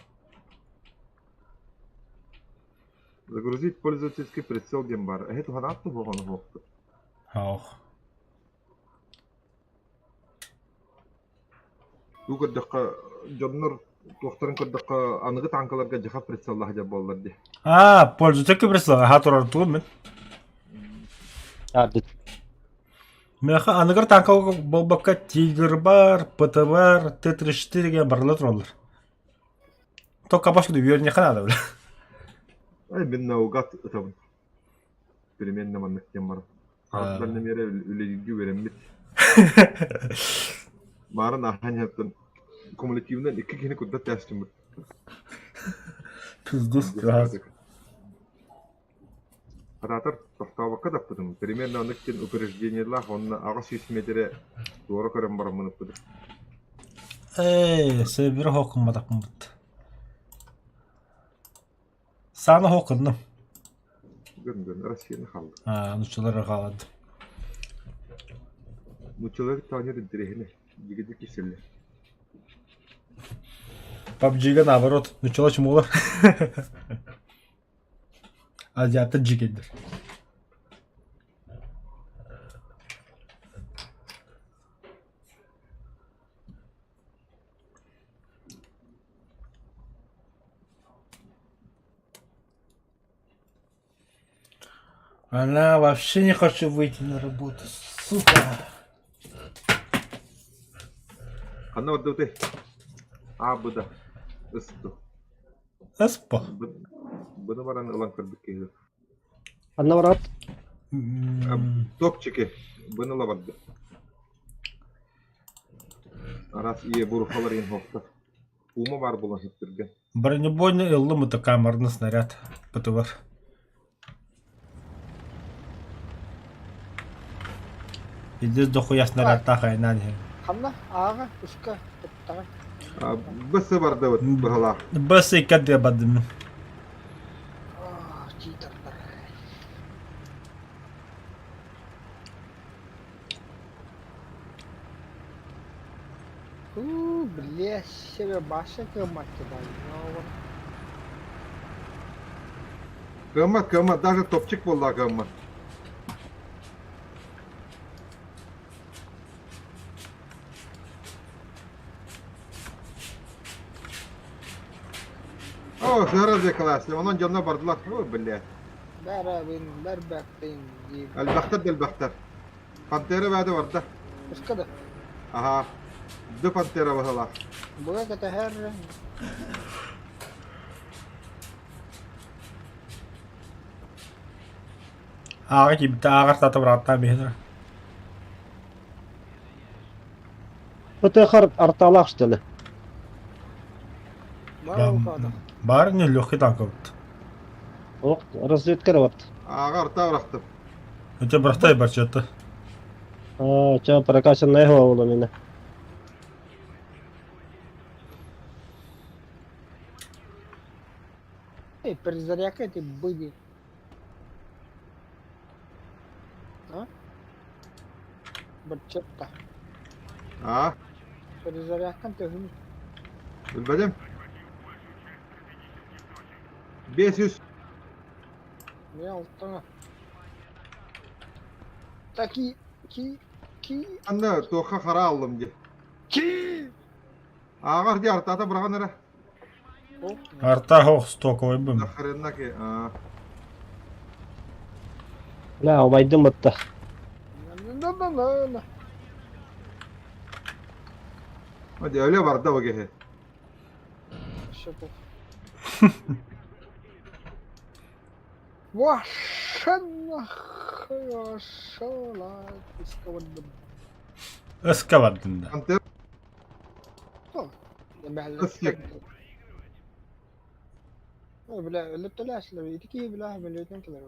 Загрузить пользовательский прицел гембар. А это ханатту вогон хоқты. Ох. Бұл көрдіққа жоннор тоқтарын көрдіққа анығы танкаларға жақа прицеллах деп болдар де. Пользователь прислал. Ага, турар туын мен. Ардыт. Меха аныгар танкалга болбакка Тигр бар, ПТ бар, Т-34 ге барлар туралар. Только башкыды үйеріне қанады білі. Ай, мен наугат ұтабын. Переменна маннықтен бар. Қарапдан немере үлелеге вереммет. Марын ахань яптын. Кумулятивнен 2 кені күдді тәстім бұд. Пиздус крас. Ататар тоқтауаққа даппыдым. Примерно анықтен упреждениялар, онына аға 6 метре doğru көрім барым мұны бұды. Себері хоқынмадақпын бұд. Саны хоқынным. Görün, Россияны қалды. Нұчылары қалады. Нұчылары танер дірегіне, егеді кеселі. PUBG'ге наоборот, нұчылы чымғылар. Азиаты джигендер. Она вообще не хочу выйти на работу, сука. Қанна барды өте? Бұда. Үсті. Эспо. Бұны баран ұлан көрдік кейді. Қанны барат? Топчеке. Бұны ла барды. Арас ие бұрухалар ең хоқты. Ума бар болан хеттерген. Бронебойный ыллы мотокамерный снаряд. ПТВ. Здесь дохуя снаряд тахай на не. Қамна, аға, үшкі, тұттағай. Бұсы барды өт, бұғыла. Быс икәде бадым. Читардар. Бля, себе баша кыматты бай. Кымат, даже топчик болла кымат. О, зараз якалась, онон жонна бардылар. Ой, бля. Бәрәбін, бәр бәктейін дейіп. Әлбәқтер, дәлбәқтер. Пантера бәді барды. Үшкіді. Ага. Ды пантера бұғыла. Бұға кәті әрі. Ağa ki bir de ağır tatı bıraktı bir yer. Öte artalak işte. Var o kadar. Бар не легкий танковый. O разведка var. Ağa arta bıraktım. Öte bıraktı ya barçattı. Ha, çağ прокачан ne hava oğlum yine. Перезарядка эти были. А? Бачетта. Ha, Перезарядка ты гм. bilmedim. 500. Ne altına. Taki ki Anne toka kara aldım diye. ki. Ağa diye arta bırakan nere? O. Арта хоқ стоковый бім. Dakarına ki. Ha. La o baydım batta. Na. Hadi öyle var da bakayım. Şapı. Вашана хорошо искован. Iska vardında. Antep. محل بلا اللي طلعش لو يتكي بلا مليون كده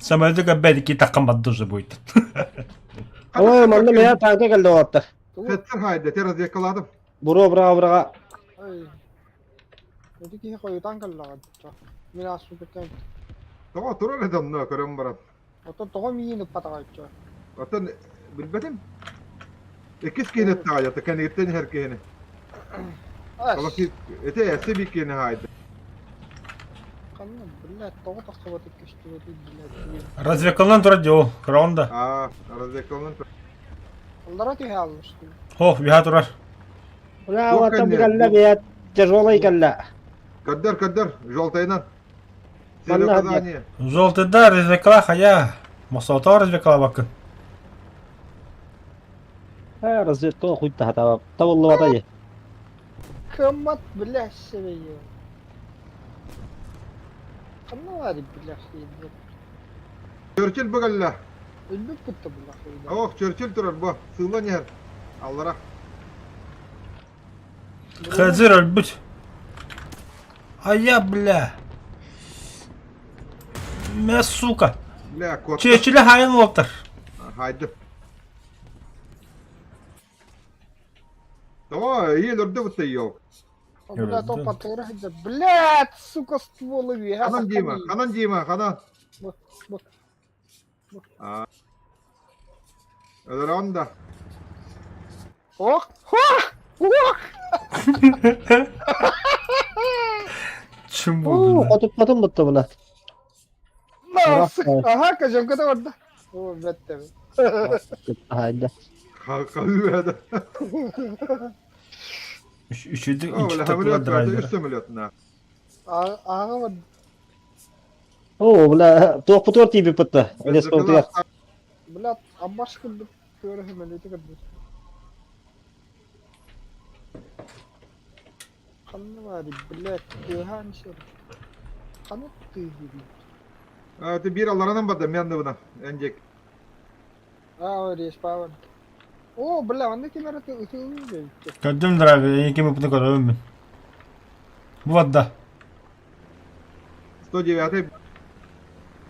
Самолетіка бәдікі тақымады уже будет. Ama mandım ya tanka geldi o hatta. Fetter haydi teraz yakaladım. Bura bura. اي يتكي خوي تانك اللغة من أسوق كان Tamam dur öyle damla körüm barat. وتطغم ينبطغ Zaten bilmedim. İkiz kine tağya da kendi gittin her kine. Ama ki ete ese bir kine haydi. قلنا بالله الطوطة صوتك اشتغلت بالله Развекалынан тұрады о, краунда. Aa, arada yakalın. قدرتي هذا المشكلة Хоқ, биха тұрар. La o hatta bir galla bir tecrübe galla. Kaddar, joltayla. Selo Vallahi kazaniye. Жолтыда развекала хая. Масаута развекала bakın. Ha разведка o kuyta hatta. Tavallı vatayı. كمت بالله السبية قلنا وارد بالله خير Churchill bu galla. اللي كنت بالله خير Oh, Churchill durar bu. Sığla yer. Allah'a. Хазир өлбіт. Ая, бля. Мә, сука. Le kot. Чечілі хайын олыптыр. Haydi. Tamam, iyi lörde bu yok. بالله يا تو ولد. بطيرة هجة بالله سوكا ستفولي بيها Kanan cima, kanan. بص Aa. Öyle onda. اوه اوه Çim Oo, buldu. katıp katım battı buna. لا هاك جم كده وده هو بتم Haydi. Kalbede. Üşüdü, Öyle iki hamiliyat tıkla verdi, driver. üst ameliyatına. آه ود Oo bula tuğ putur tipi pıttı. Öyle sportu ya. بلا عباش كده كوره مليتي كده خلنا وارد بالله تيها نشر خلنا تيجي Evet, bir Allah'ın badım yandı buna. Encek. وريش باون اوه بالله عندك مرة تقول Gördüm driver, iki mi bunu koyalım ben. Bu vadda. 109.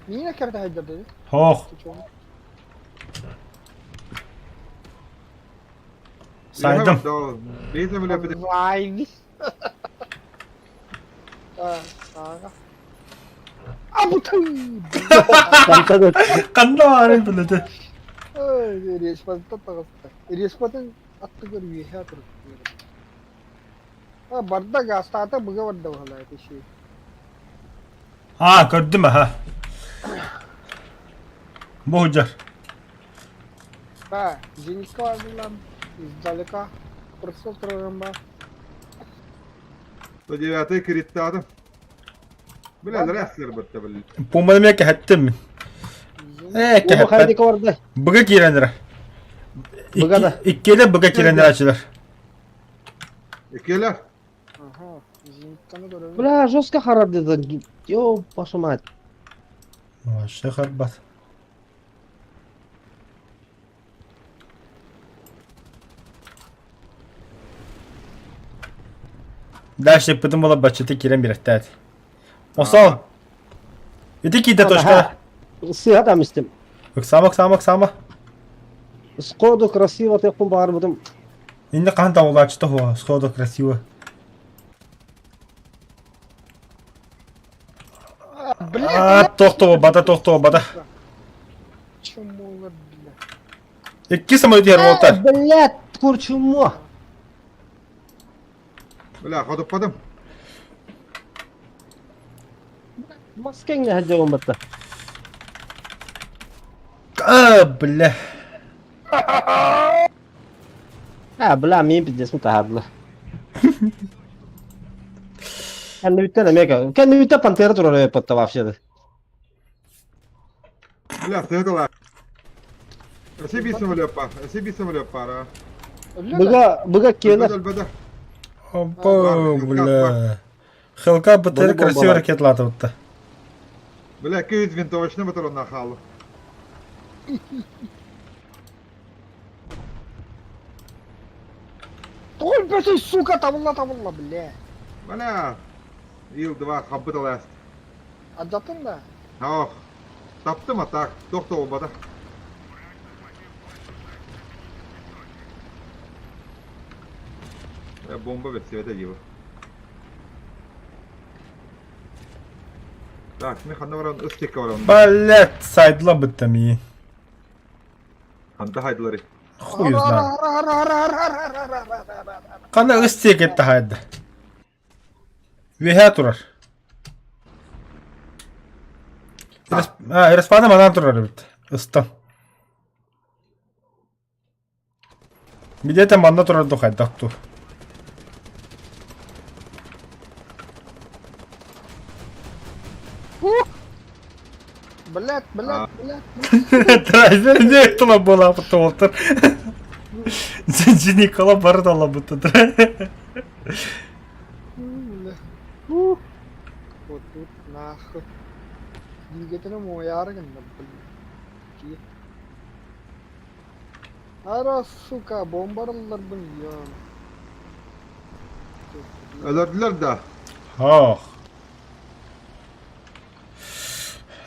مين كرت هاي الدبابة؟ Hoq. Saydım. Neyse böyle bir Vay. Abu tüy. Kanta da. Kanda var bildi. Ay, respaten takıstı. Respaten attı görüyor ya tur. Ha barda gastata buga wadda wahala ita shi. Ha, gördüm ha. Bu hüccar. Ha, Zinka vardılar. İzdalika. Pırsal turaramba. 109 kritti adam. Bileler esler bitti bilir. Pombadım ya ki hattim. Bu Ki haydi hattim. kavardı. Bıga girenler. Bıga da. İkkiyle bıga girenler açılır. İkiler. Aha, Zinka. Kanı görüyorum. Бля, жестко харап dedi. Yo başıma et. Вообще харбат. Дальше потом было бачите кирем биреттет. Осал. Иди киде точка. Сы адам истем. Оксама. Скоду красиво тепун бар будum. Инде канда улачты хо, сходу красиво. Блядь, Тоқто бада. чумулар, блядь. İki самолет yer oltar. Блядь, kurçumu. Bela koduppadım. Masken ne hacı olmadı. Bля. Ha bla miyim bir desmi tahadlı. Kendi bitti de mega. Kendi bitti pantera durur yapıtta vafşadı. Bela sığdılar. Ese bir samolot var. Ese bir samolot var ha. Ölüyorlar. Bıga kenar. Albada. Опа, бля. Хелка БТР Бомба красиво была. ракетлады вот. Bela 200 винтовочный батарея нахал. Ой, блядь, сука, табылла, блядь. Bela. Ил-2 хаббыта ласт. Atlattın da. Oh. Taptım atak. Doktor olmadı. Bomba ve sevede gibi. Так, şimdi handa var onun ıstık var onun. Блять, сайдла бы там и. Handa haydıları. Хуй знает. Ara. Kana ıstek etti haydi. Veha turar. Respawn'da madan turar evet. Istam. Bir de manda turar da haydi daktu. Блядь. Трайзер не это была потом. Джини кола бардала бы тут. Вот тут нахуй. Двигателем уярген, блядь. Ara suka bombardılar bunu ya. Öldürdüler de. Oh.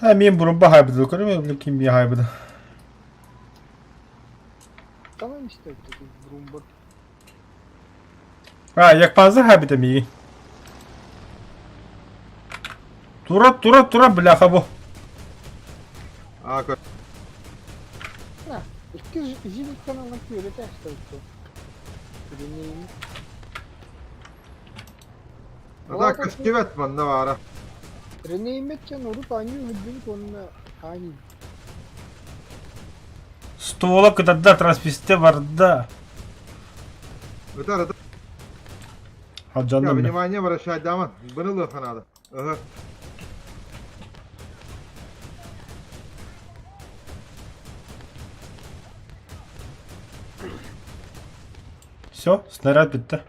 Мен burun bahayı da koyayım, kim bir hayı da. Tamam işte такой брумбар. Як panzer hayı da mi? Тура, бляха bu. Aa, На, iki zillik kanalına göre test oldu. Deneyim. atak kıskivet man ne var? Deneyim etken olup aynı hüddünük onunla aynı. Ствола когда трансписте vardı. Öter öter. Ha Ya canım benim. vнимание var aşağıda ama. Bunu da kanada. Aha. Все, снаряд bitti.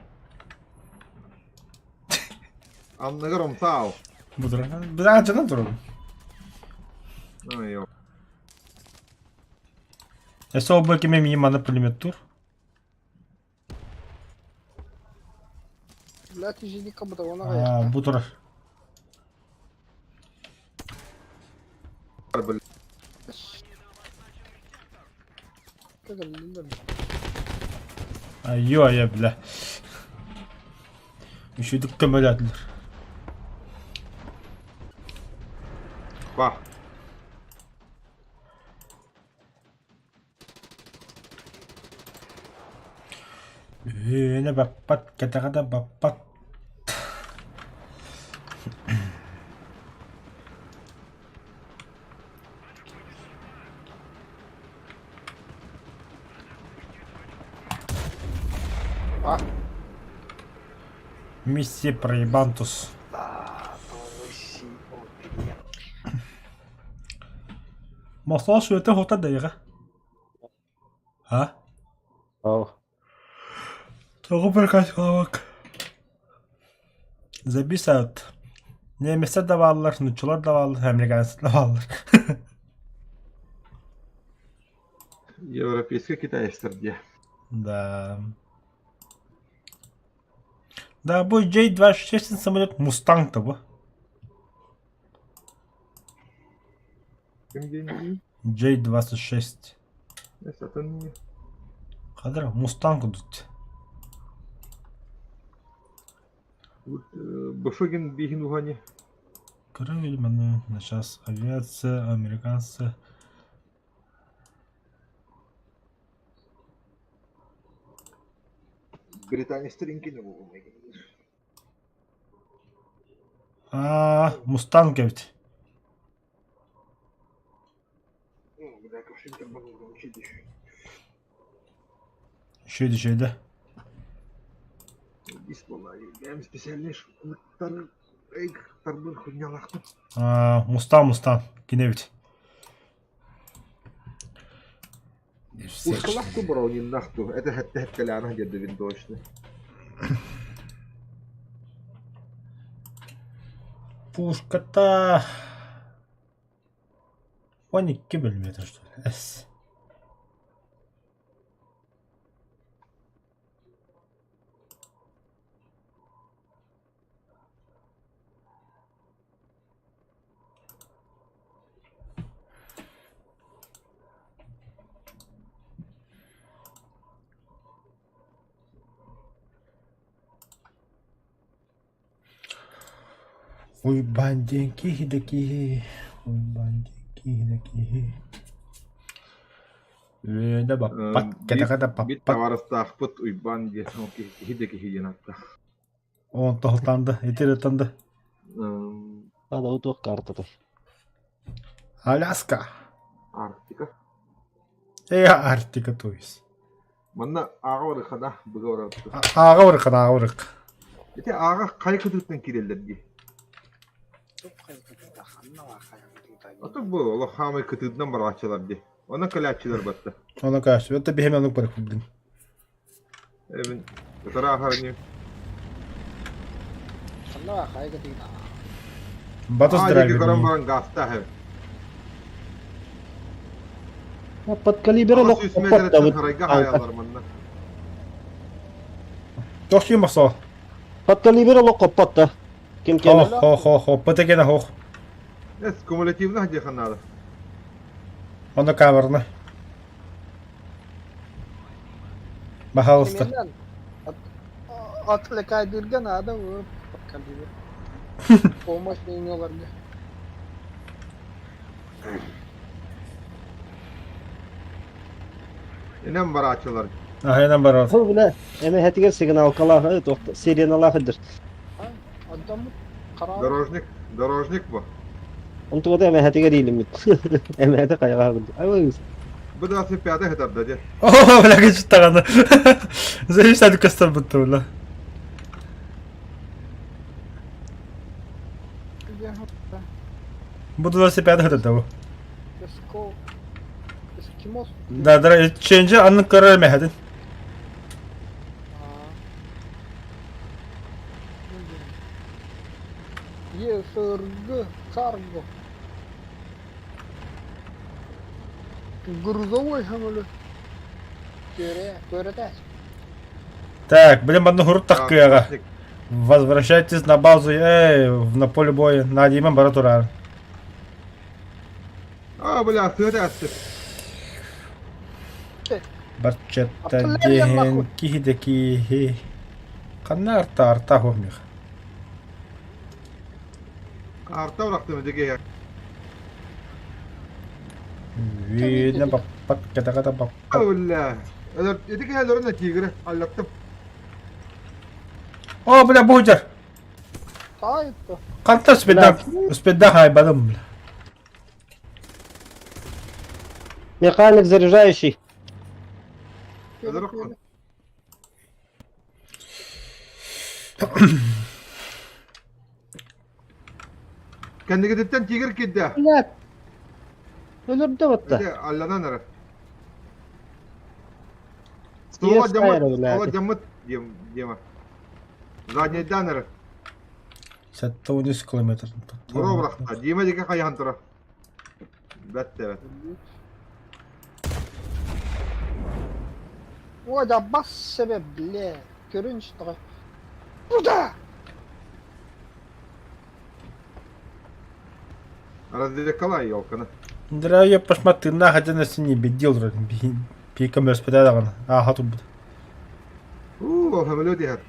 Anlıyorum sağ ol. Budur. Bir daha canım duralım. Ha, yok. Eso belki memiyim bana pulimet tur. Блядь, zillik kapıda ona kayar. Ha budur. Var böyle. Kadar Ayyo ya bile. Üşüdük kömel atılır. Bak. Ne bapat kata bapat. Ah. Миссия проебантус. Masal şu öte hota dayağı. Ha? Oh. Çok bir kaç bak. Zabisa at. Nemesler de varlar, Nuçular da varlar, Amerikanslar da varlar. Европейский Китайстар diye. Да. Да, bu J-26 самолет Mustang'tı bu. Kim geliyor? J-26. Ne satın mı? Kadar Mustang тут. Башогин бигин ухани. Корабль, ну, сейчас авиация, американцы. Британия старинки ne bu? Mustang evet. Bir dakika şimdi bakalım bir şey düşün. Şeyde. Biz vallahi benim spesialleş ılıkları ılıkları хуйнялақты. Mustang. Yine evet. Ушкалахту броуниннахту. Это хәтта лана деді виндошны. Пушка-то 12 миллиметр, что ли? С. Ой, бандинки хидаки. Ой, бандинки хидаки. Öyle bak. Kata Bir bak. tavarısta ahpıt uyban diye sonki hideki hiyenatta. 10 tohtandı. Yeter atandı. Ада утук картата. Аляска. Arktika. Арктика, то есть. Manna ağa var kada buga var. Ağırık. Ete ağa kaykıdıktan kireldir diye. Ata bu Allah hamay kıtıdından var açılar diye. Ona kalaçılar battı. Ona karşı. Это bir hemen bırakıldı. Evet. Tara harni. Sanna kayga dina. Батыс Aa драйвер. ki karan baran gasta he. Под калибера лок 600 копот metre да harayga hayalar manna. Çok şey masa. Под калибера лок копот да. Ким кеме? Ho. Патагена ho. Es kumulativna hadi kanada. Ona kamerna. Пожалуйста. Kimden? Atla kaydırgan adam o. Bakalım. Olmaz deniyorlar diye. İnen var açılar. Aynen var. Хыл белә. Эме хәтигә сигнал кала, тохта. Сиреналар хәдер. Adamı karar. Дорожник bu. Онтуга да эме хәтигә дилем бит. Эме хәтә кайга булды. Ай, Bu da piyade hedef dedi. О, бля, как странно. Зачем ты костом будто, бля? Буду велосипед ходить того. Esko. Eskimos. Да, ченджи, анны карар мехадин. Ye sırgı kargo. Грузовой самолет. Göre. Так, блин, одну грудь так кыяга. Возвращайтесь на базу, на поле боя. На Дима Баратура. Aa bula sığdı astı. Барчетта дehen кихидеки. Канна арта хомих. Arta bıraktım ödeki ya. Видно, папат, ката папат. Ulla. Ödeki hellerin de tigre. Anlattım. О, бля, бухтер. Sahipti. Канта спида хайбадым, бля. Механик заряжающий. Ödeki. Kendi gidipten tigre gitti. Блядь. Ölür de batta. Öde Allah'dan ara. Yes, Sola hayır, camı. öyle. Sola camı diyema. Zadniyeden ara. Сәтті 13 километр. Бuro bırakta. Dime dike kayhan tura. Bette bet. O da bas sebep bile. Görün işte. Burada. Arazide kalay yolkanı. Драйв посмотри, на хотя на синий бедил вроде. Пиком распределял. Ага, тут будет. Uuu, hamelo diher.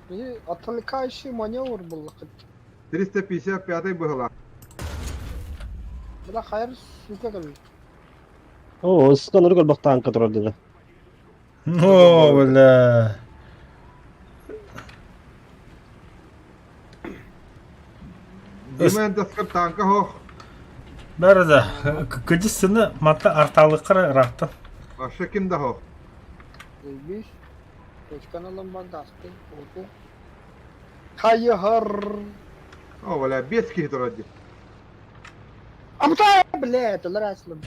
Bir atalı karşı manevr bulduk. 355 bıhıla. Bırak hayır suka kalıyor. Oo, ıskan orgal bak tanka turar dedi. О, бля. Dime entaskar tanka ho. Бәрді. Күдісіні матта арталыққыр рақтын. Aşağı kimde ho? Bir. Koçkan alın bandı astı. Oldu. Hayır. O valla 5 kişi turadı. Ama da bile dolar aslı.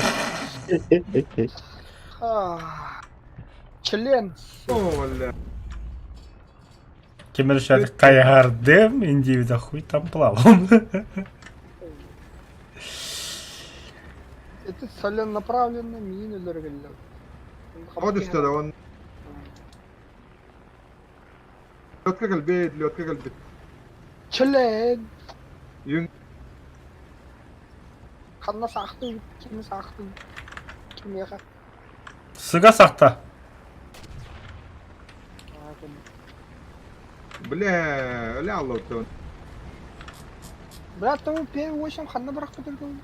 Ah. Çilen. O valla. Кемер шады кайғардым, индивида хуй там плавал. Это целенаправленно минулер geldi. O düştü de on. Lotka kalbet, lotka kalbet. Çilen. Yün. Kanna saktı. Kimi saktı. Kim yaka. Сыға сақта. Bile, öyle Allah'tan. Брат, там первый очень ханна бıraktı bir gün.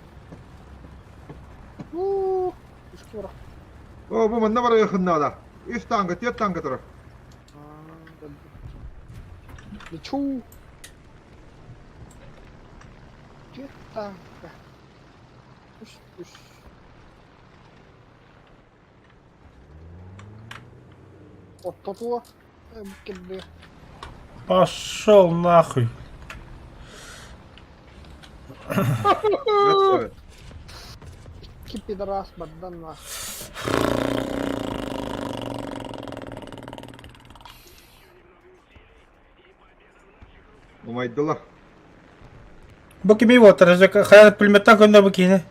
Üstü bırak. O bu manda var yakında da. 3 tanka, 4 tanka tura. Лечу. Где-то. Пусть. Вот тут вот. Gibi. Пошел нахуй. Evet. İki pidras baddan var. Umaydullah. Bu kimi вот, hayal pulmetten gönder bu kini.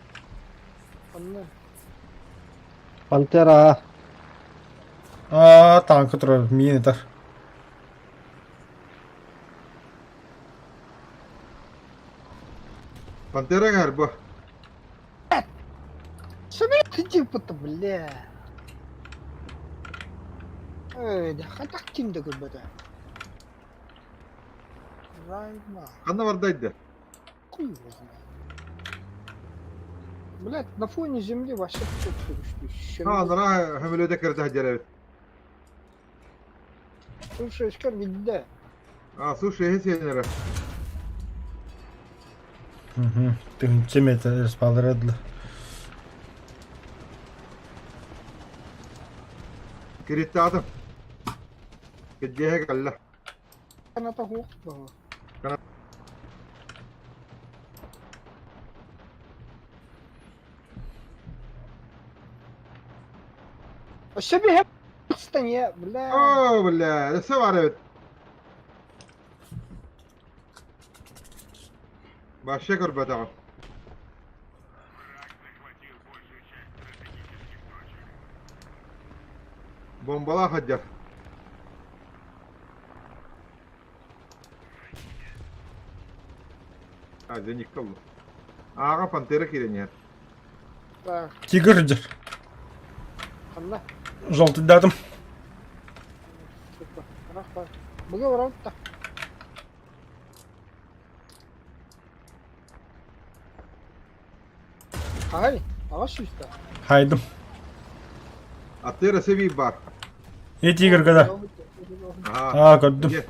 Anne. Pantera. Aa, tankı durur, mini dar. Pantera galiba. Типа-то, бля. Да хотя kimde göbede. Райма. Kanna vardaydı. Хуй его знает. Блядь, на фоне земли вообще все Ha, ana hamilede kırdı hacer. Слушай, Искар, види. Ha, su şeyhi senere. Угу. Ты чем это спалредли? Kiritte adam. Gideceğe galla. Она того. الشبيه استنى بلا Oo billa, lise var evet. Başka kurbet ağa. Bombala hacer. Ha, zenik kaldı. Ağa pantera kireniyor. Так, Тигр жер. الله Желтый дадым. рахмат. Бага варалта. Хай, ағаш üstte. Haydım. Atlara seviye var. Ne тигр kada? Aha. Aa, gördüm. Ye.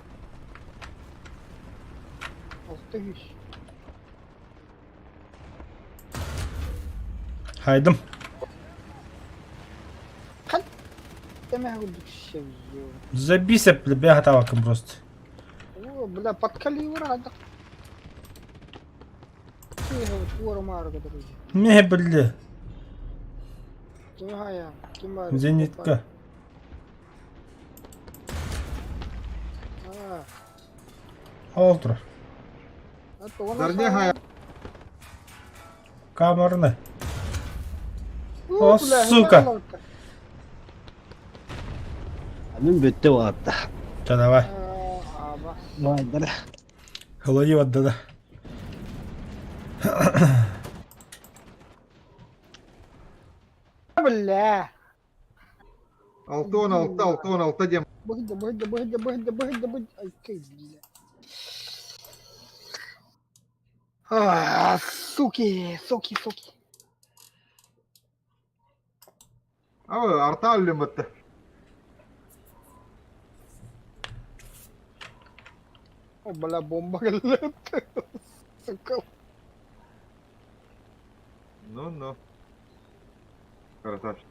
Altta güç. Haydım. Deme güldük şey. Забейся, бля, бегать таваком просто. О, бля, подкали урада. Тихо, твор марга, друзі. Не, бля. Кимгая, кимар. Зенитка. А, Олтур. Зарня хая. Камерны. О, сука. Мен бөтте ватта. Давай. Вай, да. Холоди вот да. Бля. 6-16 дем. Быгда. Ай, кай, бля. Суки. Ау арта үлемөттө. О, бля, бомба галет. Сука. Ну. Красавчик.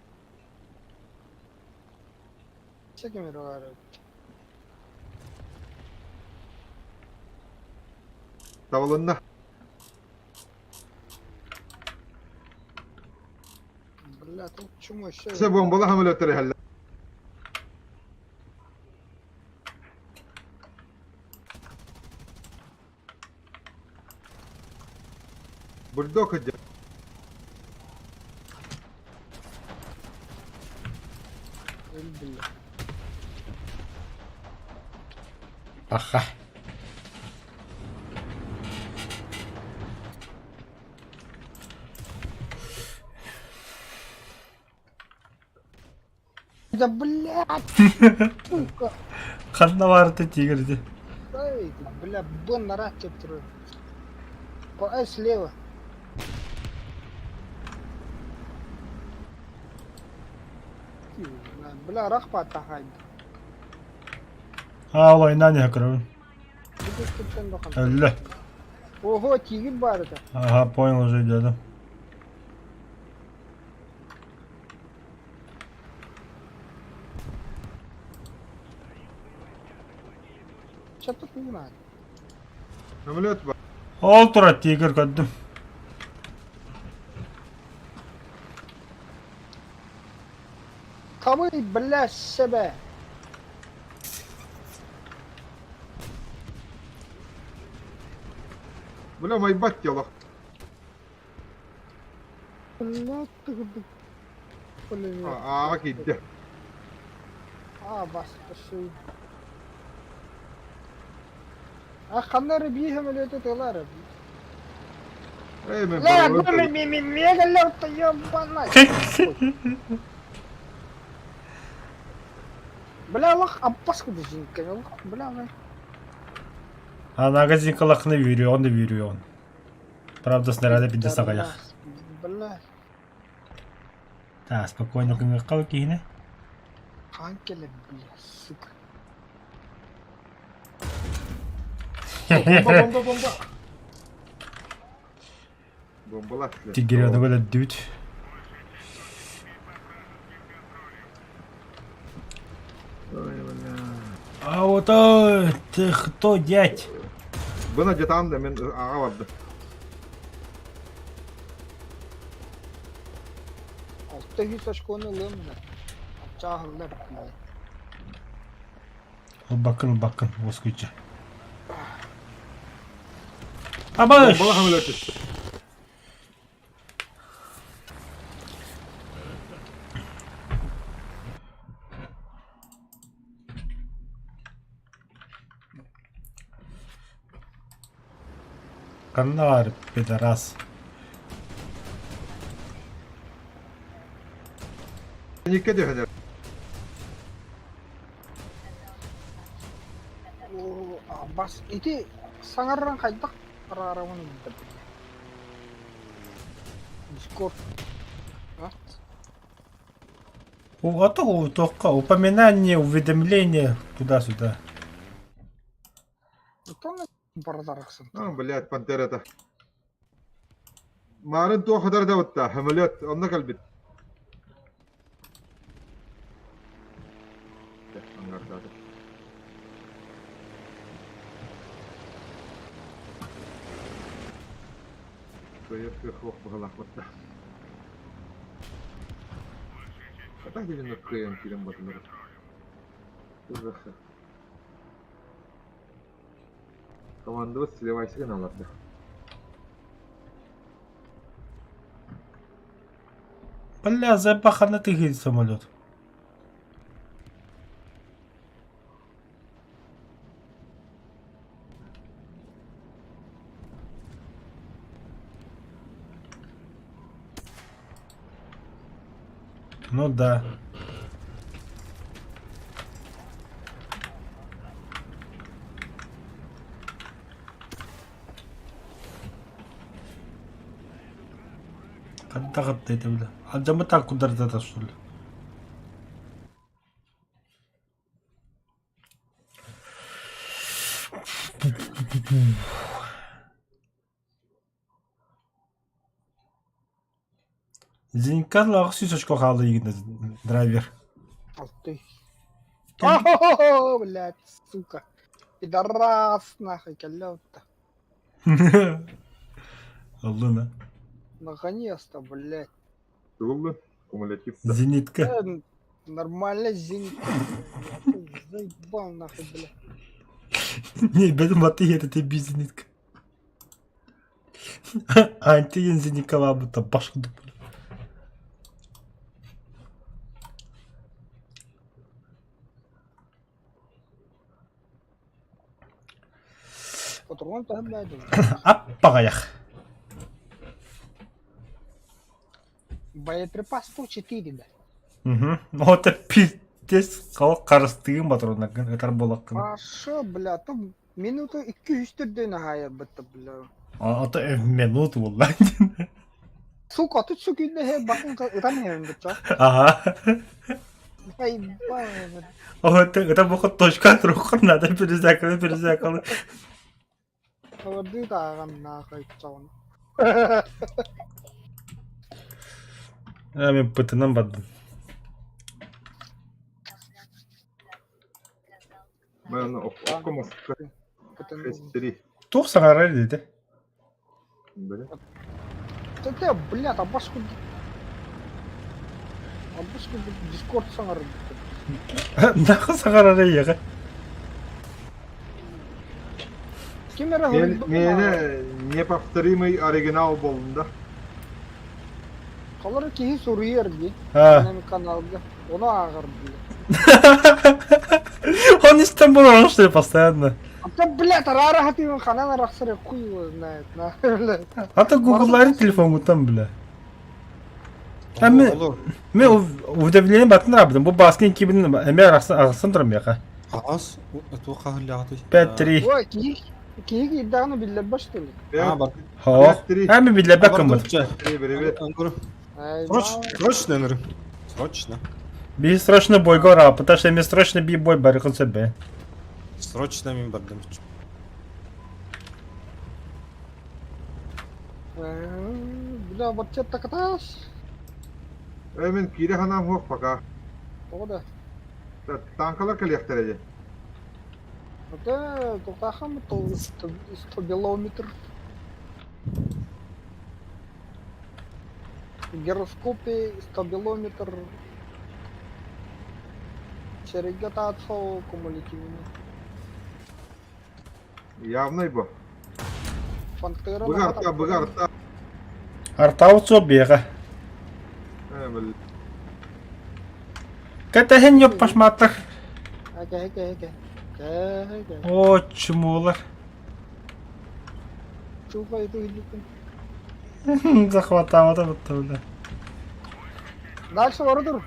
Всякими рогами. Тавылынна. Бля, тут чему еще? Все бомбалы хамылөттөрү хәлле. Бульдог иде. Бля. Аха. Да блядь! Сука! Kanına vardı тигрди. Эй, ты, бля, бон на рак трое. Ай, слева. Бля, рах патахай. Oynan yakırım. Öyle. Ого, тигр бар это. Ага, понял уже дядя. Что тут не надо? Хамылөт бар. Ol tura тигр gördüm. Кому, бля, себе? Бля, майбат тело. Бля, ты, блин. Кидде. Бас, пошли. خلنا بيهم اللي تطلع Мен لا барабын. ميجا لو طيب والله بلا وقت أبص كده جينك بلا А магазин калахны veriyor, он da veriyor он. Правда, снаряды пиде сагаях. بلا Да, спокойно кал кихне. خانك بلا сука Бомба. Бомбалар. Тигр onu böyle düt. А вот ты кто, дядь? Бына жетам да мен ага барды. Altta 100 aşkonu alımla Çağırlar Bakın, Moskviç'e. Abaş! Бомбалы хамылөт. Kanına var pederas. Никке де хәзер. Бас ити саңарран қайдақ Арарамын Дискорд Только упоминание, уведомление туда-сюда. Тонны бардарықсың Блядь, пантерата. Марын то хадар да утта. Хамылөт, онна калбит. Кверху бахалах утта. Катах дегенде кыйын кирен батылар. Командабыз силебайсыгын аларды. Бля, запахано тыгает самолет. Ну да. Когда ты это, бля? А да мы так куда-то это, что ли? Зенькарлы ақсүйс очко қалды егінді драйвер. Ах ты. О, блядь, сука. Пидорас, нахуй, колёта. Аллына. Наконец-то, блядь. Тулы, кумулятив. Зенитка. Нормально зенит. Заебал, нахуй, блядь. Не, benim atı yedi de bir zenitka. Antigen zenitka var bu da başka da böyle. Патрон там, блядь. Аппаға яқ. Боеприпас 104, да. Ота пиздец қалық қарыстығын батырына қытар болаққын. А шо, бля, там минуту 200'ден hayır bitti, bля. Ата минут vallahi. Сука, тут сука не he bakın ıtamıyorum bitti. Ага. Заебал, блядь. Ота это бұқы точка тұрыққын надо перезакалы. Кавырды да ағам нахуй чауын. Мен пытынан бадым. Ben okumasın. Kestiri. Тоқсан арай деді. Böyle. Ты, блядь, обошку дискорд саңар. Нақы сағар арай яға. Кемера Mene неповторимый оригинал болында. Қалар кейі соруер ди. Ha. Benim kanalda. Onu ağır bile. Он из Стамбула, что ли, постоянно. А ты, блядь, рара хативен ханана рахсаре хуй его знает, нахуй. А то Google'ların telefonu там, бля. Мен удивление батын рабдым. Бұл баскен кебінің әме арақсын тұрым яқа. Аз, это хахляты. 5-3. Ой, кейі иддағыны билер баш что ли? А, бар. Хо. Әме биле бәкім бұд. Привет. Срочно, Энри. Срочно. Би срочно бой гора, потому что мне срочно би бой барықын себе. Срочно мен бардым. Бля, вот че так аташ? Мен кире ханам хоқ пока. O da. Танкалар калияқтар. Это тоқтахам 100 километр. В гироскопе 100 километр. Черегата атфау кумулятивно. Явный bu. Пантера. Бұғарта. Артау цобеға. Біл. Кәтәхен yok пашматтыр. Әке. О, чумулар. Чуха это идет. Захватавады бұтты бля. Дальше ордер.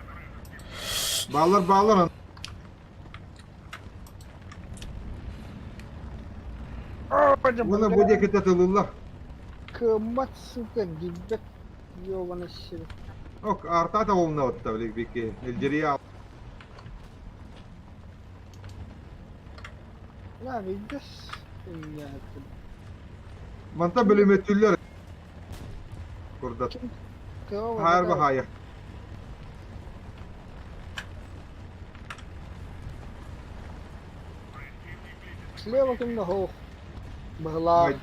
Bağlar. Buna bu diye kitatılırlar. Кымат, сука, дебет. Ёбаный щит. Ok, arta da olna otta bile bir Elceriye La видишь? Я это. manta bölüme tüller. Burada. Кого? Hayır bak hayır. Слева ко мне хох. Была.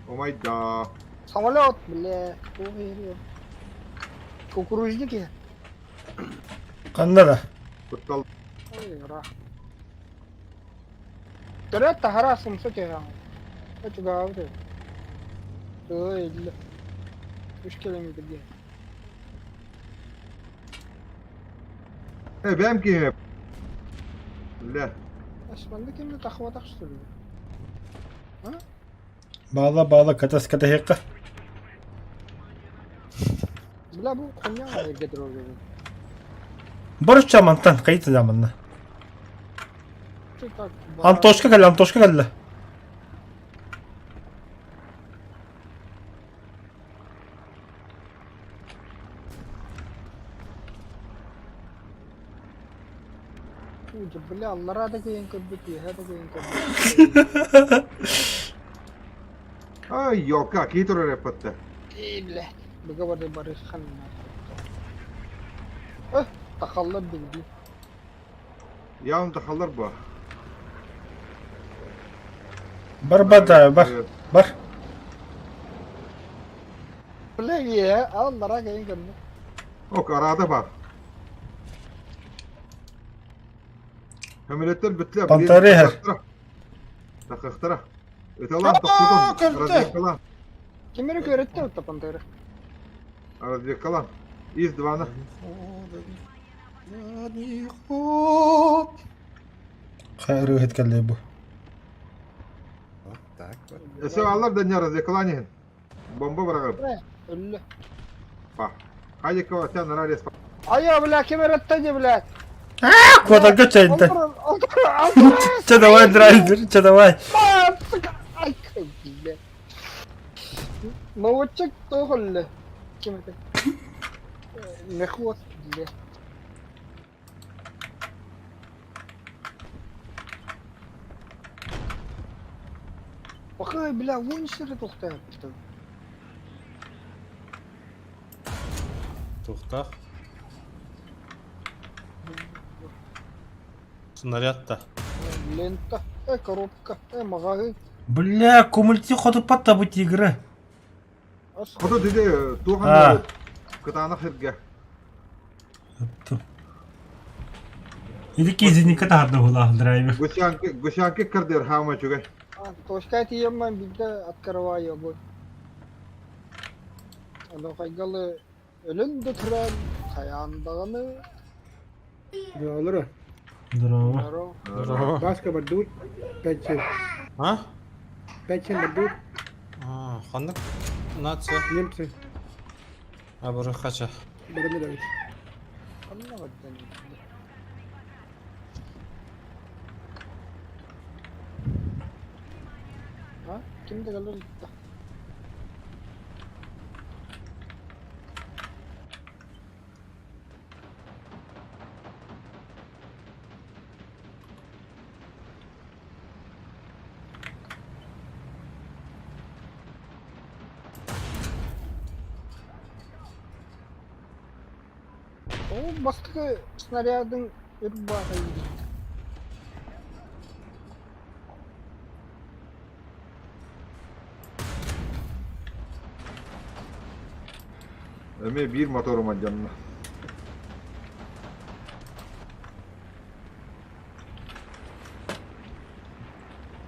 Oh my god. Самолет, бля. Ой, кукурузник я. Қанда да. Kutal. Ой, ра. Терет тахара сумсу тегам. Это гавды. Ой, бля. 3 километр где. Ben kim? La. Aşmanda kimde takma tak sürüyor. Bağla katas kata hekka. Bila bu Konya var getir oluyor. Barış zamantan kayıt zamanla. Çok tak. Antoşka geldi. Bila Allah'a da kıyın kıbbeti. Hada kıyın kıbbeti. Ay yok ha ki turu repatta. İyi bile. Bu kadar da barış kanına. Takallar bildi. Yağın tıkallar bu. Bar. Bila ya. Allah'a kıyın kıbbeti. Ok arada bak. Hamiletler bütler. Pantare her. Takıktıra. Ötelan takıktıra. Arazı kalan. Kim beni öğretti o tapantayı? Arazı kalan. İz divanı. Hayır etkelli bu. Так, вот. Ese allar da ne arazı kalan yiyin. Bomba bırakıp. Öyle. Bak. Haydi kava sen nereye spa. Ayya bila kim öğretti bila? Koda göçeydi. Aldırın. Çadavay driver. Ay kıyım. موتشك تدخل كيما نخوة بالله وخاي بلا وين شريت اختها Туктах. Снаряд-то. лента коробка мағағы Бля, кумульти ходу патта bu tigre. Kutu dedi Ha. tuğhan kıtağına hırga. İdik izini kata hadda hula driver. Guşanki kırdır hama çöge. тошкайт ийемман бидде открываю бу аны кайгалы өлүндө туран каяндагыны Olur. Здорово. Здорово. Başka bir Печен. А? Печен bir А, хандык. Нация. Немцы. А бұры қача. Барамирович. Ha? Kimde kalır? O baskı снарядın bir bağıydı. Öme bir motorum var canına.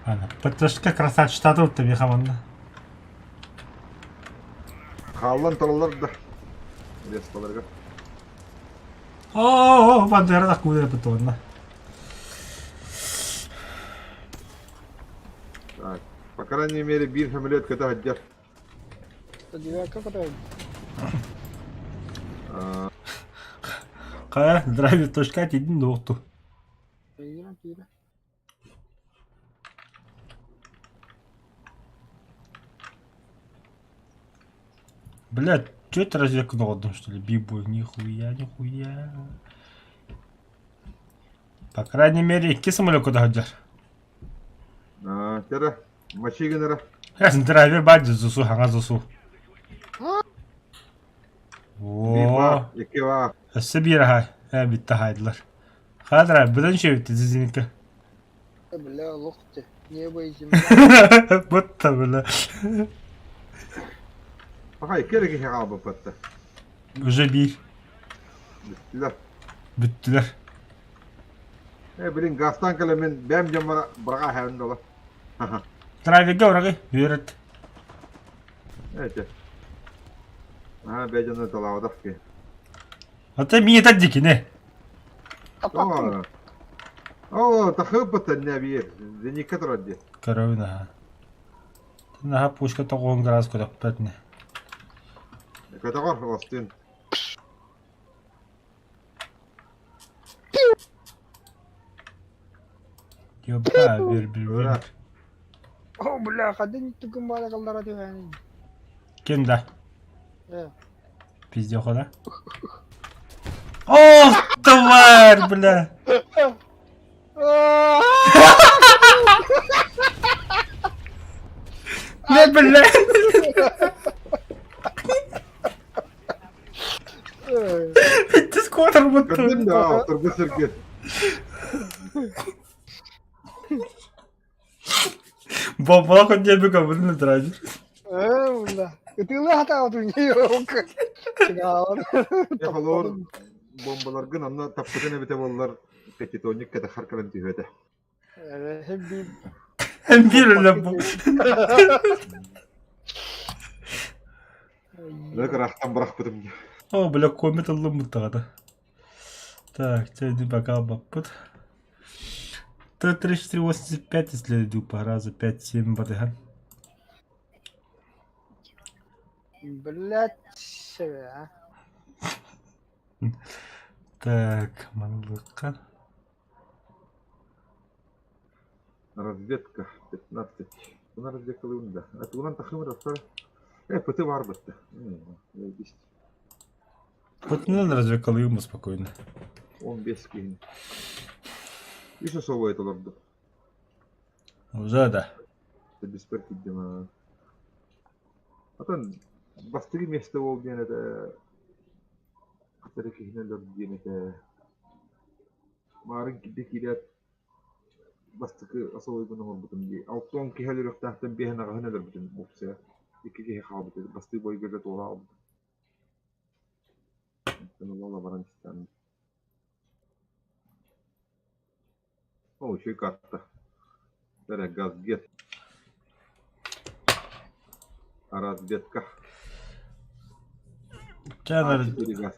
Ana, Петрушка красавчик тут тебе команда. Kallan talalar da. Respalarga. О, бандера так куда потом. Так. По крайней мере bir hamlet kıta haccar. Девятка катает. Кая, драйвер точка тидин докту. Пира, пира. Блядь, что это разведка отдам, что ли? Бибой, нихуя. По крайней мере, iki самолет куда хаджар. Tera. Maçı günere. Ясен драйвер баджи зусу, ханга зусу. Bir О, var. İki var. bir hay. He bitti haydılar. Kadra, buradan şey bitti zizinlikle. Бля, лохти. Не бойся. Бutta böyle. Bakay iki kere kişi kaldı patta. Уже bir. Bittiler. Büttiler. Bilin gastan kalemin benim camara bırağa hemen dola. Driver gavrağı, yürüt. Evet. Ha becanı dola odak ki. Hatta bir yeter diki ne? О, о, тахып النبير زي كتر دي. Көрөбүн Наха пушка 9 градус көрөппөтүн. كتغر وسطين. Ёба, бир. О, бля, кадын түкүн баары кылдара дегени. Ким да? Э. Пиздёха. Ох, тварь, бля. Не, бля. Ты скоро قدم работаешь. ده تربص الجد. Бомба хоть не бегал, блин, драйвер. Бля. Кытылы хатабытын yok. يا خلور bombalar gın anla tapkıdan ebite bollar tekitonik kete harkalan tühede. Hem Hem bir öyle bu. Lek rahtan bırak bıdım. О, бля, комет лымытагада. Так, теперь пока бапут. Т-3, 4, 85, если иду по разу 5, 7 батыга. Блять, себя. Так, малыка. Разведка 15. Buna разведкалığında. Ulan takımı da sonra. Pıtı var bıttı. İşte Вот не надо развлекал ему спокойно. 15 gün. Еще совает olurdu. Уже да. Бесперки дема. Atan bastırı mesle oldu yani de. Katara kihneler yani de. Marın kidekiler bastıkı asıl uygun olmadım diye. Alttan kiheler yok tahtan bir hana haneler bütün boksa. İki kihe kabı bastı boy göze doğru aldı. Ben valla varan istedim. O şey kattı. Böyle gaz get. Разведка. Чана Четыре газ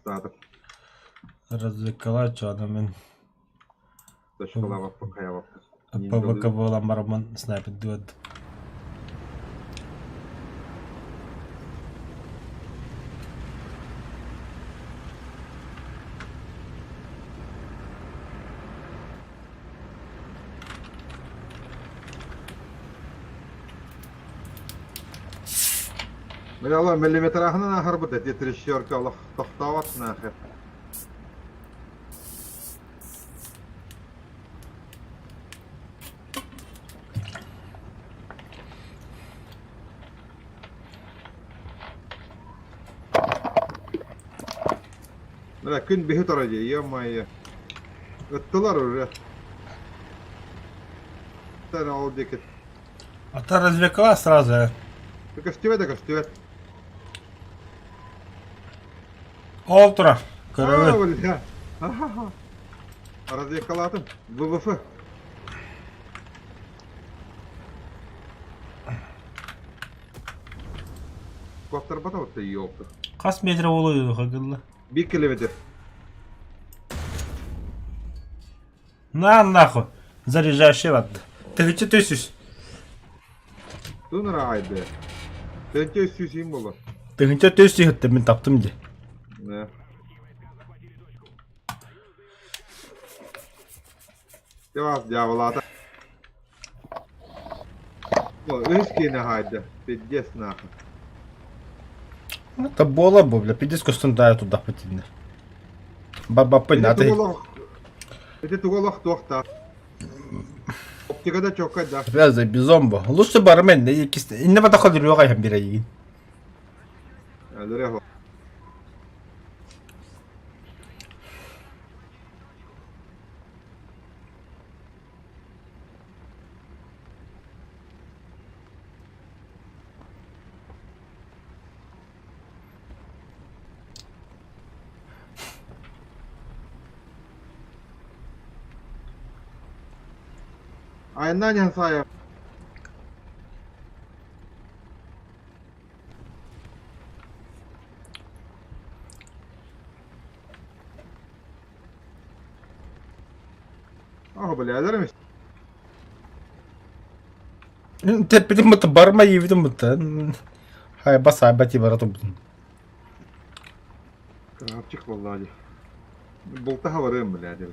развлекала, что она мен Дошкала пока я вопрос. ПВК мараман снайпер дует. من الله مليمتر احنا هربت تتر الشركة الله تخطاوتنا اخر لكن به درجة يوم ما هي الدولار ولا ترى اوديك А ты развлекала сразу. كشتوت Олтра. Короче. ولا أراضي كلاتن بوفه كوفتر بطل تيوبته Kaç metre oluyor hakikaten? 1 kilometre На нахуй. Заряжающий воды. Ты где тысяч? Тун райды. Тенте süseyim baba. Ты где тысяч? Ты мен таптым де. Ne? Devam cevabaladı. O üskine haydi. Piddes nahı. Это было бы, бля, 50 костандая туда потяни. Баба понятно. Это туголох тохта. Оптикада çok da. Biraz da bizombo. Lütfen barmen ne ikisi. Ne kadar kadar yok ayağım bir ayın. Alırıyor. Ayından yan saya. Aho bilader انت بدك متبر ما يبدو مت هاي بس عبتي براتو Krapçık vallahi. Bultaha varım bilader.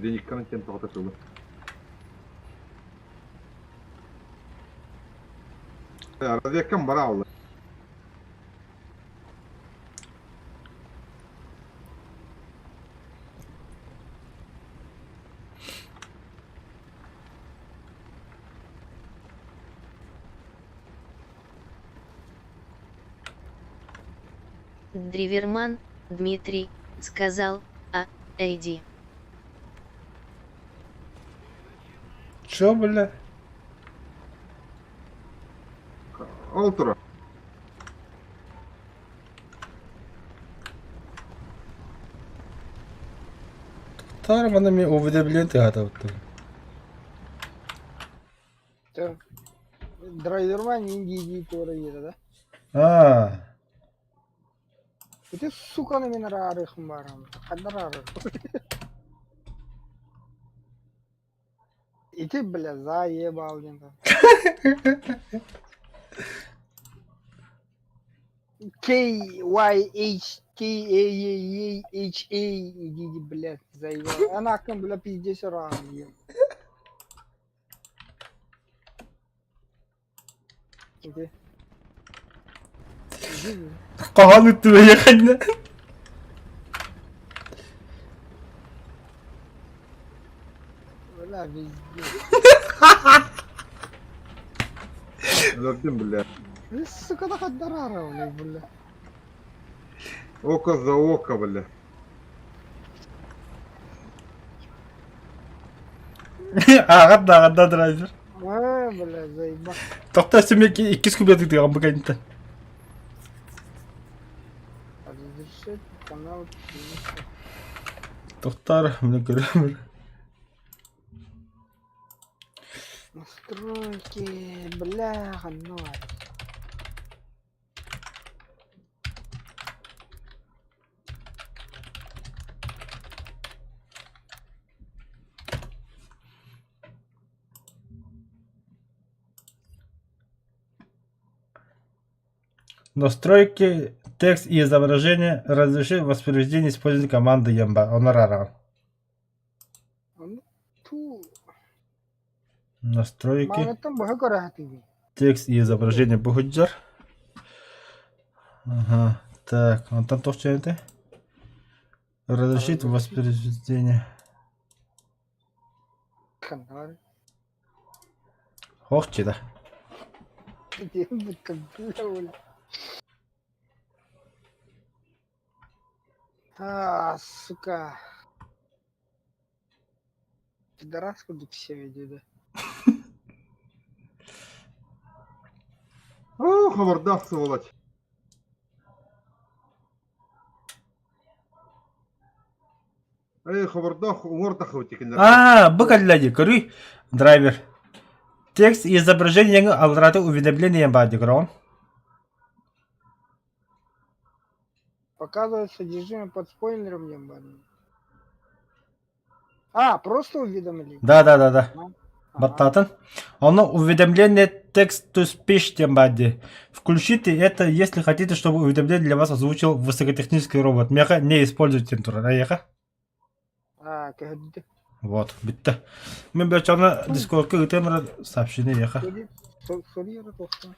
Denik kan ken tahta şolu. Ya radya kam bara Allah. Дриверман, Дмитрий, сказал, Эйди. شو بالله Ultra. تعرف انا مي уведомление هذا вот Так. Драйверман инди тоже да? Это сука на меня рарых марам. Одна рарых. И ты, бля, заебал, блин. KYHKAHA, иди, блядь, заебал. Она кем, бля, пиздец рано. Иди. Иди. قهانة يا خدنا Бля, пиздец. Öldüm billahi. Сука, так одна рара, бля. Око за око, бля. غدا درايفر Бля, заебал. تختار سميك كيس كوبيتك دي عم بقى انت Разрешить канал. تختار من الجرامر Настройки, бляха, ноль. Настройки, текст и изображение. Разрешить воспроизведение использования команды Ямба. Онорара. Ту. Настройки, Магнитом бага рахатиги. текст и изображение Бугуджар. Ага. Так, он там то, что это? Разрешить воспроизведение. Канал. Ох, да. Где бы компьютер? Сука. Пидораску тут все ведет, да? О, хавардах, сволочь. Эй, хавардах, умордах утекинер. Бакаллади, коры. Драйвер. Текст и изображение алраты уведомления Ямба. Показывает содержимое под спойлером ебаным. Просто уведомление. Да. Ага. Баттатын. Оно уведомление текст to speech Ямбади. Включите это, если хотите, чтобы уведомление для вас озвучил высокотехнический робот. Меха не используйте Аяха. Кəhəddi. Вот, bitti. Ben böyle çana Discord'a gittim сообщение яха. Soru yara toxtan.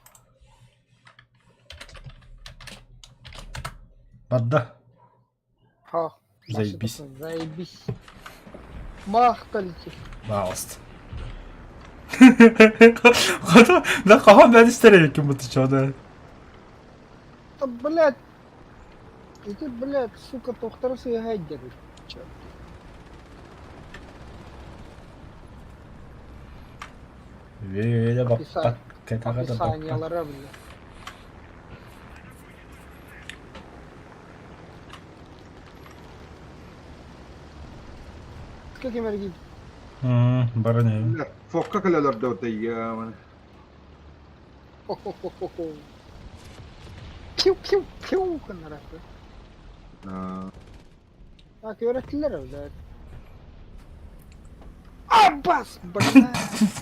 Badda. Ha. Заебись. Заебись. Махталки. Бауст. Да кого ben isterim ki bu çana. Да, блядь. Иди, блядь, сука, тоқтарсы я хайдер. Чё? Böyle bak bak. Описаниялары, блядь. Как им регит? Барыня. Bля, Fokka kaleler de öte ya. man. Хо-хо-хо-хо-хо. Пиу-пиу-пиу, канарасы. Ha. Öğrettiler öyle. Abbas! Блядь!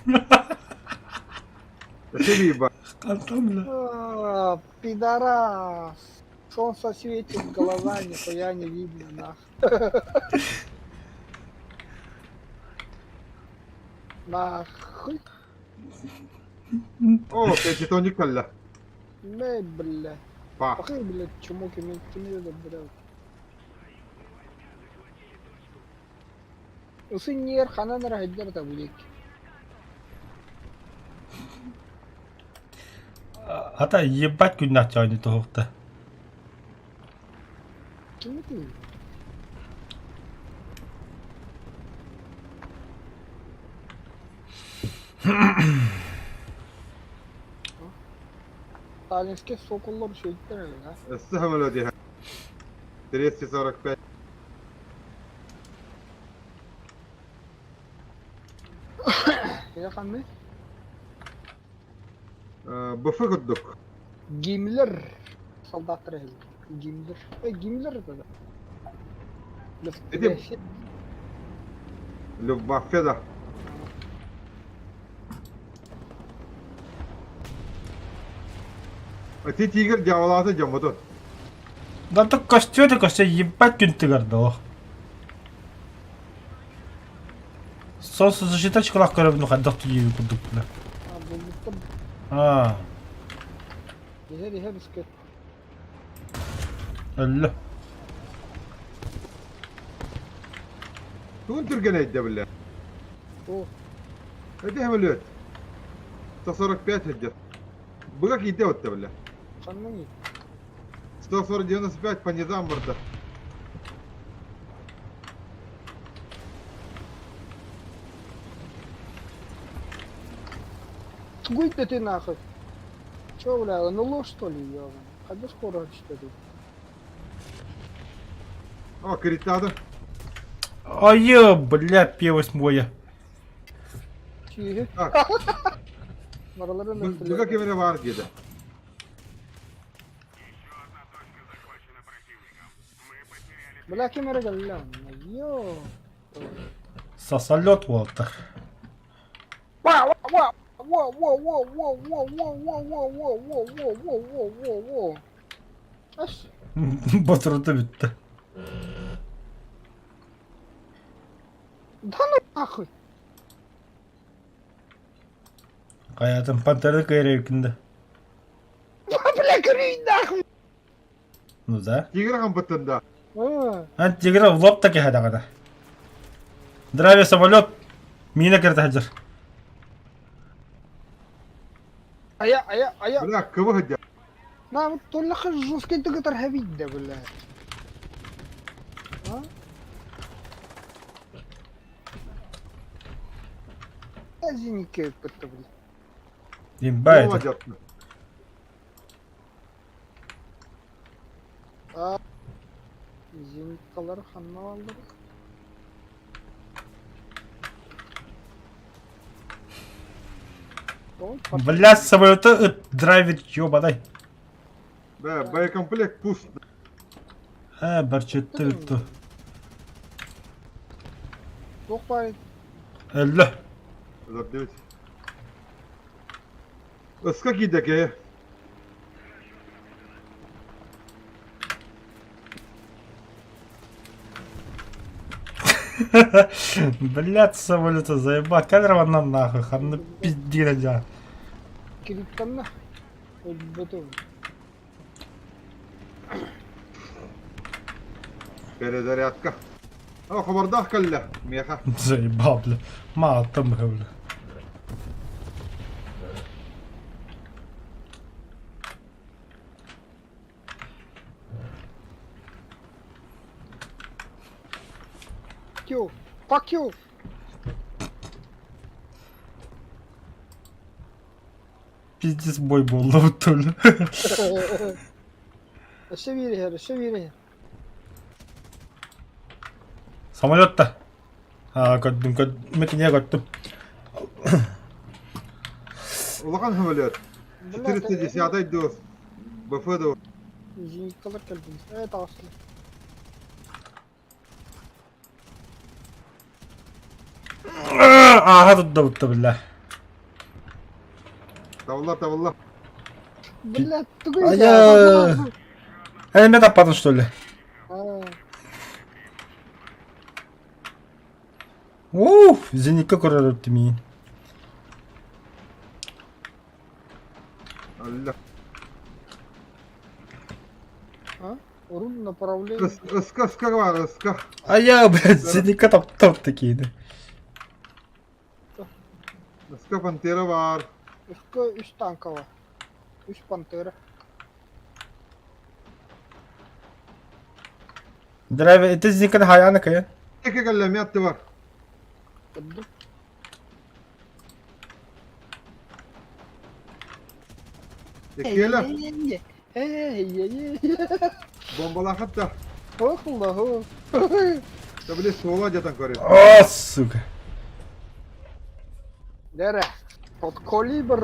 Seviye bak. Kantam bile. Пидорас! Солнце светит, глаза нихуя не видно, нахуй. Нахуй. Oo, pentatonik kalla. Не, бля. Bak. Bakayım bile çumuk yemin kimiyor da bля. Iсын нер ханан рахидер да булек. Hatta ебать günah çayını tohukta. Kim ki? Talinske sokullar şeyler ya. استهبلوا دي 345. Ya kanne? Bıfıkıddık. Gimler. Soldatlar hezbi. Gimler. Gimler da. Dedim. Lübbaffeda. Ти тигр жабалады жамбыды. Да то костя ебать gün тыгарды о. Солнце защита чкалак көрөбүн кадак түйүп курдук биле. Buldum. А, Yeher isket. ölü. Тун түрген айда биле. O. Hadi hemelöt. 145 heccat. Быга кийде өтті биле. Kanne mi? 195 по низам burada. Гуй ты нахуй. Чё, бля, ну что ли, ёбан? Ходи скоро что ли? О, критады. Ayı, бля, P8. Чиги. Так, Maraların быга кемере var dedi. Бля, кемера галлян. Ё. Сосолет Уолтер. Вау, вау, вау, вау, вау, вау, вау, вау, вау, вау, вау, вау, вау, вау, вау, вау, вау. Аш. Batırdı bitti. Да ну нахуй. Hayatım panterlik kayırı yükünde. Бля, крый нахуй. Ну да. Тигр хамбытында. А, Тигра в лоб таки хада када. Драйвер самолет. Мина кирді хажыр. ая. Бля, кыбы хыдя. На, вот только жесткий ты который хавить да, бля. А? Азиники пытта, бля. İmba Yola edin. jattı. А, зениталар ханна алды. Ой, Бля, самолеты драйвит ёбадай. Бля, боекомплект пуст. Bir çıttı bitti. Yok bari. Öldü. Задавить. Iska giydek ya. Блядь, самолеты заебать. Кадрованнан нахуй. Ханны пиздили. Криптанна. Öldü. Перезарядка. О, хабардах калля. Меха. Заебал, бля. Мало там, бля. you. Fuck you. Пиздец бой был, вот тоже. Все вири. Самолет-то. Gördüm. Metin'e gördüm. Улахан хамалет. 410 дос. БФ. Зениталар келді. Evet aslı. Aha tuttu billah. Tavallar. Блядь, тугой. Aya. Elime tapadın что ли? Уф, зеникке көрөрөптү мен. Allah. Рун направление. Iska var ıska. Aya, блядь, зеникке таптырды кейді. Iska pantera var. Üç tanka var. 3 pantera. Драйвер, это зеникке hayana kaya. İki kallem yattı var. Öldüm. Tekiyle. Hey. Bombalar hatta. Allah'ım. Da bile soğuğa jatan körüyor. О, сука. Nere? Под колибр.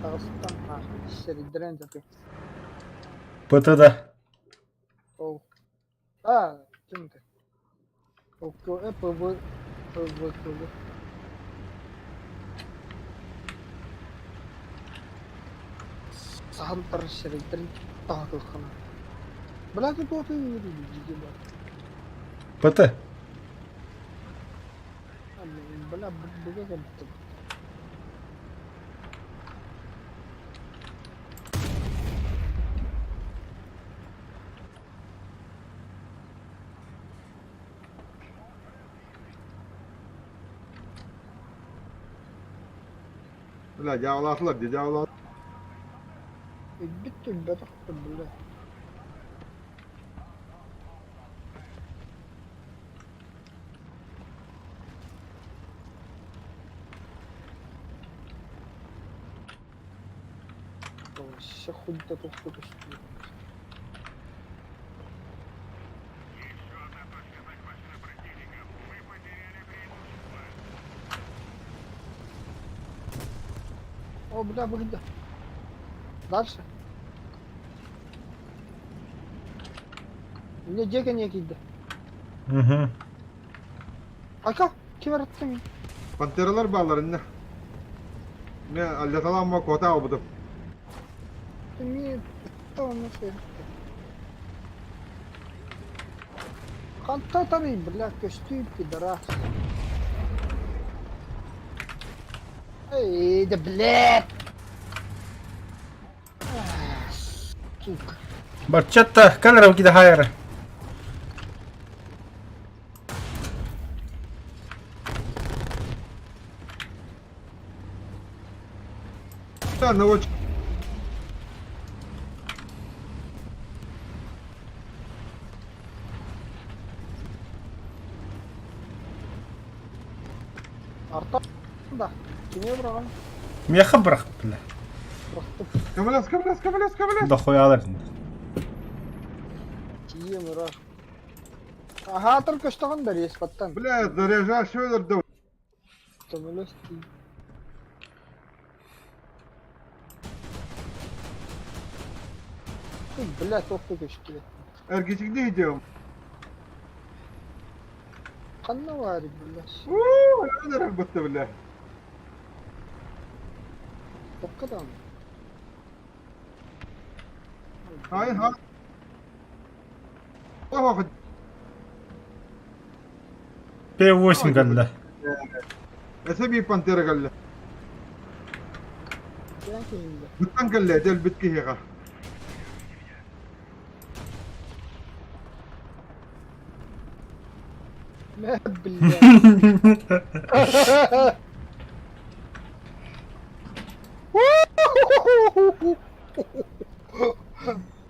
Ağustan. Şeridiren yapıyor. ПТ-да. Oh. Şimdi. Oku, bu. Сантар шеридер тагылхан. Бля, тут вот и ПТ. бля, бля, Ulan cavlatlar diye cavlat. bitti betaktı bля. Вообще хуй тут что-то. О, бля. Дальше. Мне дека некийdi. Угу. Aka, kim yarattı beni? Panteralar bağlarında. Ne allatalan mı kota obudu. Мне кто он насер? Кантатори, бля, костюм, пидорас. Эй, да блядь! Сука. Барчатта, камера киде хайра. Да, ну вот. Арта да. Kime bırakalım? Мен хабрах, бля. Bıraktım. Кабелес. Да хуялар. Кие bırak. Aha, только что он дарит спаттан. Бля, заряжаешь шведер да. Стабилести. Бля, тофу geçti. Ergecik ne diyorum? Kanna var bля. Uuu, ne kadar battı bile. Покадан. Hayır. Oh, П8 галла. ese bir pantera galle. Ben kimde? Bıttan galle, del bitki higa. Ne bля.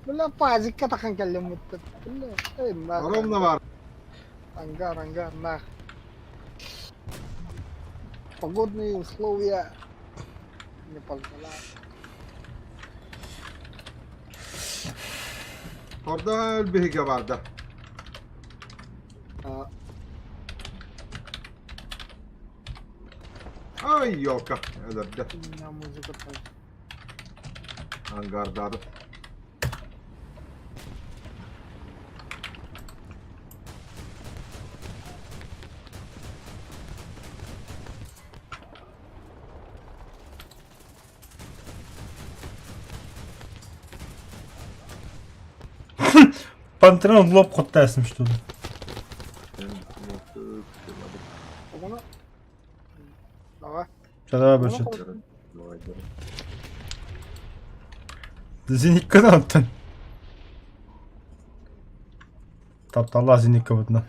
Bля, пазика такан келем мутты. Bля, ey ma. Aram da var. Ангар, нах. Погодные условия не позволяют. Orada el bir higa vardı. Ay yok. Öyle de. У меня музыка тоже. Hangarda. Пантерон лоб қоттайсың что ли? Bunu... Давай. Давай Bunu большой. koy. Зеникка да оттан. Таптала зеникка бұдынан.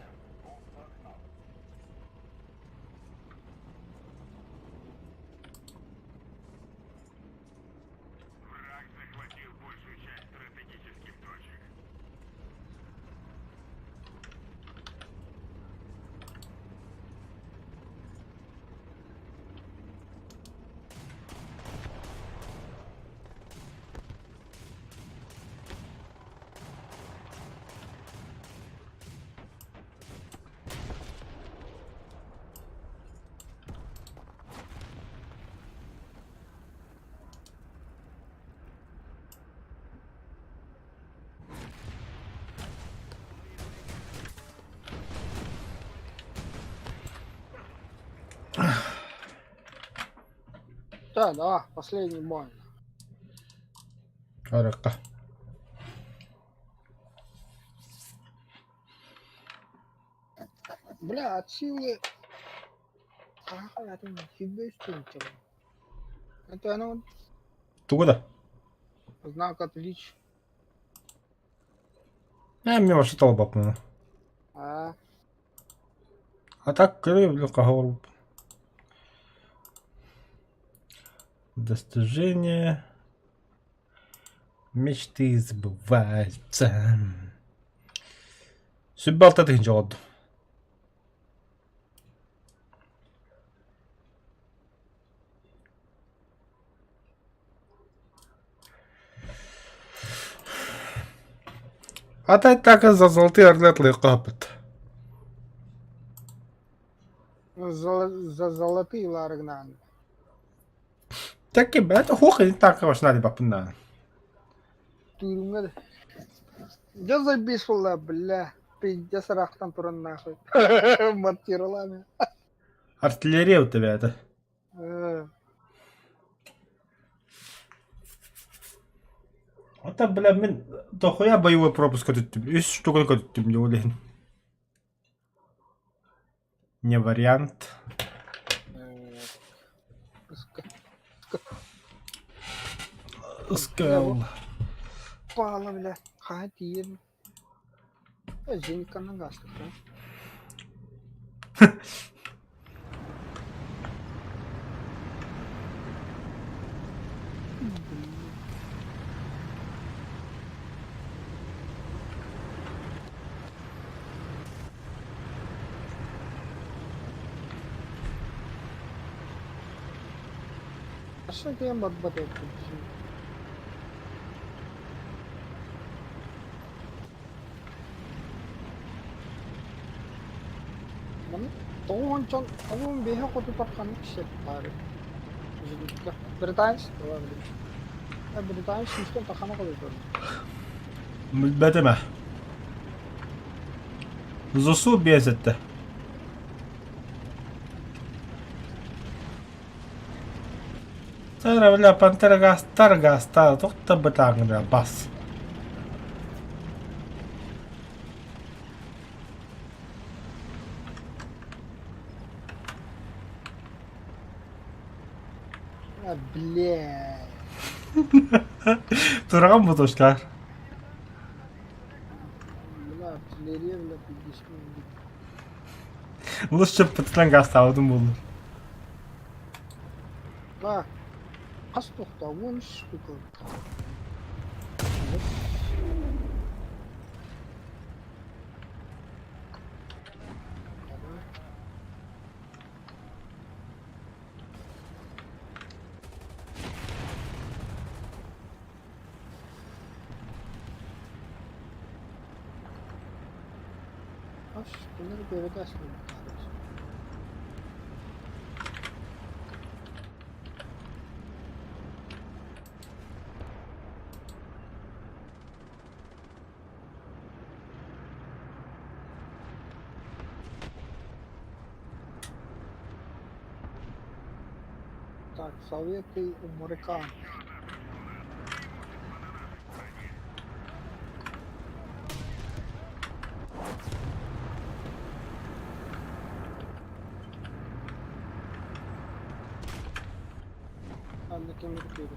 Да, давай, последний бой. Араққа. Бля, от силы... Ага, это не фига что. Это оно Тугуда? знак отличия. Мен вообще талбап мұны. А, А так кірі қағыр. Достижение. Мечты сбываются. Сүббі алта деген жоғады. Атай так за золотые орлетлы капот. за золотые ларгнан. Так и это хух и так ваш надо бапна. Тюрьмада. Да забейся, валла, бля. Пиздец, рахтан туран нахуй. Монтировала. Артиллерия у тебя это. Это, бля, мен дохуя боевой пропуск өттім. 3 штука өттім деп ойлаймын. Не вариант. Скал. Пала, бля. Хатин. Женька на газ. Что я бат-бат Тоон беха хоту тапқан кіші бары. Британец? Британец үстен тақана қылы көрді. Бәтіме. Зосу безетті. Тара, бля, пантера гаста, тоқта бітаңында бас. Бля. Тұрған бұд ошлар. Бля, артиллерия, бля, пиздешмен. Лучше пытылан гаста аудым болды. Ба, қас тоқта, 13 штука. Bunları göreceğiz. Так, Советы и Американ. Kimlik diyor.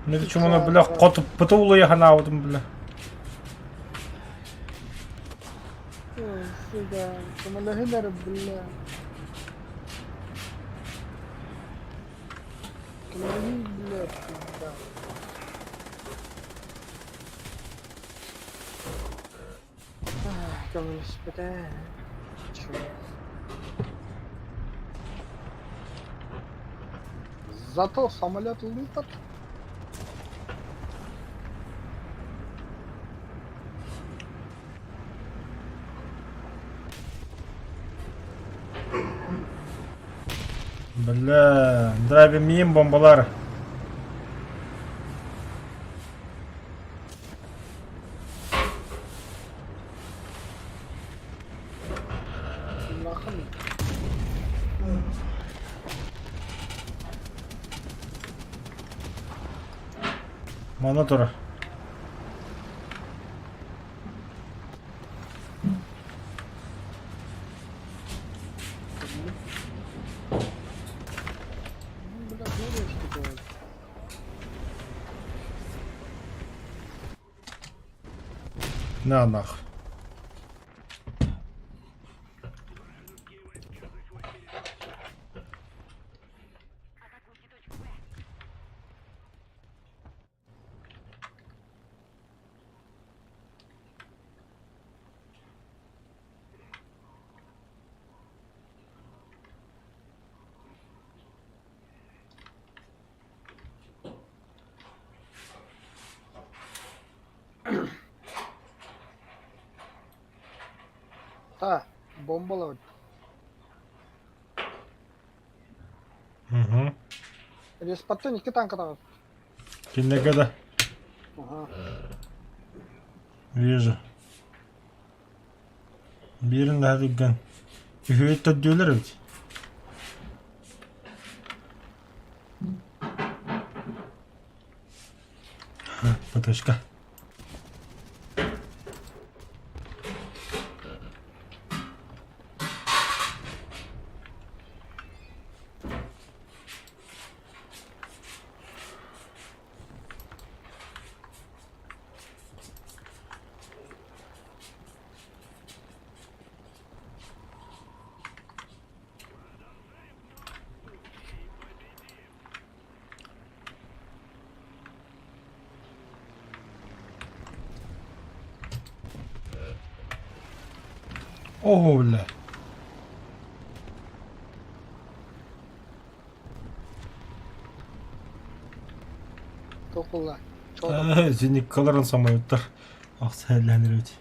Не знаю, чому воно, бля, кот потулує ганавдом, бля. Ой, сюда. Камалагинар, бля. Камалагин, бля, сюда. Господи. Чё? Зато самолет летит. Бля, драйве миим бомбалар. Нахуй. Монотор. Бля, дура, что ли? На нах. Та, бомбалар. Угу. Респаттан 2 танк атабыз. Кинегада. Ага. Вижу. Birinde hadigan. Ühüyet diyorlar evet. Паташка. Ого, бля. Токула. Чода. Зенникаларын самолеттар. Ақсайланыр өте.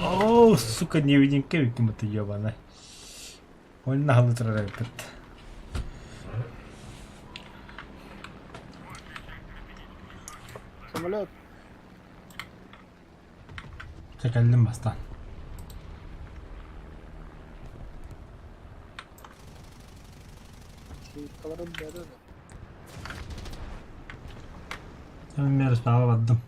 О, сука, невидимка виктимата ебана. Ойна халытырар өпет. Самолет. Çekelim bastan. Sıyırkaların böyle de. Ben bir yarış daha vardım.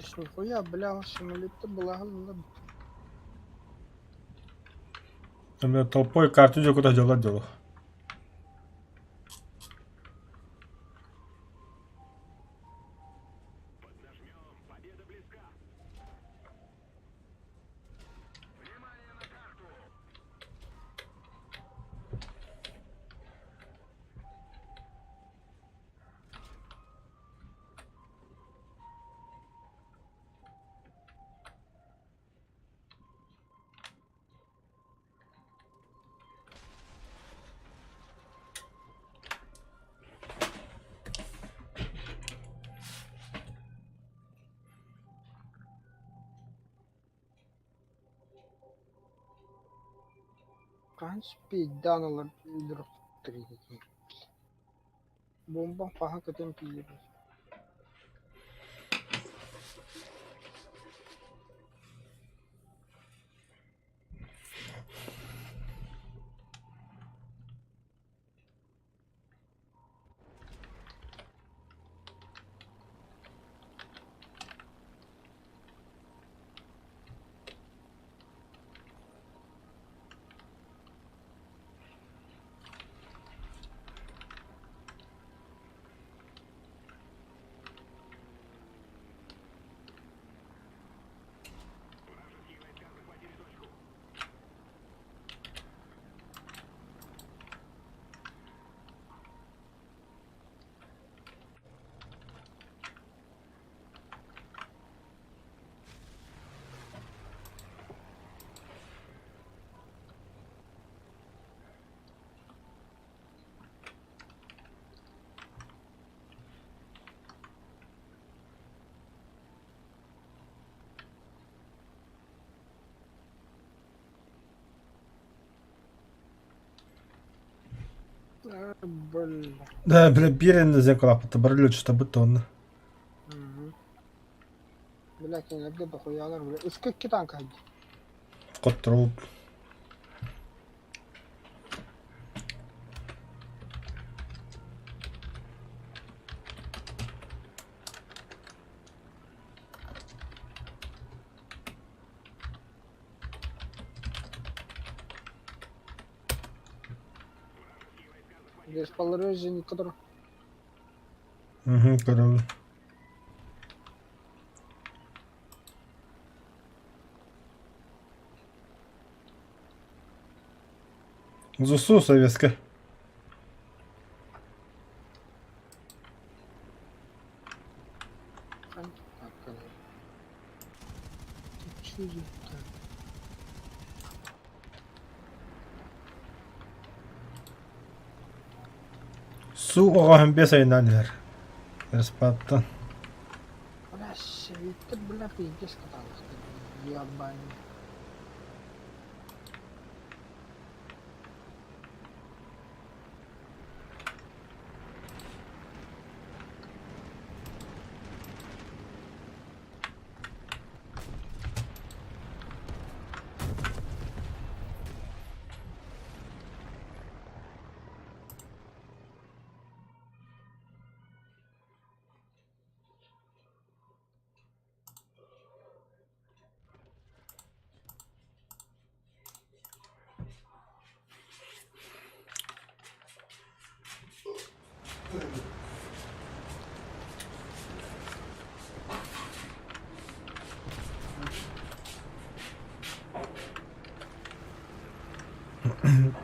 Ишь, нихуя, бля, самолет-то была голова. Там толпой карту куда делать дело. Kaç bir danalar öldürüp duruyor. Bomba paha kadın piyor. Блин. Да, бля, birinin de zevk alacaktı. Barılıyor işte bu tonla. Lakin evde de koyarlar bile. Iskı iki tane kaldı. Kontrol. Расположение некоторых. Görüldü. ЗСУ советская. Что за это? Su oğahın bir sayından iler. Respattan. Бля, это, бля, пиздец каталась. Ебаный.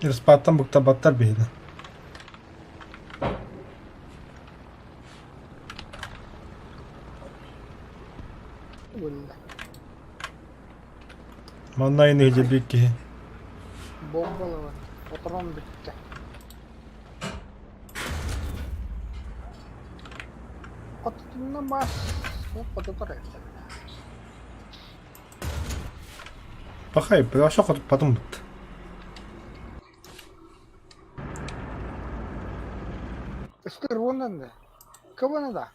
Respattan bukta battar beydi. Бля. Manna yine hece büyük ki. Бомбала var. Patron bitti. Patronuna bas. Patron etti. Bakayım, bir aşağı koyduk patım bitti. Işte Ron'dan da. Kıvana da.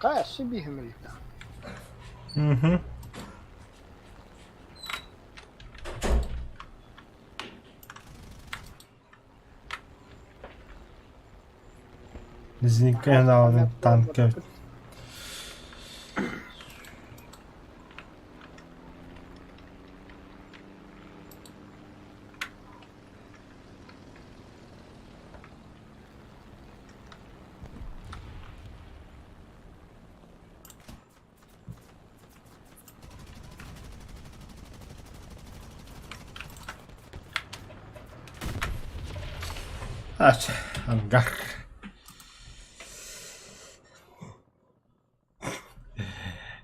قاس بهم البتاع. Hı hı. Znikає один танки. Aç, ангар.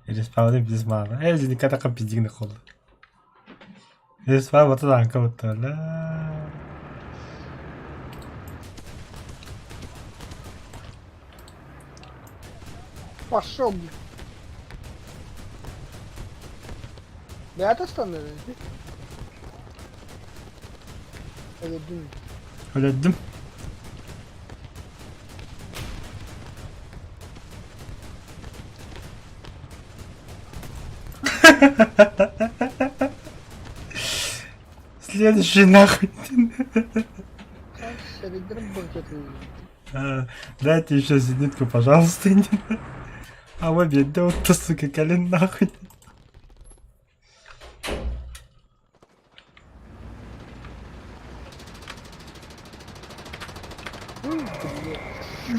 Респаунер без мама. Зникає така піздігна ходу. Респаун вот танка вот ла. Пошел, блин. Да это становится. Это думаю. Öldüm. Следующий нахуй. Середина банкетный. Дайте еще зенитку, пожалуйста. А в обед, да вот то, сука, колен нахуй.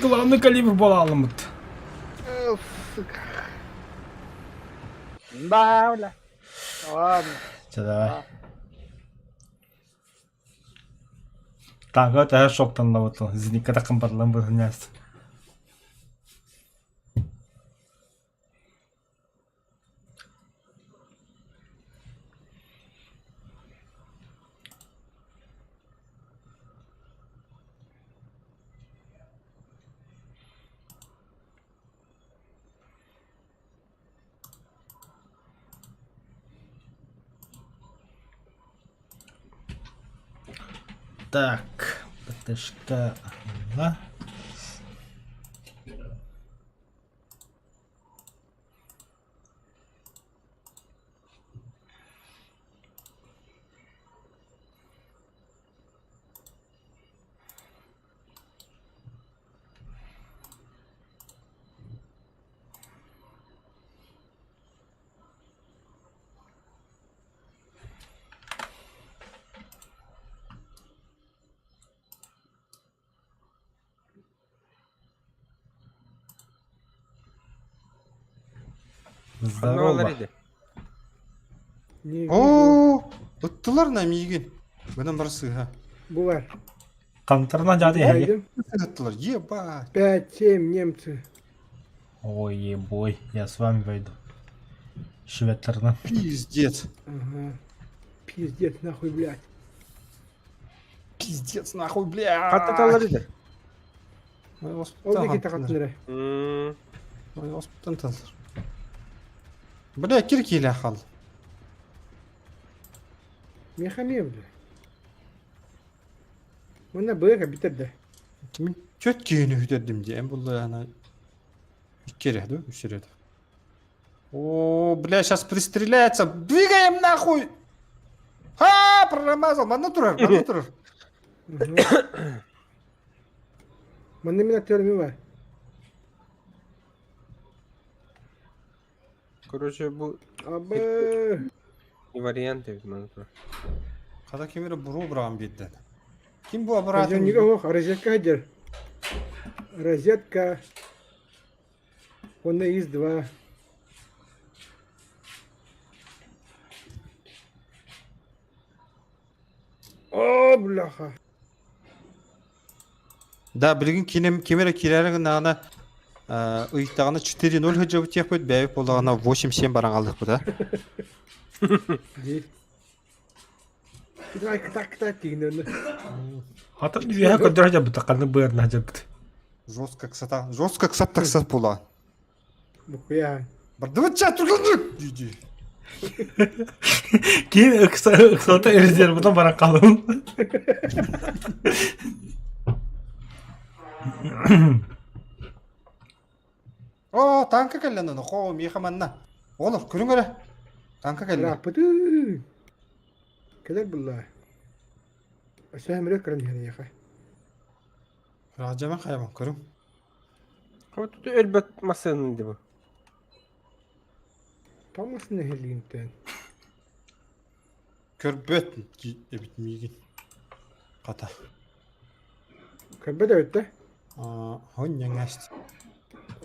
Главный калибр был алмут. Сука. Да, бля. Ладно. Че, давай. Так, это я шоктан навытыл. Зенитка такым барлам был няс. Так, ПТшка. Да. Здорово. Oo, ıttılar ne miyigin? Benim burası ha. Bu var. Kantarına cadı ya. Найдем. Ittılar, ебать. 5-7 немцы. Ой, ебой, я с вами войду. Шветерна. Пиздец. Ага. Пиздец, нахуй, блядь. Пиздец, нахуй, бля. Каттаталар иде. Oradaki takatları. Hospital. Бля, киркиле хал. Мехамев, блядь. Ona bırak bitirdi. Kimin kötküğünü hüderdim diye. En buldu yani. İki kere, да? 3 kere. О, бля, сейчас пристреляется. Двигаем нахуй! Ха, промазал. Бана турар, бана турар. Bende minatörümü var. Короче, bu Abi. варианты монитор. Kada kimere buru bırakın birden. Kim bu Разника, аппарат? ох, розетка один. Розетка. Onda из 2. О, бляха. Да, bilgin kimere kirerin nana ıyıktağına 4-0 hıcı tiyek böt bəyik bolağına 8-7 baran aldıq bu da. Değil. Bir de ay kıtak diyin önüne. Ата я көдөр хажа бутаканы быырна хажа бут. Жестко ксат таксат була. Bu ya. Бардывыча турган дийди. Кейін ыксата эризер бутан бара калым. О, танка келген аны. Хо, мехаманна. Олар, көрүңөр. Танка келген. Rapıdı. Kadar bulla. Aşağı emre kırın yani ya. Ражаман каяман көрүң. Тут элбет массанын деп. Tam aslında heliğinden. Көрбөт эбит мигин. Ката. Kabbe de ötte. Хон яңашт.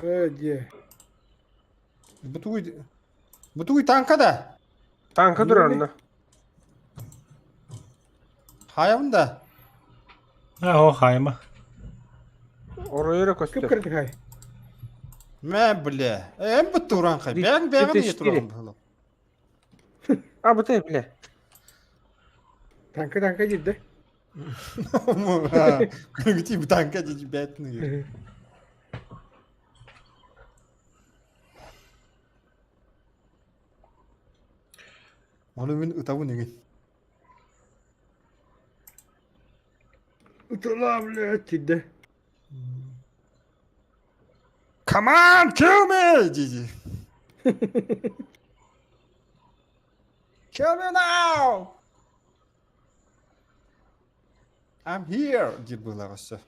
Öyle. Бутуй танка да. Tanka durar onda. Хаявын да. Ha o hayma. Oraya da Küp koştu. kırdık hay. Мә биле. Буту уран кай. Ди- Бәң дитеш не турган булам. Ha bu da bile. Tanka girdi. Көрүңүти бу танка жи бәтни. Оны мен утабы неге. Uçurlar bile girdi. Come on, kill me! Gigi. Kill me now! I'm here! Gibi bulağısı.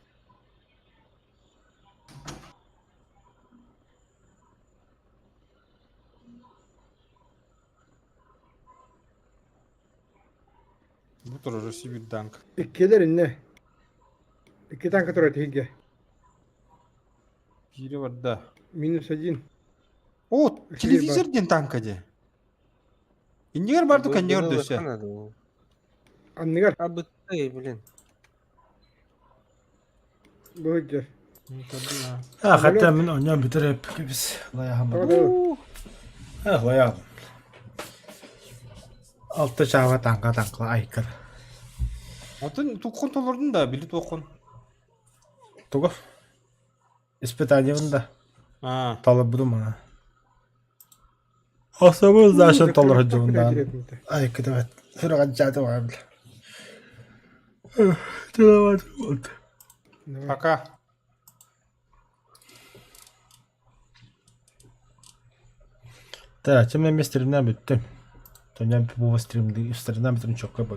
Bu terörist bir dank. İkilerin ne? İki tanka turret hilge. Biri var da. Minus acın. O televizör den tankacı. İndiğer bardı kandiyor döse. Anlıgar. Ha bu da bile. Bu hüccer. Ha hatta min onyan bitirip biz. La yahama. Tamam. Ha la yahama. Altta çava tankla aykır. Отын тукун толордун да, били тукун. Туго. Испытаниевында. Талы будum ana. Asabız da aşağı talar hacımından. Ay kıdavet. Hırgan cadı var bile. Canavar oldu. Пока. Да, чем я stream'den bittim. Dönem bu stream'de stream'den bitim çok kabul.